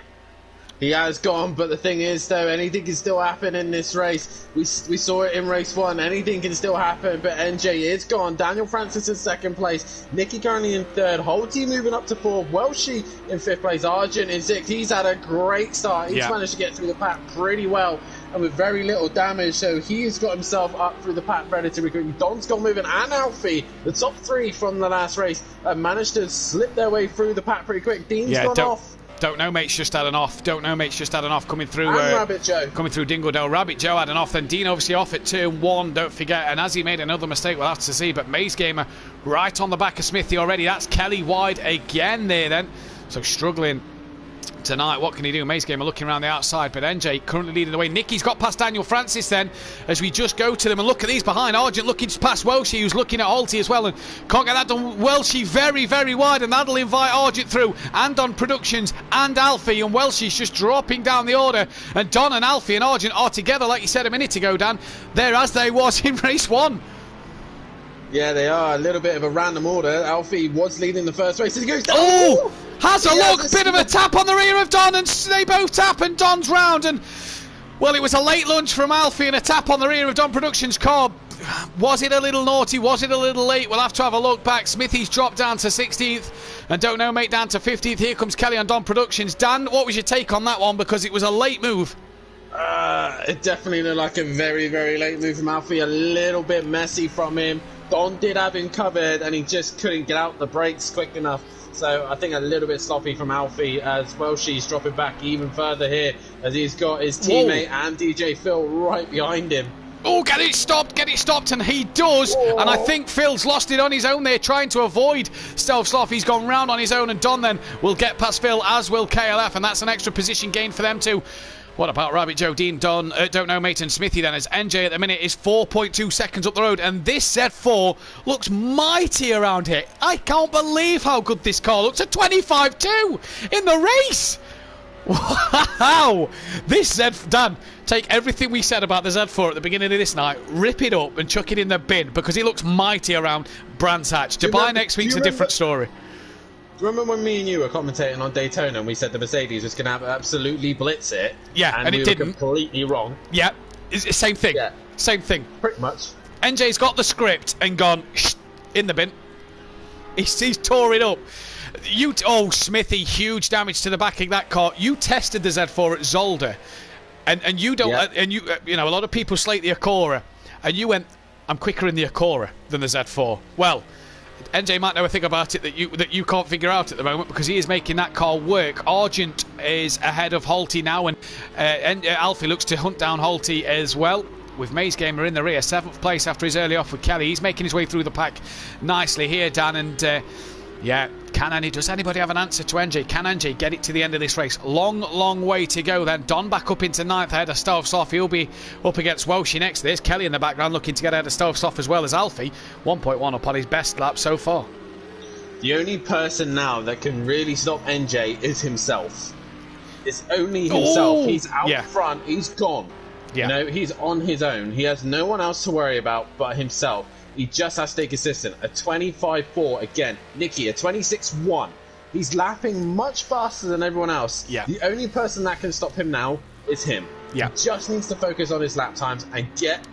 He has gone, but the thing is, though, anything can still happen in this race. We saw it in race 1. Anything can still happen, but NJ is gone. Daniel Francis in 2nd place. Nicky currently in 3rd. Holty moving up to 4th. Welshie in 5th place. Argent in 6th. He's had a great start. He's managed to get through the pack pretty well and with very little damage, so he's got himself up through the pack relatively quickly. Don's gone moving, and Alfie, the top 3 from the last race, managed to slip their way through the pack pretty quick. Dean's gone off. Don't know, mate's just had an off. Coming through. And Rabbit Joe. Coming through Dingodale. Rabbit Joe had an off. Then Dean obviously off at turn 1. Don't forget. And has he made another mistake? We'll have to see. But Maze Gamer right on the back of Smithy already. That's Kelly wide again there then. So struggling tonight. What can he do? Maze Gamer looking around the outside, but NJ currently leading the way. Nicky's got past Daniel Francis then, as we just go to them, and look at these behind. Argent looking to pass Welshie, who's looking at Holty as well, and can't get that done. Welshie very wide, and that'll invite Argent through, and on Productions and Alfie, and Welshie's just dropping down the order, and Don and Alfie and Argent are together, like you said a minute ago, Dan, there as they was in race 1. Yeah, they are. A little bit of a random order. Alfie was leading the first race, and he goes down. Oh! Has a look! Bit of a tap on the rear of Don, and they both tap, and Don's round, and... well, it was a late lunge from Alfie and a tap on the rear of Don Productions' car. Was it a little naughty? Was it a little late? We'll have to have a look back. Smithy's dropped down to 16th and Don't Know Mate down to 15th. Here comes Kelly on Don Productions. Dan, what was your take on that one? Because it was a late move. It definitely looked like a very, very late move from Alfie. A little bit messy from him. Don did have him covered and he just couldn't get out the brakes quick enough. So I think a little bit sloppy from Alfie as well. She's dropping back even further here as he's got his teammate and DJ Phil right behind him. Oh, get it stopped, and he does. Whoa. And I think Phil's lost it on his own there, trying to avoid Stealth Sloth. He's gone round on his own, and Don then will get past Phil, as will KLF, and that's an extra position gain for them too. What about Rabbit Joe, Dean, Don, Don't Know Mate and Smithy then, as NJ at the minute is 4.2 seconds up the road, and this Z4 looks mighty around here. I can't believe how good this car looks at 25.2 in the race. Wow! This Dan, take everything we said about the Z4 at the beginning of this night, rip it up and chuck it in the bin, because he looks mighty around Brands Hatch. Dubai next week's a different story. Do you remember when me and you were commentating on Daytona and we said the Mercedes was going to absolutely blitz it? Yeah, and we it were didn't. Completely wrong. Yeah, it's same thing. Yeah. Same thing. Pretty much. NJ's got the script and gone in the bin. He's tore it up. Smithy, huge damage to the back of that car. You tested the Z4 at Zolder, and you don't. Yeah. And you know, a lot of people slate the Acura, and you went, I'm quicker in the Acura than the Z4. Well, NJ might know a thing about it that you can't figure out at the moment, because he is making that car work. Argent is ahead of Holty now, and Alfie looks to hunt down Holty as well, with Maze Gamer in the rear, 7th place after his early off with Kelly. He's making his way through the pack nicely here, Dan, and yeah, does anybody have an answer to NJ? Can NJ get it to the end of this race? Long way to go then. Don back up into 9th ahead of Stealth Sloth. He'll be up against Welshie next. There's Kelly in the background looking to get ahead of Stealth Sloth as well as Alfie. 1.1 up on his best lap so far. The only person now that can really stop NJ is himself. It's only himself. Ooh, he's out front. He's gone. Yeah. You know, he's on his own. He has no one else to worry about but himself. He just has to stay consistent. A 25.4 again. Nicky, a 26.1. He's lapping much faster than everyone else. Yeah. The only person that can stop him now is him. Yeah. He just needs to focus on his lap times and get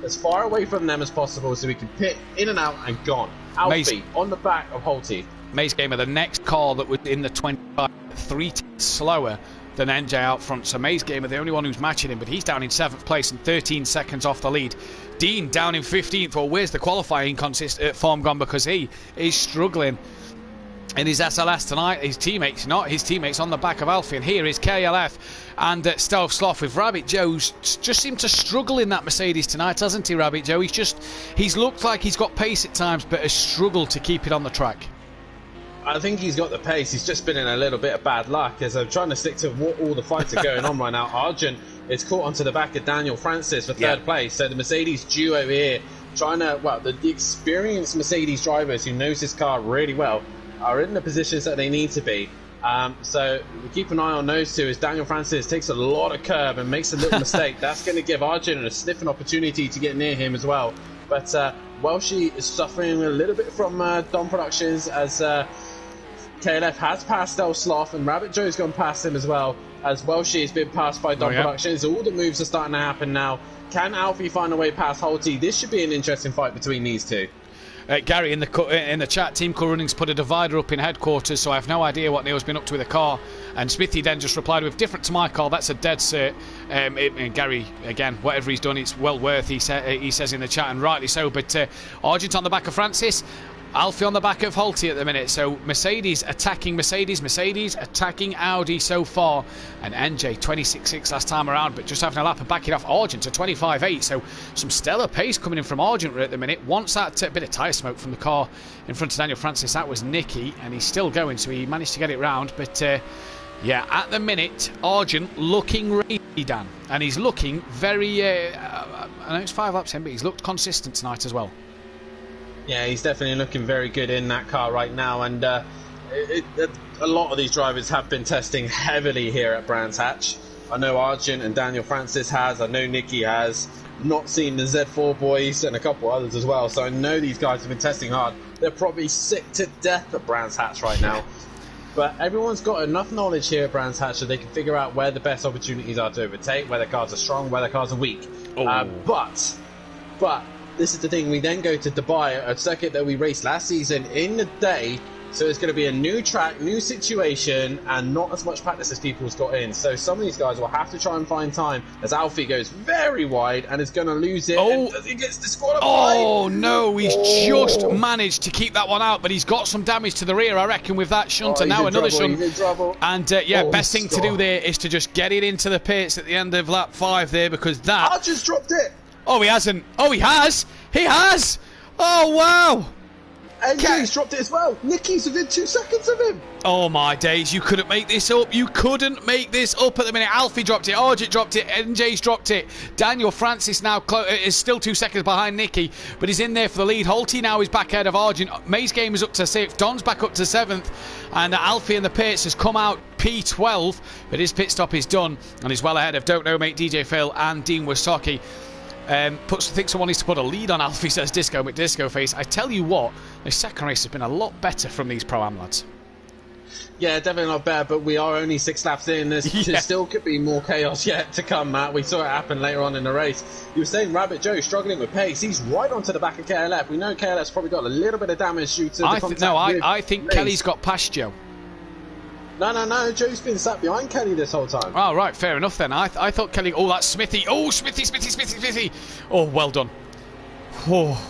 as far away from them as possible so he can pit in and out and gone. Alfie on the back of Holty. Maze Gamer, the next car that was in the 25, 3 tenths slower than NJ out front. So Maze Gamer, the only one who's matching him, but he's down in 7th place and 13 seconds off the lead. Dean down in 15th. Well, where's the qualifying form gone? Because he is struggling in his SLS tonight. His teammates not. His teammates on the back of Alfie. And here is KLF and Stealth Sloth with Rabbit Joe's just seemed to struggle in that Mercedes tonight, hasn't he, Rabbit Joe? He's looked like he's got pace at times, but has struggled to keep it on the track. I think he's got the pace. He's just been in a little bit of bad luck as I'm trying to stick to what all the fights are going on right now. Argent is caught onto the back of Daniel Francis for 3rd place. So the Mercedes duo here trying to, the experienced Mercedes drivers who knows this car really well are in the positions that they need to be. So we keep an eye on those two as Daniel Francis takes a lot of curb and makes a little mistake. That's going to give Argent a sniffing opportunity to get near him as well. But Welshie is suffering a little bit from Don Productions as KLF has passed Stealth Sloth and Rabbit Joe's gone past him as well, as Welshie has been passed by Don Productions. All the moves are starting to happen now. Can Alfie find a way past Holty? This should be an interesting fight between these two. Gary in the chat, Team Cool Runnings put a divider up in headquarters, so I have no idea what Neil's been up to with the car. And Smithy then just replied with, different to my car, that's a dead cert. And Gary, again, whatever he's done, it's well worth, he says in the chat, and rightly so. But Argent on the back of Francis, Alfie on the back of Holty at the minute. So Mercedes attacking Mercedes attacking Audi so far. And NJ 26.6 last time around, but just having a lap and backing off Argent to 25.8. So some stellar pace coming in from Argent at the minute. Once that bit of tyre smoke from the car in front of Daniel Francis, that was Nicky, and he's still going, so he managed to get it round. But yeah, at the minute, Argent looking racy, Dan. And he's looking very, I know it's 5 laps in, but he's looked consistent tonight as well. Yeah, he's definitely looking very good in that car right now, and a lot of these drivers have been testing heavily here at Brands Hatch. I know Argent and Daniel Francis has, I know Nicky has, not seen the Z4 boys and a couple others as well, so I know these guys have been testing hard. They're probably sick to death at Brands Hatch right now. But everyone's got enough knowledge here at Brands Hatch so they can figure out where the best opportunities are to overtake, where the cars are strong, where the cars are weak. But this is the thing, we then go to Dubai, a circuit that we raced last season in the day. So it's going to be a new track, new situation, and not as much practice as people's got in. So some of these guys will have to try and find time as Alfie goes very wide and is going to lose it. Oh, and he gets disqualified. Oh no, he's just managed to keep that one out, but he's got some damage to the rear, I reckon, with that shunt, and now another shunt. And best thing to do there is to just get it into the pits at the end of lap 5 there, because that... I just dropped it. Oh, he hasn't. Oh, he has. He has. Oh, wow. And he's dropped it as well. Nicky's within 2 seconds of him. Oh my days, you couldn't make this up. You couldn't make this up at the minute. Alfie dropped it, Argent dropped it, NJ's dropped it. Daniel Francis now is still 2 seconds behind Nicky, but he's in there for the lead. Holty now is back ahead of Argent. May's game is up to 6th. Don's back up to 7th. And Alfie in the pits has come out P12, but his pit stop is done and he's well ahead of Don't Know Mate, DJ Phil and Dean Wasaki. Think someone needs to put a lead on Alfie, says Disco McDisco Face. I tell you what, the second race has been a lot better from these Pro-Am lads. Yeah, definitely not bad, but we are only 6 laps in. There still could be more chaos yet to come, Matt. We saw it happen later on in the race. You were saying Rabbit Joe struggling with pace. He's right onto the back of KLF. We know KLF's probably got a little bit of damage due to the contact. I think Kelly's got past Joe. No, Joe's been sat behind Kelly this whole time. Oh, right, fair enough then. I thought Kelly... Oh, that's Smithy. Oh, Smithy. Oh, well done. Oh,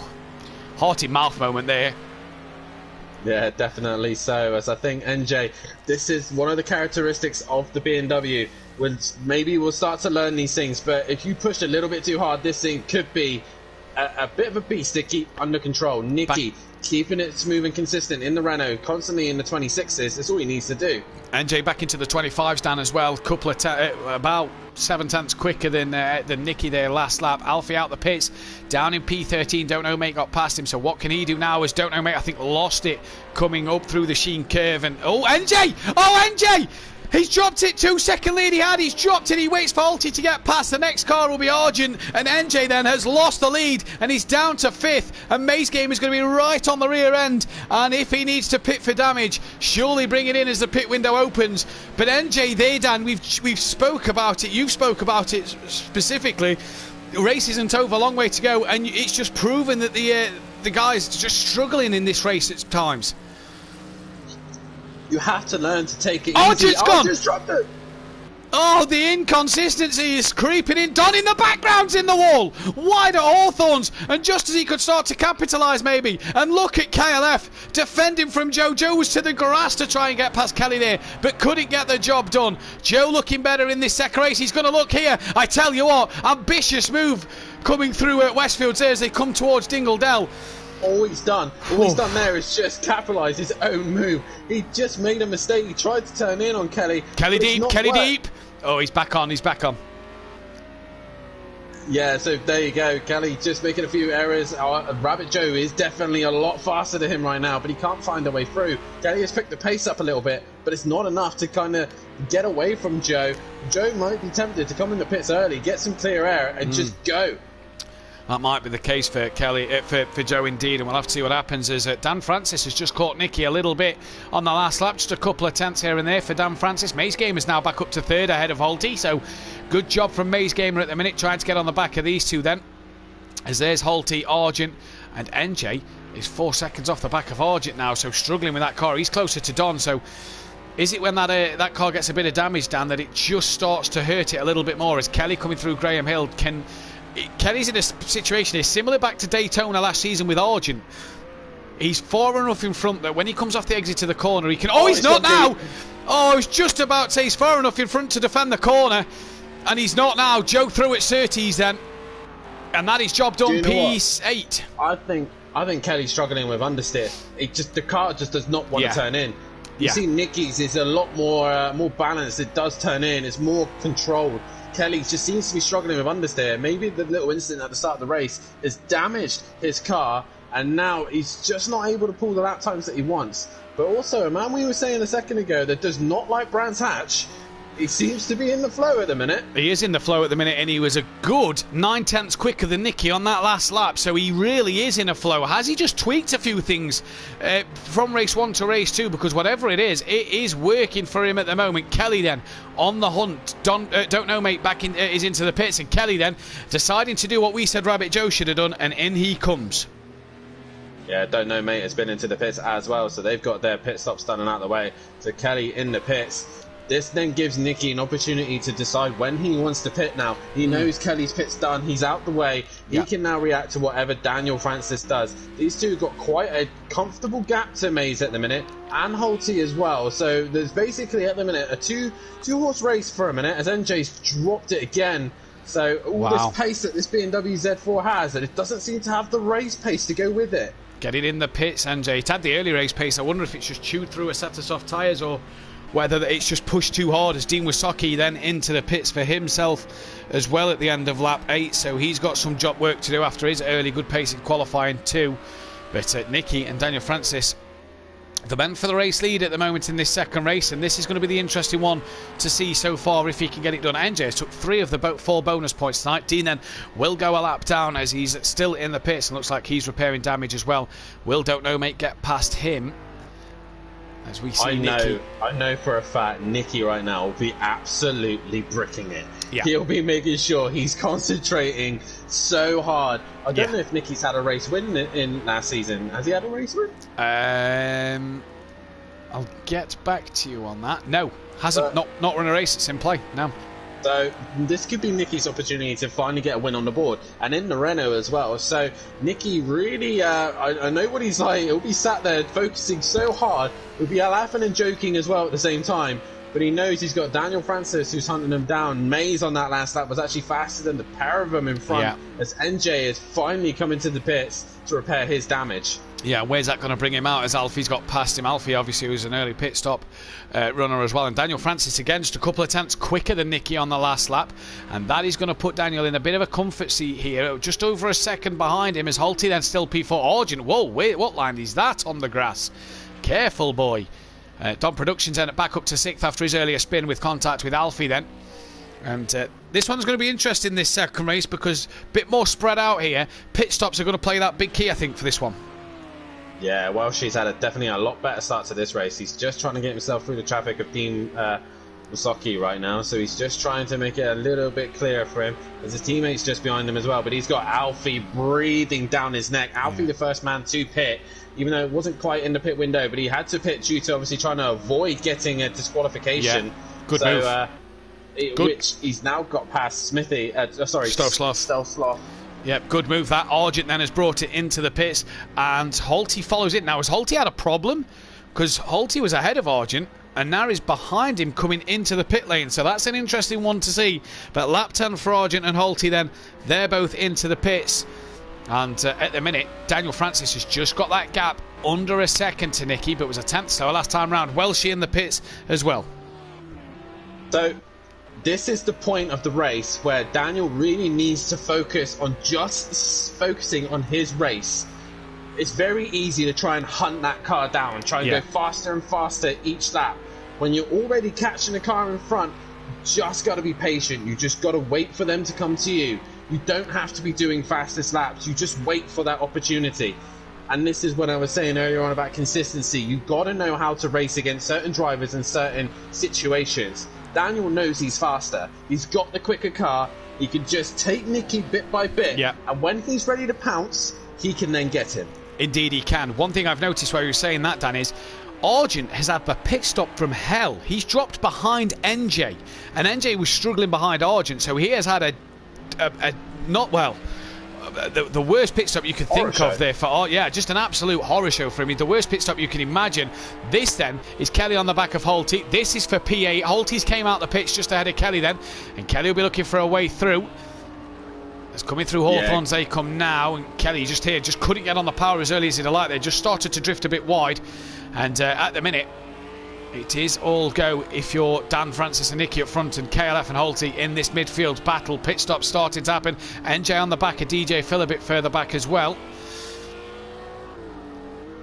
hearty mouth moment there. Yeah, definitely so. As I think, NJ, this is one of the characteristics of the BMW. Maybe we'll start to learn these things, but if you push a little bit too hard, this thing could be a bit of a beast to keep under control. Nicky, keeping it smooth and consistent in the Renault, constantly in the 26s, that's all he needs to do. NJ back into the 25s, Dan, as well. Couple of about 7 tenths quicker than Nicky there last lap. Alfie out the pits, down in P13. Don't Know Mate got past him, so what can he do now? As Don't Know Mate, I think, lost it coming up through the Sheen curve. And NJ! He's dropped it. 2 second lead he had. He's dropped it. He waits for Alty to get past. The next car will be Argent. And NJ then has lost the lead. And he's down to 5th. And May's game is going to be right on the rear end. And if he needs to pit for damage, surely bring it in as the pit window opens. But NJ there, Dan, we've spoke about it. You've spoke about it specifically. The race isn't over. A long way to go. And it's just proven that the guys are just struggling in this race at times. You have to learn to take it easy. Argent's gone! Just dropped it! Oh, the inconsistency is creeping in. Don in the background's in the wall. Wide at Hawthorns. And just as he could start to capitalise, maybe. And look at KLF defending from Joe. Joe was to the grass to try and get past Kelly there, but couldn't get the job done. Joe looking better in this second race. He's going to look here. I tell you what, ambitious move coming through at Westfields there as they come towards Dingle Dell. All he's done there is just capitalise his own move. He just made a mistake. He tried to turn in on Kelly. Kelly deep. Oh, he's back on. Yeah, so there you go. Kelly just making a few errors. Rabbit Joe is definitely a lot faster than him right now, but he can't find a way through. Kelly has picked the pace up a little bit, but it's not enough to kind of get away from Joe. Joe might be tempted to come in the pits early, get some clear air, and just go. That might be the case for Kelly, for Joe indeed, and we'll have to see what happens. As Dan Francis has just caught Nicky a little bit on the last lap, just a couple of tenths here and there for Dan Francis. May's Gamer is now back up to 3rd ahead of Holty, so good job from May's Gamer at the minute, trying to get on the back of these two then. As there's Holty, Argent, and NJ is 4 seconds off the back of Argent now, so struggling with that car. He's closer to Don, so is it when that car gets a bit of damage, Dan, that it just starts to hurt it a little bit more? As Kelly coming through Graham Hill Kelly's in a situation here similar back to Daytona last season with Argent. He's far enough in front that when he comes off the exit to the corner, he can... Oh, he's not now! Oh, I was just about to say he's far enough in front to defend the corner, and he's not now. Joe through at Surtees then, and that is job done. P8. I think Kelly's struggling with understeer. The car just does not want to turn in. You see Nicky's is a lot more balanced. It does turn in. It's more controlled. Kelly just seems to be struggling with understeer. Maybe the little incident at the start of the race has damaged his car, and now he's just not able to pull the lap times that he wants. But also, a man we were saying a second ago that does not like Brands Hatch he seems to be in the flow at the minute. He is in the flow at the minute, and he was a good 9/10 quicker than Nicky on that last lap, so he really is in a flow. Has he just tweaked a few things from race 1 to race 2? Because whatever it is working for him at the moment. Kelly then on the hunt. Don't know, mate, is into the pits, and Kelly then deciding to do what we said Rabbit Joe should have done, and in he comes. Yeah, don't know, mate, has been into the pits as well, so they've got their pit stops done and out of the way. So Kelly in the pits. This then gives Nicky an opportunity to decide when he wants to pit now. He knows Kelly's pit's done, he's out the way. He can now react to whatever Daniel Francis does. These two have got quite a comfortable gap to Mays at the minute, and Holty as well. So there's basically at the minute a two-horse race for a minute, as NJ's dropped it again. So all this pace that this BMW Z4 has, and it doesn't seem to have the race pace to go with it. Getting in the pits, NJ. It had the early race pace. I wonder if it's just chewed through a set of soft tyres, or whether it's just pushed too hard, as Dean Wysocki then into the pits for himself as well at the end of lap 8. So he's got some job work to do after his early good pace in qualifying too. But Nicky and Daniel Francis, the men for the race lead at the moment in this second race, and this is going to be the interesting one to see so far if he can get it done. NJ has took 3 of the 4 bonus points tonight. Dean then will go a lap down as he's still in the pits and looks like he's repairing damage as well. Will Don't Know Mate get past him as we see Nicky. I know for a fact Nicky right now will be absolutely bricking it. Yeah. He'll be making sure he's concentrating so hard. I don't know if Nicky's had a race win in last season. Has he had a race win? I'll get back to you on that. No, hasn't. Not run a race at SimPlay. No. So this could be Nicky's opportunity to finally get a win on the board, and in the Renault as well. So Nicky really, I know what he's like. He'll be sat there focusing so hard. He'll be laughing and joking as well at the same time. But he knows he's got Daniel Francis who's hunting him down. Mays on that last lap was actually faster than the pair of them in front, as NJ is finally coming to the pits to repair his damage. Yeah, where's that going to bring him out as Alfie's got past him? Alfie obviously was an early pit stop runner as well. And Daniel Francis again just a couple of tenths quicker than Nicky on the last lap. And that is going to put Daniel in a bit of a comfort seat here. Just over a second behind him as Holty then still P4. Argent, whoa, wait, what line is that on the grass? Careful, boy. Don Productions end up back up to 6th after his earlier spin with contact with Alfie then. And this one's going to be interesting, this second race, because a bit more spread out here. Pit stops are going to play that big key, I think, for this one. Yeah, well, she's had definitely a lot better start to this race. He's just trying to get himself through the traffic of Dean Wysocki right now, so he's just trying to make it a little bit clearer for him. There's his teammates just behind him as well, but he's got Alfie breathing down his neck. Alfie, the first man to pit, even though it wasn't quite in the pit window, but he had to pit due to obviously trying to avoid getting a disqualification. Yeah. Good move. Which he's now got past Smithy. Stealth Sloth. Yep, good move that. Argent then has brought it into the pits, and Holty follows it. Now, has Holty had a problem? Because Holty was ahead of Argent, and now he's behind him coming into the pit lane. So that's an interesting one to see. But lap 10 for Argent and Holty then, they're both into the pits. And at the minute, Daniel Francis has just got that gap under a second to Nicky, but was a tenth slower last time round. Welshie in the pits as well. So this is the point of the race where Daniel really needs to focus on just focusing on his race. It's very easy to try and hunt that car down, try and go faster and faster each lap. When you're already catching the car in front, you just got to be patient. You just got to wait for them to come to you. You don't have to be doing fastest laps. You just wait for that opportunity. And this is what I was saying earlier on about consistency. You've got to know how to race against certain drivers in certain situations. Daniel knows he's faster. He's got the quicker car. He can just take Nicky bit by bit. Yeah. And when he's ready to pounce, he can then get him. Indeed he can. One thing I've noticed while you were saying that, Dan, is Argent has had the pit stop from hell. He's dropped behind NJ. And NJ was struggling behind Argent, so he has had a not well... The worst pit stop you could think of there for just an absolute horror show for him. The worst pit stop you can imagine. This then is Kelly on the back of Holty. This is for P8. Holty's came out the pitch just ahead of Kelly then, and Kelly will be looking for a way through. It's coming through Hawthorns, they come now, and Kelly just here just couldn't get on the power as early as he'd like. They just started to drift a bit wide, and at the minute it is all go if you're Dan Francis and Nicky up front, and KLF and Holty in this midfield battle. Pit stop starting to happen. NJ on the back of DJ Phil a bit further back as well.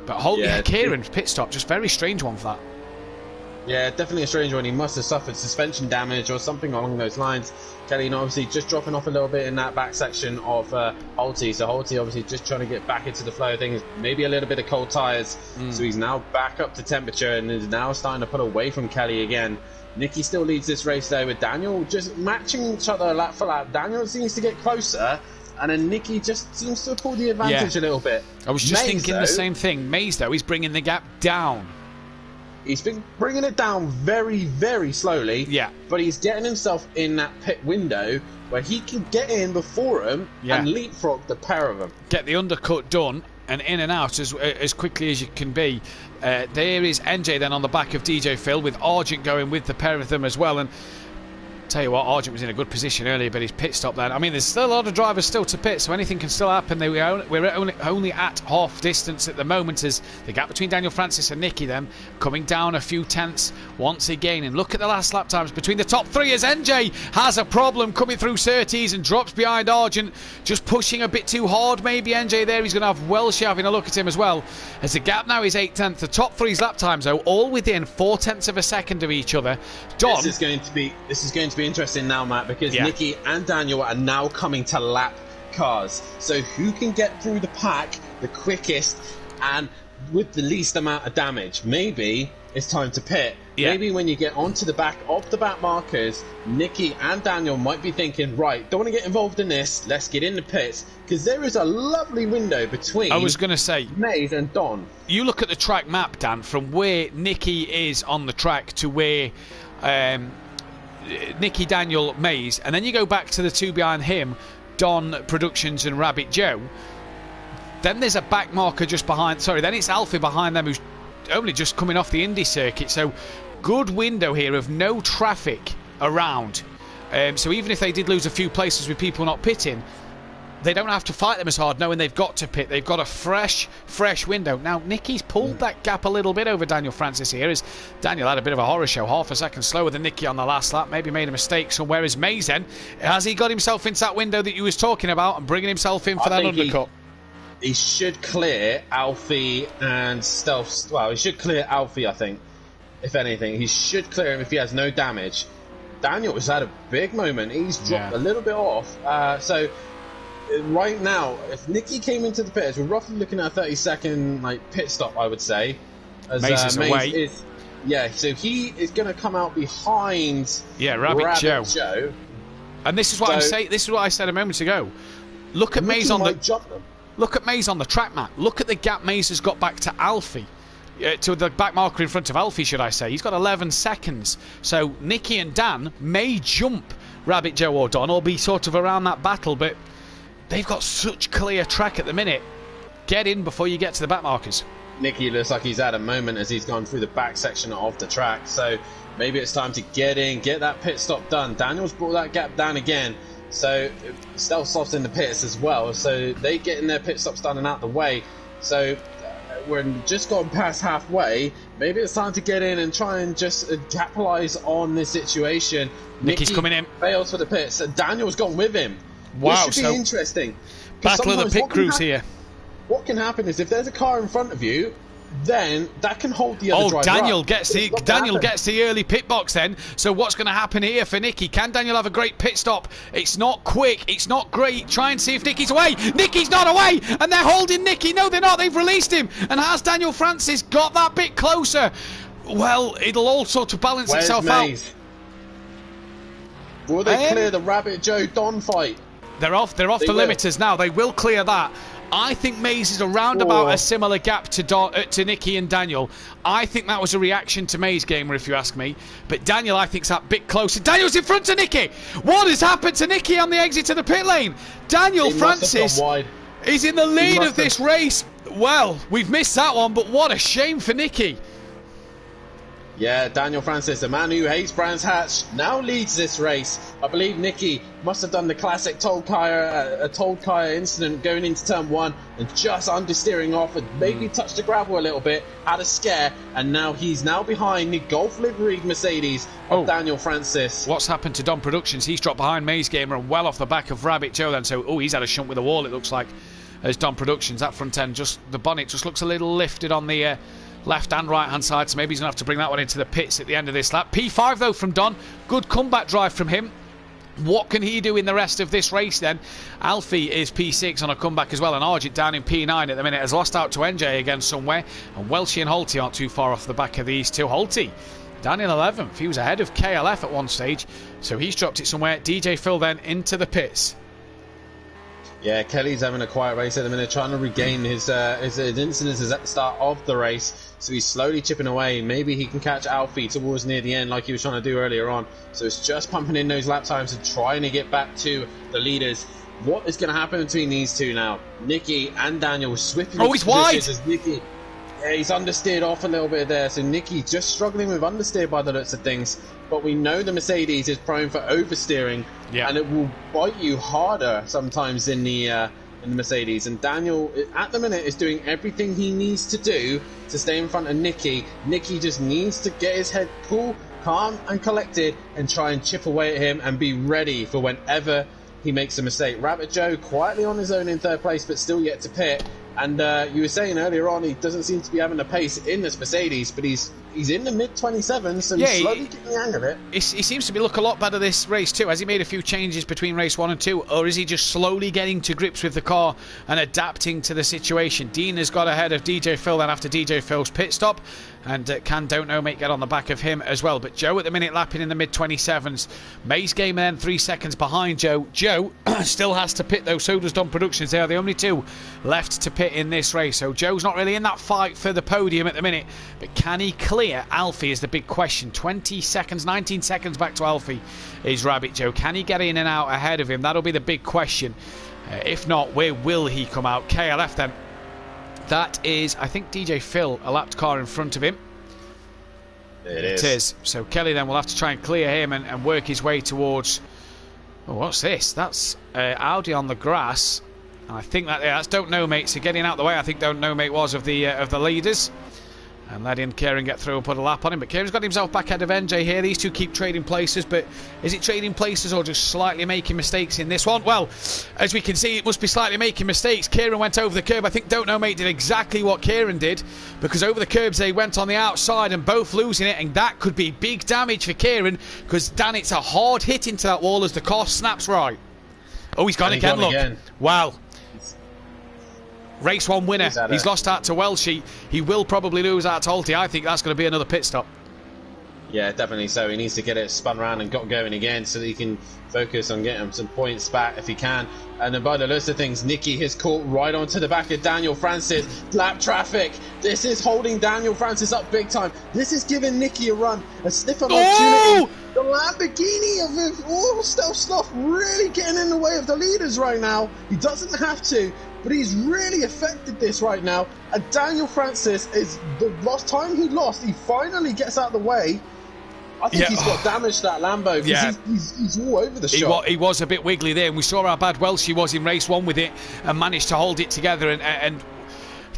But Holty, Kieran's pit stop, just very strange one for that. Yeah, definitely a strange one. He must have suffered suspension damage or something along those lines. Kelly, obviously, just dropping off a little bit in that back section of Holty. So Holty obviously just trying to get back into the flow of things. Maybe a little bit of cold tyres. So he's now back up to temperature and is now starting to pull away from Kelly again. Nicky still leads this race though, with Daniel just matching each other lap for lap. Daniel seems to get closer, and then Nicky just seems to pull the advantage a little bit. I was just Mays, thinking though, the same thing. Mays, though, he's bringing the gap down. He's been bringing it down very, very slowly. Yeah. But he's getting himself in that pit window where he can get in before him and leapfrog the pair of them. Get the undercut done and in and out as quickly as you can be. There is NJ then on the back of DJ Phil, with Argent going with the pair of them as well. And tell you what, Argent was in a good position earlier, but his pit stop then. I mean, there's still a lot of drivers still to pit, so anything can still happen. We're only at half distance at the moment, as the gap between Daniel Francis and Nicky then coming down a few tenths once again. And look at the last lap times between the top three, as NJ has a problem coming through Surtees and drops behind Argent, just pushing a bit too hard. Maybe NJ there. He's going to have Welsh having a look at him as well, as the gap now is 8 tenths. The top three's lap times though all within 4 tenths of a second of each other. Don, this is going to be interesting now, Matt, because Nicky and Daniel are now coming to lap cars. So who can get through the pack the quickest and with the least amount of damage? Maybe it's time to pit. Maybe when you get onto the back of the back markers, Nicky and Daniel might be thinking, right, don't want to get involved in this, let's get in the pits, because there is a lovely window between, I was going to say, Mays and Don. You look at the track map, Dan, from where Nicky is on the track to where Nicky, Daniel, Mays, and then you go back to the two behind him, Don Productions and Rabbit Joe. Then there's a back marker just behind, then it's Alfie behind them, who's only just coming off the Indy circuit. So good window here of no traffic around. So even if they did lose a few places with people not pitting, they don't have to fight them as hard, knowing they've got to pit. They've got a fresh window. Now, Nicky's pulled that gap a little bit over Daniel Francis here, as Daniel had a bit of a horror show, half a second slower than Nicky on the last lap, maybe made a mistake somewhere. As Mays then, has he got himself into that window that you was talking about and bringing himself in for that undercut? He should clear Alfie and Stealth. Well, he should clear Alfie, I think. If anything, he should clear him if he has no damage. Daniel has had a big moment. He's dropped a little bit off. So right now, if Nicky came into the pits, we're roughly looking at a 30-second pit stop, I would say. As Mays is away. So he is going to come out behind Rabbit Joe. And this is what I'm saying. This is what I said a moment ago. Look at Mays on the track map. Look at the gap Mays has got back to Alfie. To the back marker in front of Alfie, should I say. He's got 11 seconds. So Nicky and Dan may jump Rabbit Joe or Don, or be sort of around that battle, but they've got such clear track at the minute. Get in before you get to the back markers. Nicky looks like he's had a moment as he's gone through the back section of the track. So maybe it's time to get in, get that pit stop done. Daniel's brought that gap down again. So Stealth Soft's in the pits as well. So they getting their pit stops done and out the way. So we're just gone past halfway. Maybe it's time to get in and try and just capitalise on this situation. Nicky's coming in. Fails for the pits. And Daniel's gone with him. Wow, this should be interesting. Battle of the pit crews here. What can happen is if there's a car in front of you, then that can hold the other driver Daniel up. gets the early pit box then. So what's going to happen here for Nicky? Can Daniel have a great pit stop? It's not quick. It's not great. Try and see if Nicky's away. Nicky's not away, and they're holding Nicky. No, they're not. They've released him. And has Daniel Francis got that bit closer? Well, it'll all sort of balance itself out. Will they clear the Rabbit Joe Don fight? They're off the limiters now. They will clear that. I think Mays is around about a similar gap to Nicky and Daniel. I think that was a reaction to Mays' gamer, if you ask me. But Daniel, I think, is that bit closer. Daniel's in front of Nicky. What has happened to Nicky on the exit to the pit lane? Daniel Francis is in the lead of this race. Well, we've missed that one, but what a shame for Nicky. Yeah, Daniel Francis, the man who hates Brands Hatch, now leads this race. I believe Nicky must have done the classic Told Kaya incident going into turn one and just understeering off and maybe touched the gravel a little bit, had a scare, and now he's behind the Golf liveried Mercedes of Daniel Francis. What's happened to Don Productions? He's dropped behind Mays Gamer and well off the back of Rabbit Joe then. So, he's had a shunt with the wall, it looks like, as Don Productions. That front end, the bonnet just looks a little lifted on the left and right hand side, so maybe he's going to have to bring that one into the pits at the end of this lap. P5 though from Don, good comeback drive from him. What can he do in the rest of this race then? Alfie is P6 on a comeback as well, and Argent down in P9 at the minute, has lost out to NJ again somewhere, and Welshie and Holty aren't too far off the back of these two. Holty down in 11th, he was ahead of KLF at one stage, so he's dropped it somewhere. DJ Phil then into the pits. Yeah, Kelly's having a quiet race at the minute, trying to regain his incidences at the start of the race. So he's slowly chipping away. Maybe he can catch Alfie towards near the end like he was trying to do earlier on. So it's just pumping in those lap times and trying to get back to the leaders. What is going to happen between these two now? Nicky and Daniel swiftly. Oh, he's wide! As Nicky, yeah, he's understeered off a little bit there. So Nicky just struggling with understeer by the looks of things. But we know the Mercedes is prone for oversteering, and it will bite you harder sometimes in the Mercedes. And Daniel, at the minute, is doing everything he needs to do to stay in front of Nicky. Nicky just needs to get his head cool, calm, and collected, and try and chip away at him and be ready for whenever he makes a mistake. Rabbit Joe quietly on his own in third place, but still yet to pit. And you were saying earlier on, he doesn't seem to be having a pace in this Mercedes, but he's in the mid-27s and slowly getting the hang of it. He seems to be look a lot better this race too. Has he made a few changes between race 1 and 2, or is he just slowly getting to grips with the car and adapting to the situation? Dean has got ahead of DJ Phil then after DJ Phil's pit stop, and can Don't Know Mate get on the back of him as well. But Joe at the minute lapping in the mid-27s. Maze Gamer then 3 seconds behind Joe. Joe still has to pit though, so does Don Productions. They are the only two left to pit in this race, so Joe's not really in that fight for the podium at the minute, but can he clear Alfie is the big question. 20 seconds, 19 seconds back to Alfie is Rabbit Joe. Can he get in and out ahead of him? That'll be the big question. If not, where will he come out? KLF then, that is, I think, DJ Phil, a lapped car in front of him. It is. So Kelly then will have to try and clear him and work his way towards, oh, what's this? That's Audi on the grass. And I think that's Don't Know Mate. So getting out the way, I think Don't Know Mate was of the leaders, and letting Kieran get through and put a lap on him. But Kieran's got himself back ahead of NJ here. These two keep trading places, but is it trading places or just slightly making mistakes in this one? Well, as we can see, it must be slightly making mistakes. Kieran went over the curb. I think Don't Know Mate did exactly what Kieran did, because over the curbs they went on the outside and both losing it, and that could be big damage for Kieran, because Dan, it's a hard hit into that wall as the car snaps right. Oh, he's gone again, look. Wow. Race 1 winner. He's lost out to Welshie. He will probably lose out to Holty. I think that's going to be another pit stop. Yeah, definitely so. He needs to get it spun around and got going again so that he can focus on getting some points back if he can. And then by the list of things, Nicky has caught right onto the back of Daniel Francis. Lap traffic. This is holding Daniel Francis up big time. This is giving Nicky a run, a sniff of opportunity. The Lamborghini of all Stealth Sloth really getting in the way of the leaders right now. He doesn't have to, but he's really affected this right now. And Daniel Francis is the last time he lost. He finally gets out of the way. I think he's got damage to that Lambo, because he's all over the shop. He was a bit wiggly there, and we saw how bad Welshie was in race 1 with it and managed to hold it together, and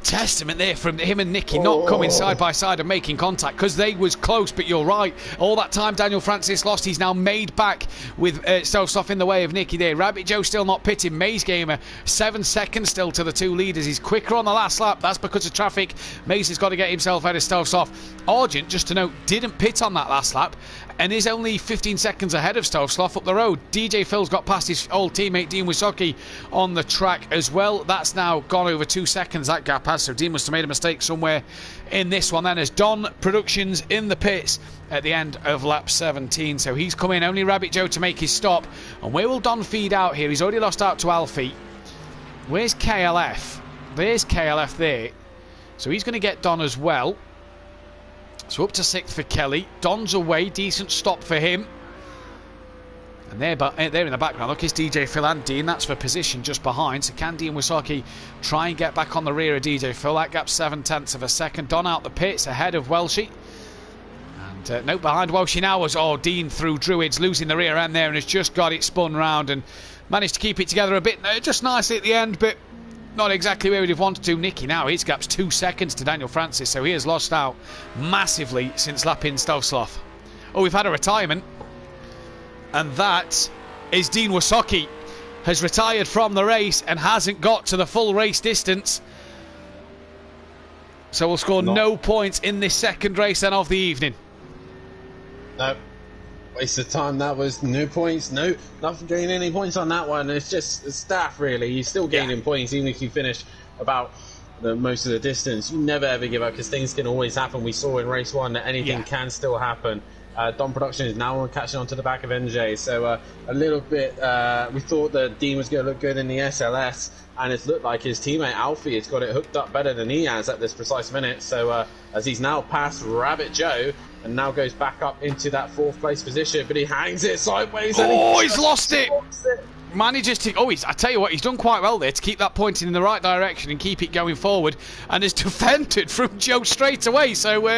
testament there from him and Nicky not coming side by side and making contact, because they was close. But you're right, all that time Daniel Francis lost, he's now made back with Stovesoft in the way of Nicky there. Rabbit Joe still not pitting. Maze Gamer 7 seconds still to the two leaders. He's quicker on the last lap. That's because of traffic. Maze has got to get himself out of Stovesoft. Argent, just to note, didn't pit on that last lap and is only 15 seconds ahead of Stovesoft up the road. DJ Phil's got past his old teammate Dean Wisocki on the track as well. That's now gone over 2 seconds, that gap has, so Dean must have made a mistake somewhere in this one then, as Don Productions in the pits at the end of lap 17. So he's come in, only Rabbit Joe to make his stop. And where will Don feed out here? He's already lost out to Alfie. Where's KLF? There's KLF there. So he's going to get Don as well. So up to 6th for Kelly. Don's away, decent stop for him. And they're in the background. Look, it's DJ Phil and Dean. That's for position just behind. So can Dean Wisocki try and get back on the rear of DJ Phil? That gap's 0.7 of a second. Don out the pits ahead of Welshie. And no, behind Welshie now was Dean through Druids, losing the rear end there, and has just got it spun round and managed to keep it together a bit just nicely at the end, but not exactly where we'd have wanted to. Nicky now, his gap's 2 seconds to Daniel Francis, so he has lost out massively since lapping Stovesoft. Oh, we've had a retirement, and that is Dean Wisocki has retired from the race and hasn't got to the full race distance. So we'll score no points in this second race then of the evening. No. Waste of time. That was no points. No, not gaining any points on that one. It's just the staff, really. You're still gaining points even if you finish about most of the distance. You never ever give up because things can always happen. We saw in race 1 that anything can still happen. Dom Production is now catching on to the back of NJ, so a little bit we thought that Dean was going to look good in the SLS, and it's looked like his teammate Alfie has got it hooked up better than he has at this precise minute. So as he's now passed Rabbit Joe and now goes back up into that 4th place position, but he hangs it sideways. Oh, he's lost it. Manages to. I tell you what, he's done quite well there to keep that pointing in the right direction and keep it going forward, and has defended from Joe straight away. So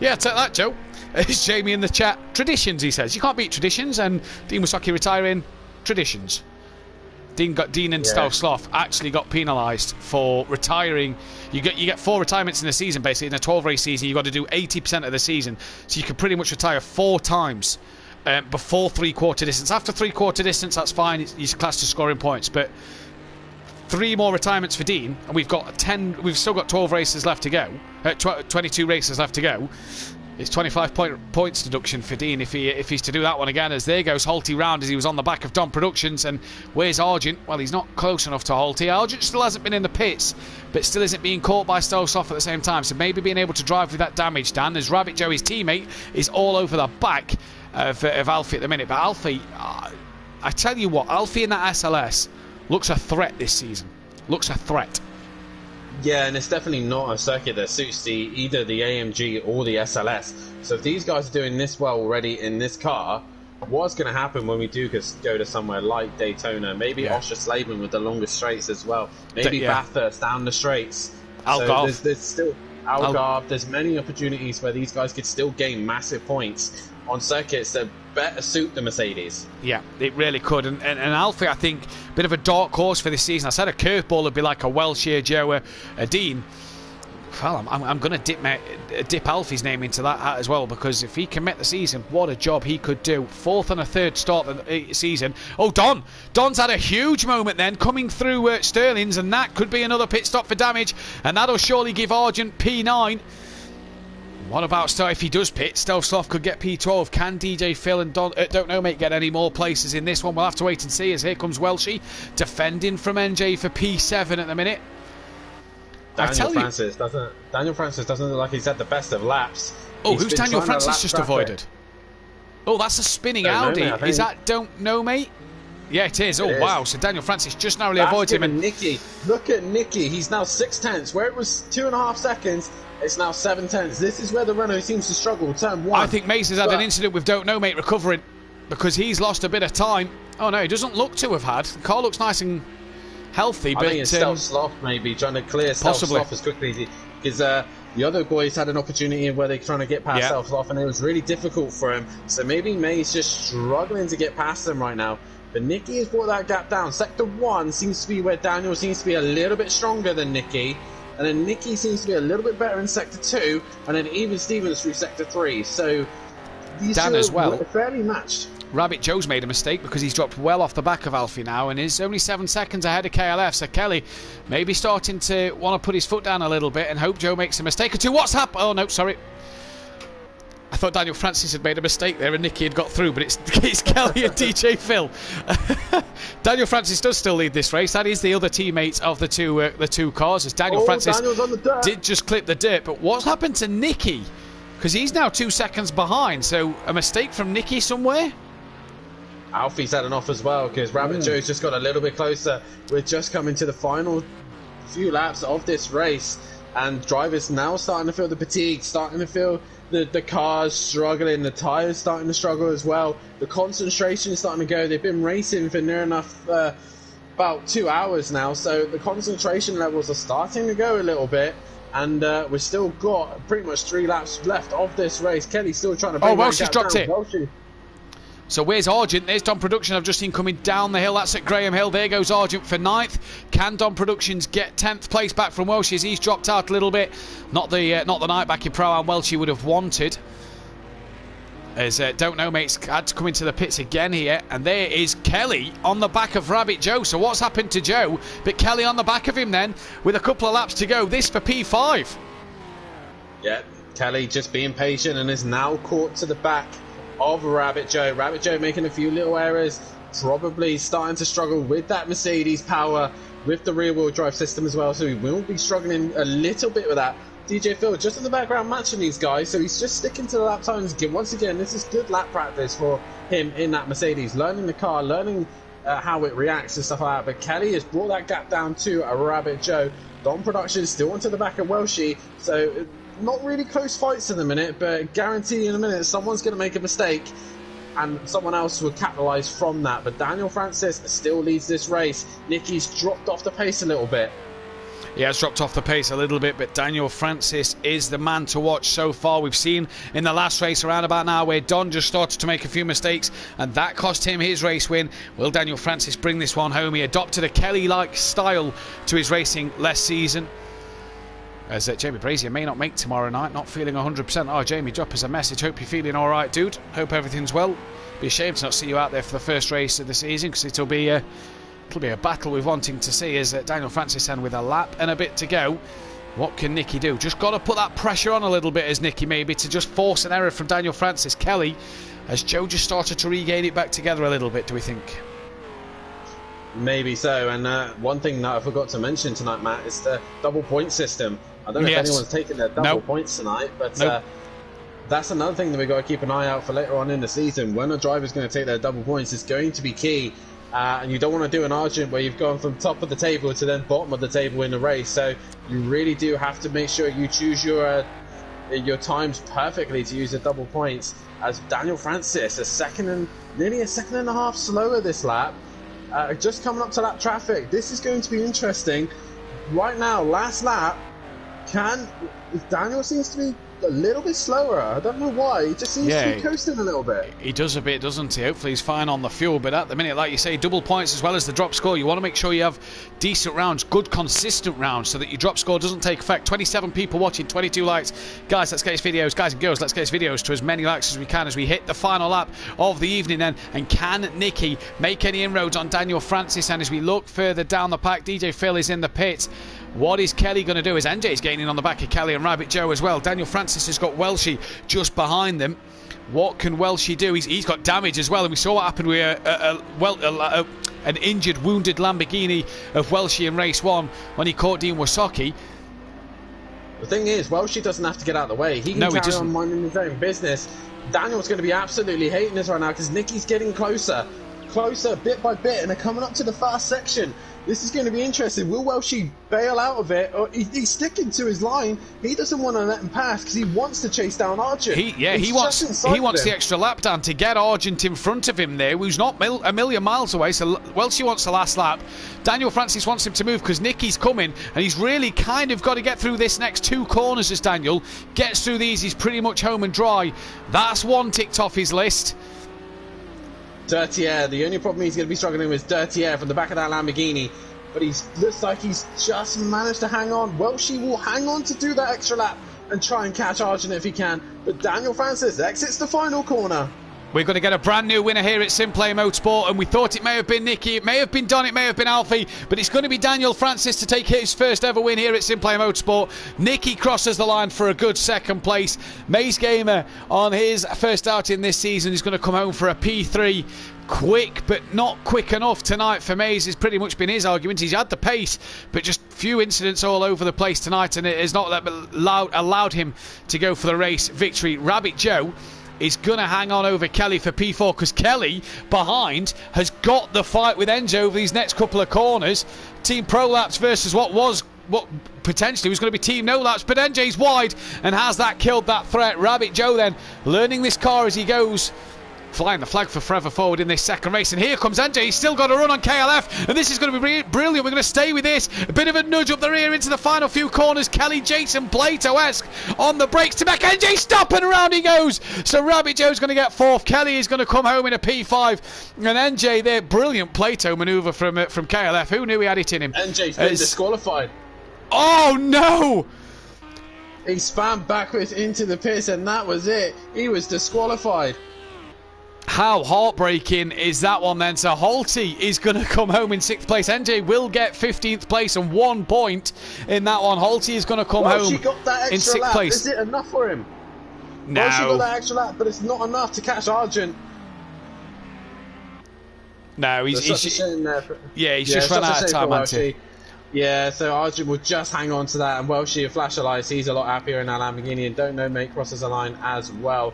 yeah, take that, Joe. It's Jamie in the chat. Traditions, he says. You can't beat traditions, and Dean Wasaki retiring. Traditions. Dean and Stealth Sloth actually got penalised for retiring. You get 4 retirements in a season, basically. In a 12-race season, you've got to do 80% of the season. So you can pretty much retire 4 times before 3/4 distance. After 3/4 distance, that's fine. He's classed as scoring points. But 3 more retirements for Dean, and we've got 10. We've still got 12 races left to go. 22 races left to go. It's 25 points deduction for Dean if he's to do that one again. As there goes Holty round as he was on the back of Dom Productions. And where's Argent? Well, he's not close enough to Holty. Argent still hasn't been in the pits, but still isn't being caught by Stosoff at the same time. So maybe being able to drive with that damage, Dan, as Rabbit Joe, his teammate, is all over the back of Alfie at the minute. But Alfie, I tell you what, Alfie in that SLS looks a threat this season. Looks a threat. Yeah, and it's definitely not a circuit that suits either the AMG or the SLS. So if these guys are doing this well already in this car, what's going to happen when we do go to somewhere like Daytona? Maybe Oschersleben with the longest straights as well. Maybe Bathurst down the straights. Algarve. So there's still Algarve. There's many opportunities where these guys could still gain massive points on circuits that better suit the Mercedes. Yeah, it really could. And Alfie, I think, a bit of a dark horse for this season. I said a curveball would be like a Welsh here, Joe, a Dean. Well, I'm going to dip Alfie's name into that hat as well, because if he can make the season, what a job he could do. 4th and a 3rd start of the season. Oh, Don's had a huge moment then, coming through Sterling's, and that could be another pit stop for damage, and that'll surely give Argent P9. What about if he does pit? Stealth Sloth could get P12. Can DJ Phil and Don't Know Mate get any more places in this one? We'll have to wait and see, as here comes Welshie defending from NJ for P7 at the minute. Daniel Francis doesn't look like he's had the best of laps. Oh, who's Daniel Francis just avoided? Oh, that's a spinning Audi. Is that Don't Know Mate? Yeah, it is. Oh, wow. So Daniel Francis just narrowly avoided him. And Nicky, look at Nicky. He's now 6/10. Where it was 2.5 seconds, it's now 7/10. This is where the Renault seems to struggle. Turn 1. I think Mace has had an incident with Don't Know Mate recovering, because he's lost a bit of time. Oh, no, he doesn't look to have had. The car looks nice and healthy, but I think it's Stealth Sloth maybe trying to clear Stealth Sloth as quickly, because the other boys had an opportunity where they're trying to get past Stealth Sloth, and it was really difficult for him. So maybe May's just struggling to get past them right now. But Nicky has brought that gap down. Sector 1 seems to be where Daniel seems to be a little bit stronger than Nicky, and then Nicky seems to be a little bit better in Sector 2, and then even Stevens through Sector 3. So these Dan two as well. are fairly matched. Rabbit Joe's made a mistake because he's dropped well off the back of Alfie now and is only 7 seconds ahead of KLF. So Kelly maybe starting to want to put his foot down a little bit and hope Joe makes a mistake or two. What's happened? Oh, no, sorry. I thought Daniel Francis had made a mistake there and Nicky had got through, but it's Kelly and DJ Phil. Daniel Francis does still lead this race. That is the other teammates of the two cars, as Daniel Francis on the dirt. Did just clip the dirt. But what's happened to Nicky? Because he's now 2 seconds behind. So a mistake from Nicky somewhere? Alfie's had an off as well, because Rabbit Joe's just got a little bit closer. We're just coming to the final few laps of this race, and drivers now starting to feel the fatigue, starting to feel the cars struggling, the tyres starting to struggle as well. The concentration is starting to go. They've been racing for near enough about 2 hours now, so the concentration levels are starting to go a little bit. And we've still got pretty much 3 laps left of this race. Kelly's still trying to bring Welsh's dropped down. it. Welshie. So where's Argent? There's Dom Production. I've just seen coming down the hill. That's at Graham Hill. There goes Argent for 9th. Can Dom Productions get 10th place back from Welsh as he's dropped out a little bit? Not the night back in Pro-Am Welsh would have wanted. As Don't Know Mates had to come into the pits again here. And there is Kelly on the back of Rabbit Joe. So what's happened to Joe? But Kelly on the back of him then with a couple of laps to go. This for P5. Yeah, Kelly just being patient and is now caught to the back of Rabbit Joe. Rabbit Joe making a few little errors, probably starting to struggle with that Mercedes power, with the rear-wheel drive system as well, so he will be struggling a little bit with that. DJ Phil just in the background matching these guys, so he's just sticking to the lap times. Once again, this is good lap practice for him in that Mercedes, learning the car, learning how it reacts and stuff like that. But Kelly has brought that gap down to a Rabbit Joe. Dom Production still onto the back of Welshie, so not really close fights in the minute, but guarantee in a minute someone's going to make a mistake and someone else will capitalise from that. But Daniel Francis still leads this race. Nicky's dropped off the pace a little bit. He has dropped off the pace a little bit, but Daniel Francis is the man to watch so far. We've seen in the last race around about now where Don just started to make a few mistakes and that cost him his race win. Will Daniel Francis bring this one home? He adopted a Kelly-like style to his racing last season. As Jamie Brazier may not make tomorrow night, not feeling 100%. Oh, Jamie, drop us a message. Hope you're feeling all right, dude. Hope everything's well. Be a shame to not see you out there for the first race of the season, because it'll be a battle we're wanting to see. As Daniel Francis and with a lap and a bit to go, what can Nicky do? Just got to put that pressure on a little bit as Nicky, maybe, to just force an error from Daniel Francis. Kelly, has Joe just started to regain it back together a little bit, do we think? Maybe so. And one thing that I forgot to mention tonight, Matt, is the double point system. I don't know if anyone's taken their double points tonight, but that's another thing that we've got to keep an eye out for later on in the season. When a driver's going to take their double points, it's going to be key. And you don't want to do an Argent where you've gone from top of the table to then bottom of the table in the race. So you really do have to make sure you choose your times perfectly to use the double points. As Daniel Francis, nearly a second and a half slower this lap, just coming up to lap traffic. This is going to be interesting. Right now, last lap, Daniel seems to be a little bit slower. I don't know why. He just seems to be coasting a little bit. He does a bit, doesn't he? Hopefully he's fine on the fuel, but at the minute, like you say, double points as well as the drop score. You want to make sure you have decent rounds, good consistent rounds, so that your drop score doesn't take effect. 27 people watching, 22 likes. Guys, let's get his videos. Guys and girls, let's get his videos to as many likes as we can as we hit the final lap of the evening then. And can Nicky make any inroads on Daniel Francis? And as we look further down the pack, DJ Phil is in the pit. What is Kelly going to do? As NJ's gaining on the back of Kelly and Rabbit Joe as well. Daniel Francis has got Welshie just behind them. What can Welshie do? He's got damage as well, and we saw what happened with an injured, wounded Lamborghini of Welshie in race 1 when he caught Dean Wasocki. The thing is, Welshie doesn't have to get out of the way. He can carry on minding his own business. Daniel's going to be absolutely hating this right now because Nicky's getting closer bit by bit, and they're coming up to the fast section. This is going to be interesting. Will Welshie bail out of it, or he's sticking to his line? He doesn't want to let him pass because he wants to chase down Argent. He wants the extra lap down to get Argent in front of him there, who's not a million miles away. So Welshie wants the last lap. Daniel Francis wants him to move because Nicky's coming, and he's really kind of got to get through this next 2 corners. As Daniel gets through these, he's pretty much home and dry. That's one ticked off his list. Dirty air. The only problem he's going to be struggling with is dirty air from the back of that Lamborghini. But he looks like he's just managed to hang on. Welshie will hang on to do that extra lap and try and catch Argent if he can. But Daniel Francis exits the final corner. We're going to get a brand new winner here at SimPlay Motorsport, and we thought it may have been Nicky, it may have been Don, it may have been Alfie, but it's going to be Daniel Francis to take his first ever win here at SimPlay Motorsport. Nicky crosses the line for a good second place. Maze Gamer on his first outing this season is going to come home for a P3. Quick, but not quick enough tonight for Maze has pretty much been his argument. He's had the pace, but just few incidents all over the place tonight, and it has not allowed him to go for the race victory. Rabbit Joe is going to hang on over Kelly for P4 because Kelly behind has got the fight with Enzo over these next couple of corners. Team Pro Laps versus what potentially was going to be Team No Laps, but NJ's wide and has that killed that threat. Rabbit Joe then learning this car as he goes, flying the flag for Forever Forward in this second race. And here comes NJ. He's still got a run on KLF, and this is going to be brilliant. We're going to stay with this. A bit of a nudge up the rear into the final few corners. Kelly, Jason Plato-esque on the brakes to make NJ stop, and around he goes. So Rabbit Joe's going to get 4th. Kelly is going to come home in a P5, and NJ there, brilliant Plato manoeuvre from KLF. Who knew he had it in him? NJ's been disqualified. Oh no! He spammed backwards into the pits, and that was it. He was disqualified. How heartbreaking is that one then? So Holty is going to come home in 6th place. NJ will get 15th place and 1 point in that one. Holty is going to come home She got that in extra 6th lap. place. Is it enough for him? No. Well, she got that extra lap, but it's not enough to catch Argent. No, he's just run out of time, hasn't he? Yeah, so Argent will just hang on to that, and Welshie and Flash Lights, he's a lot happier in that Lamborghini, and Don't Know Mate crosses the line as well.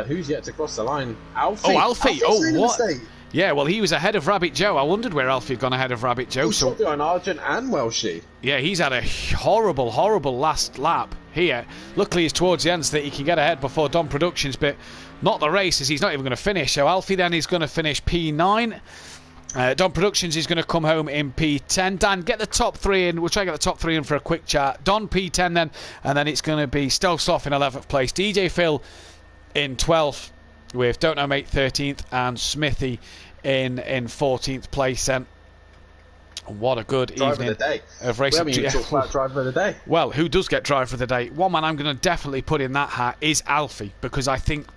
Who's yet to cross the line? Alfie. Oh, Alfie. Oh, what? Mistake. Yeah, well, he was ahead of Rabbit Joe. I wondered where Alfie had gone ahead of Rabbit Joe. He's shot behind Argent and Welshie. Yeah, he's had a horrible, horrible last lap here. Luckily, it's towards the end so that he can get ahead before Don Productions, but not the race, as he's not even going to finish. So Alfie then is going to finish P9. Don Productions is going to come home in P10. Dan, get the top 3 in. We'll try to get the top 3 in for a quick chat. Don P10 then, and then it's going to be Stelsoff in 11th place. DJ Phil in 12th, with Don't Know Mate 13th, and Smithy in 14th place then. What a good driver evening of the day. Of racing. We haven't even talked about driver of the day. Well, who does get driver of the day? One man I'm going to definitely put in that hat is Alfie, because I think...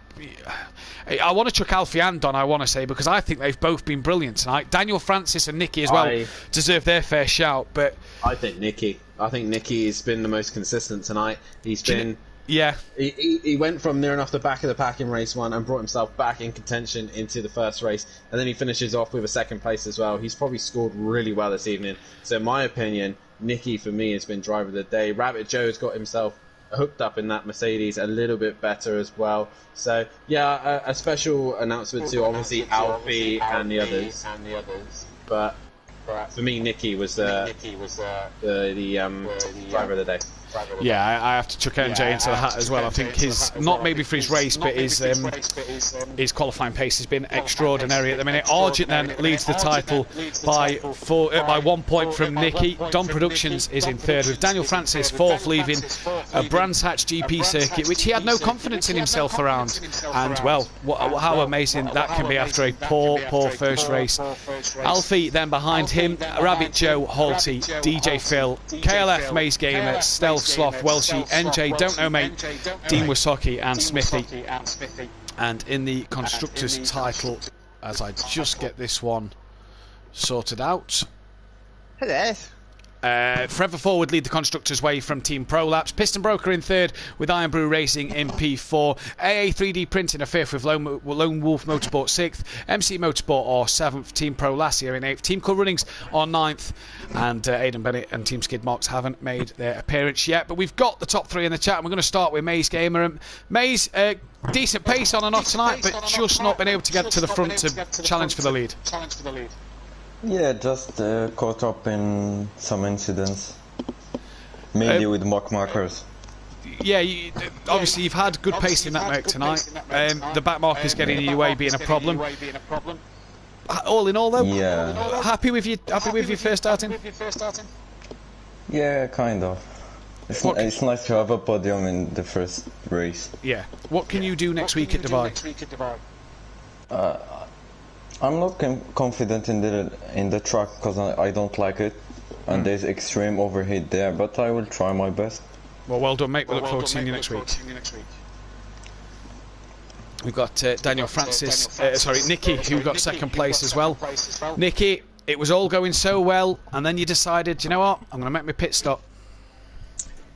I want to chuck Alfie and Don, I want to say, because I think they've both been brilliant tonight. Daniel Francis and Nicky as well deserve their fair shout, but... I think Nicky has been the most consistent tonight. He's been... Yeah. He went from near enough the back of the pack in race 1 and brought himself back in contention into the first race, and then he finishes off with a 2nd place as well. He's probably scored really well this evening. So in my opinion, Nicky for me has been driver of the day. Rabbit Joe's got himself hooked up in that Mercedes a little bit better as well. So yeah, a special announcement to obviously Alfie and the others. But for me, Nicky was the driver of the day. Yeah, I have to chuck NJ into the hat as well. I think his, not maybe for his race, but his qualifying pace has been extraordinary at the minute. Argent then leads the title by 1 point from Nicky. Don Productions is in 3rd, with Daniel Francis 4th, leaving a Brands Hatch GP circuit, which he had no confidence in himself around. And well, how amazing that can be after a poor first race. Alfie then behind him, Rabbit Joe, Holty, DJ Phil, KLF, Maze Gamer, Sloth, Welshie, NJ, Don't Know Mate, Dean Wasocki and Smithy. And in the Constructors title, as I just get this one sorted out. Hello. Forever Forward lead the Constructors' way from Team Prolapse. Piston Broker in 3rd, with Iron Brew Racing in P4. AA 3D Printing a 5th, with Lone Wolf Motorsport 6th. MC Motorsport or 7th. Team Pro Lassia in 8th. Team Cool Runnings on 9th. And Aidan Bennett and Team Skid Marks haven't made their appearance yet. But we've got the top 3 in the chat, and we're going to start with Maze Gamer. Maze, decent pace on and off tonight, but just not been able to get to the front to challenge for the lead. Yeah, just caught up in some incidents, mainly with mock markers. Yeah, obviously you've had good pace in that mech tonight. The back markers getting in your way being a problem. All in all, though, yeah. Happy with your first starting? Yeah, kind of. It's nice to have a podium in the first race. Yeah. What can you do next week at Dubai? I'm not confident in the track because I don't like it, and there's extreme overheat there. But I will try my best. Well done, mate. We look forward to seeing you next week. We've got Daniel Francis, Nicky, who got 2nd place as well. Nicky, it was all going so well, and then you decided, you know what? I'm going to make my pit stop.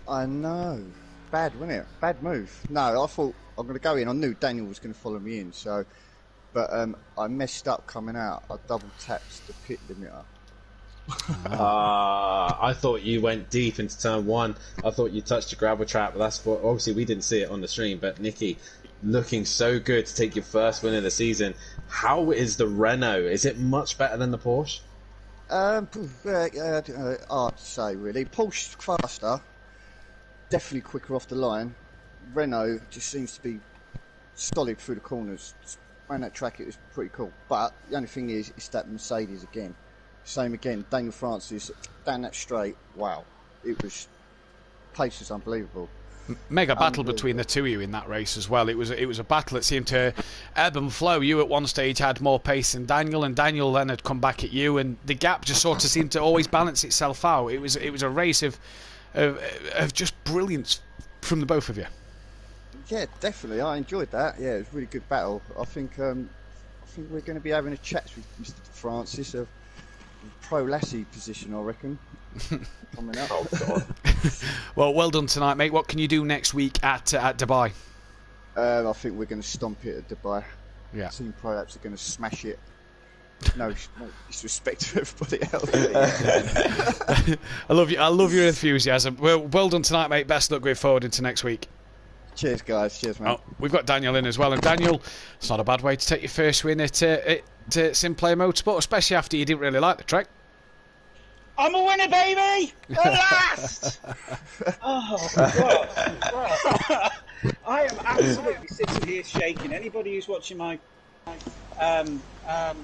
I know. Bad, wasn't it? Bad move. No, I thought I'm going to go in. I knew Daniel was going to follow me in, so. But I messed up coming out. I double tapped the pit limiter. I thought you went deep into turn 1. I thought you touched the gravel trap. That's what. Obviously, we didn't see it on the stream. But Nicky, looking so good to take your first win of the season. How is the Renault? Is it much better than the Porsche? Hard to say, really. Porsche faster, definitely quicker off the line. Renault just seems to be solid through the corners. Around that track, it was pretty cool. But the only thing is, it's that Mercedes again. Same again. Daniel Francis down that straight. Wow, it was pace was unbelievable. Mega battle between the two of you in that race as well. It was a battle that seemed to ebb and flow. You at one stage had more pace than Daniel, and Daniel then had come back at you, and the gap just sort of seemed to always balance itself out. It was a race of just brilliance from the both of you. Yeah, definitely. I enjoyed that. Yeah, it was a really good battle. I think think we're going to be having a chat with Mr. Francis, a pro Lassie position, I reckon. Coming up. Oh, God. Well, well done tonight, mate. What can you do next week at Dubai? I think we're going to stomp it at Dubai. Yeah. Team Pro Labs are going to smash it. No disrespect to everybody else. I love your enthusiasm. Well done tonight, mate. Best luck going forward into next week. Cheers, guys. Cheers, mate. Oh, we've got Daniel in as well, and Daniel, it's not a bad way to take your first win at SimPlay Motorsport, especially after you didn't really like the track. I'm a winner, baby! At last! Oh, God. I am absolutely sitting here shaking. Anybody who's watching my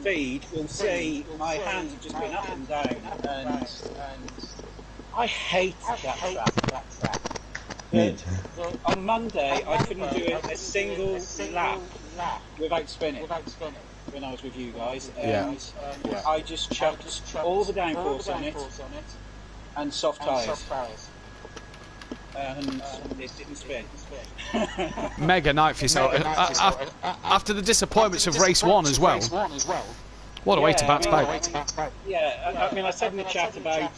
feed will see my hands have just been up and down, and I hate that track. On Monday, I couldn't do a single lap without spinning when I was with you guys. I just chucked all the downforce on it and soft tyres. And it didn't spin. Mega night for yourself. After the disappointments of race 1 as well. What a way to bounce back. Yeah, I mean, I said in the chat about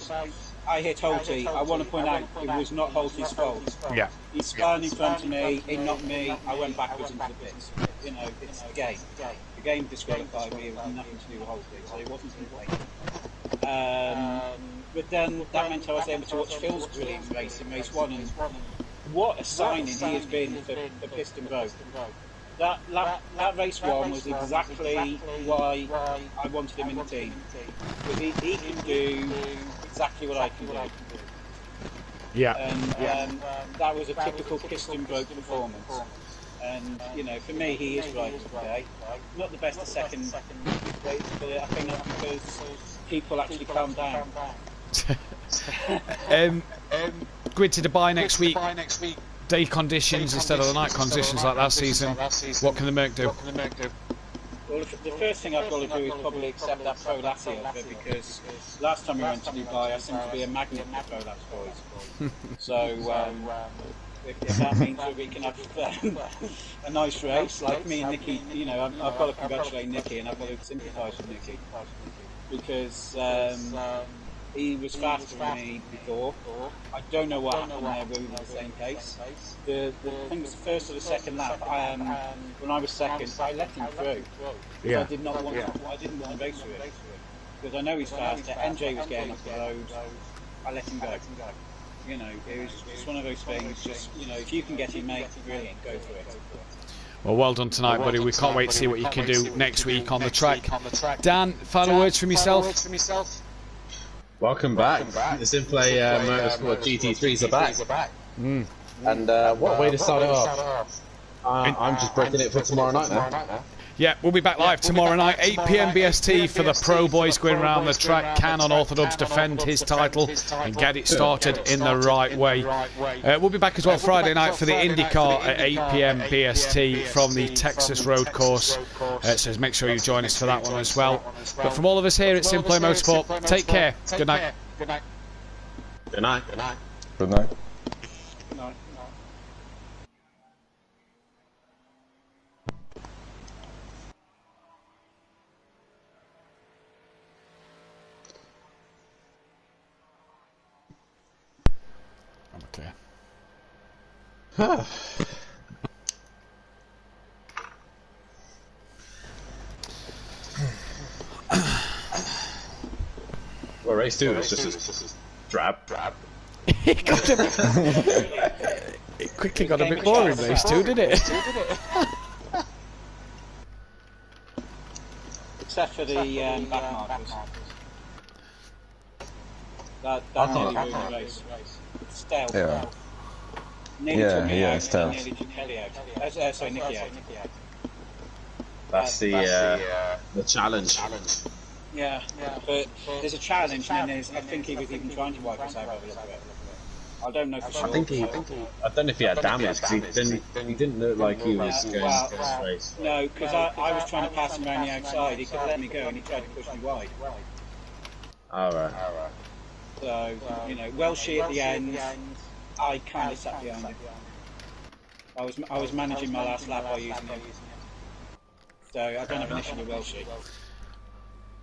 I hit Holty. I want to point out it was not Holty's fault. Yeah. He spun in front of me, he knocked me, I went backwards into the pits. You know, it's the game. The game disqualified me, it was nothing to do with Holty, so it wasn't complaining. But then that meant I was able to watch Phil's brilliant race in race 1, and what a signing he has been for Piston Road. That race 1 was exactly why I wanted him in the team. Because he can do exactly what I can do. Yeah. And that was a typical Piston Road performance. And, you know, for me, he is right today. Not the best of second race, but I think that's because people actually calm down. Going to Dubai next week. Day conditions instead of the night conditions like last season. What can the Merc do? Well, the first thing I've got to do is probably accept that Pro Lassie offer, because last time we went to Dubai I seemed to be a magnet for Pro Laps boys. So if that means that we can have a nice race, like me and Nicky, you know, I've got to congratulate Nicky and I've got to sympathise with Nicky, because he was faster than me before. I don't know what happened there, we were in the same pace. The thing was the first or the second lap, when I was second, I let him through. Yeah. I didn't want to race with him. Because I know he's faster, NJ was getting off the road, I let him go. You know, it was just one of those things, just, you know, if you can get him, mate, brilliant, go for it. Well, well done tonight, buddy. We can't wait to see what you can do next week on the track. Dan, final words from yourself? Welcome back. The SimPlay Motorsport GT3s are back. And what a way to start it off. I'm just breaking it for tomorrow night now. Yeah, we'll be back live tomorrow night, 8 PM BST, for the Pro Boys going around the track. Can on Orthodox defend his title and get it started in the right way. We'll be back as well Friday night for the IndyCar at 8 PM BST from the Texas Road Course. So make sure you join us for that one as well. But from all of us here at SimPlay Motorsport, take care. Good night. Good night. Good night. Good night. Okay. Well, race 2 is just drab. It quickly got a bit boring, race 2, didn't it? Except for the back markers. That nearly ruined the race. Stealth. Yeah. Nearly took me out, stealth. nearly took Kelly out. Sorry, Nicky out. That's the challenge. Yeah, but there's a challenge, and then there's, I think he was even trying to wipe us out over the bit. I don't know for sure. I don't know if he had damage, because he didn't look like he was going to this race. No, because I was trying to pass him around the outside, he couldn't let me go, and he tried to push me wide. Alright. So, you know, Welshie at the end, I kind of sat behind him. I was managing my last lap by using him. So I don't have an issue with Welshie.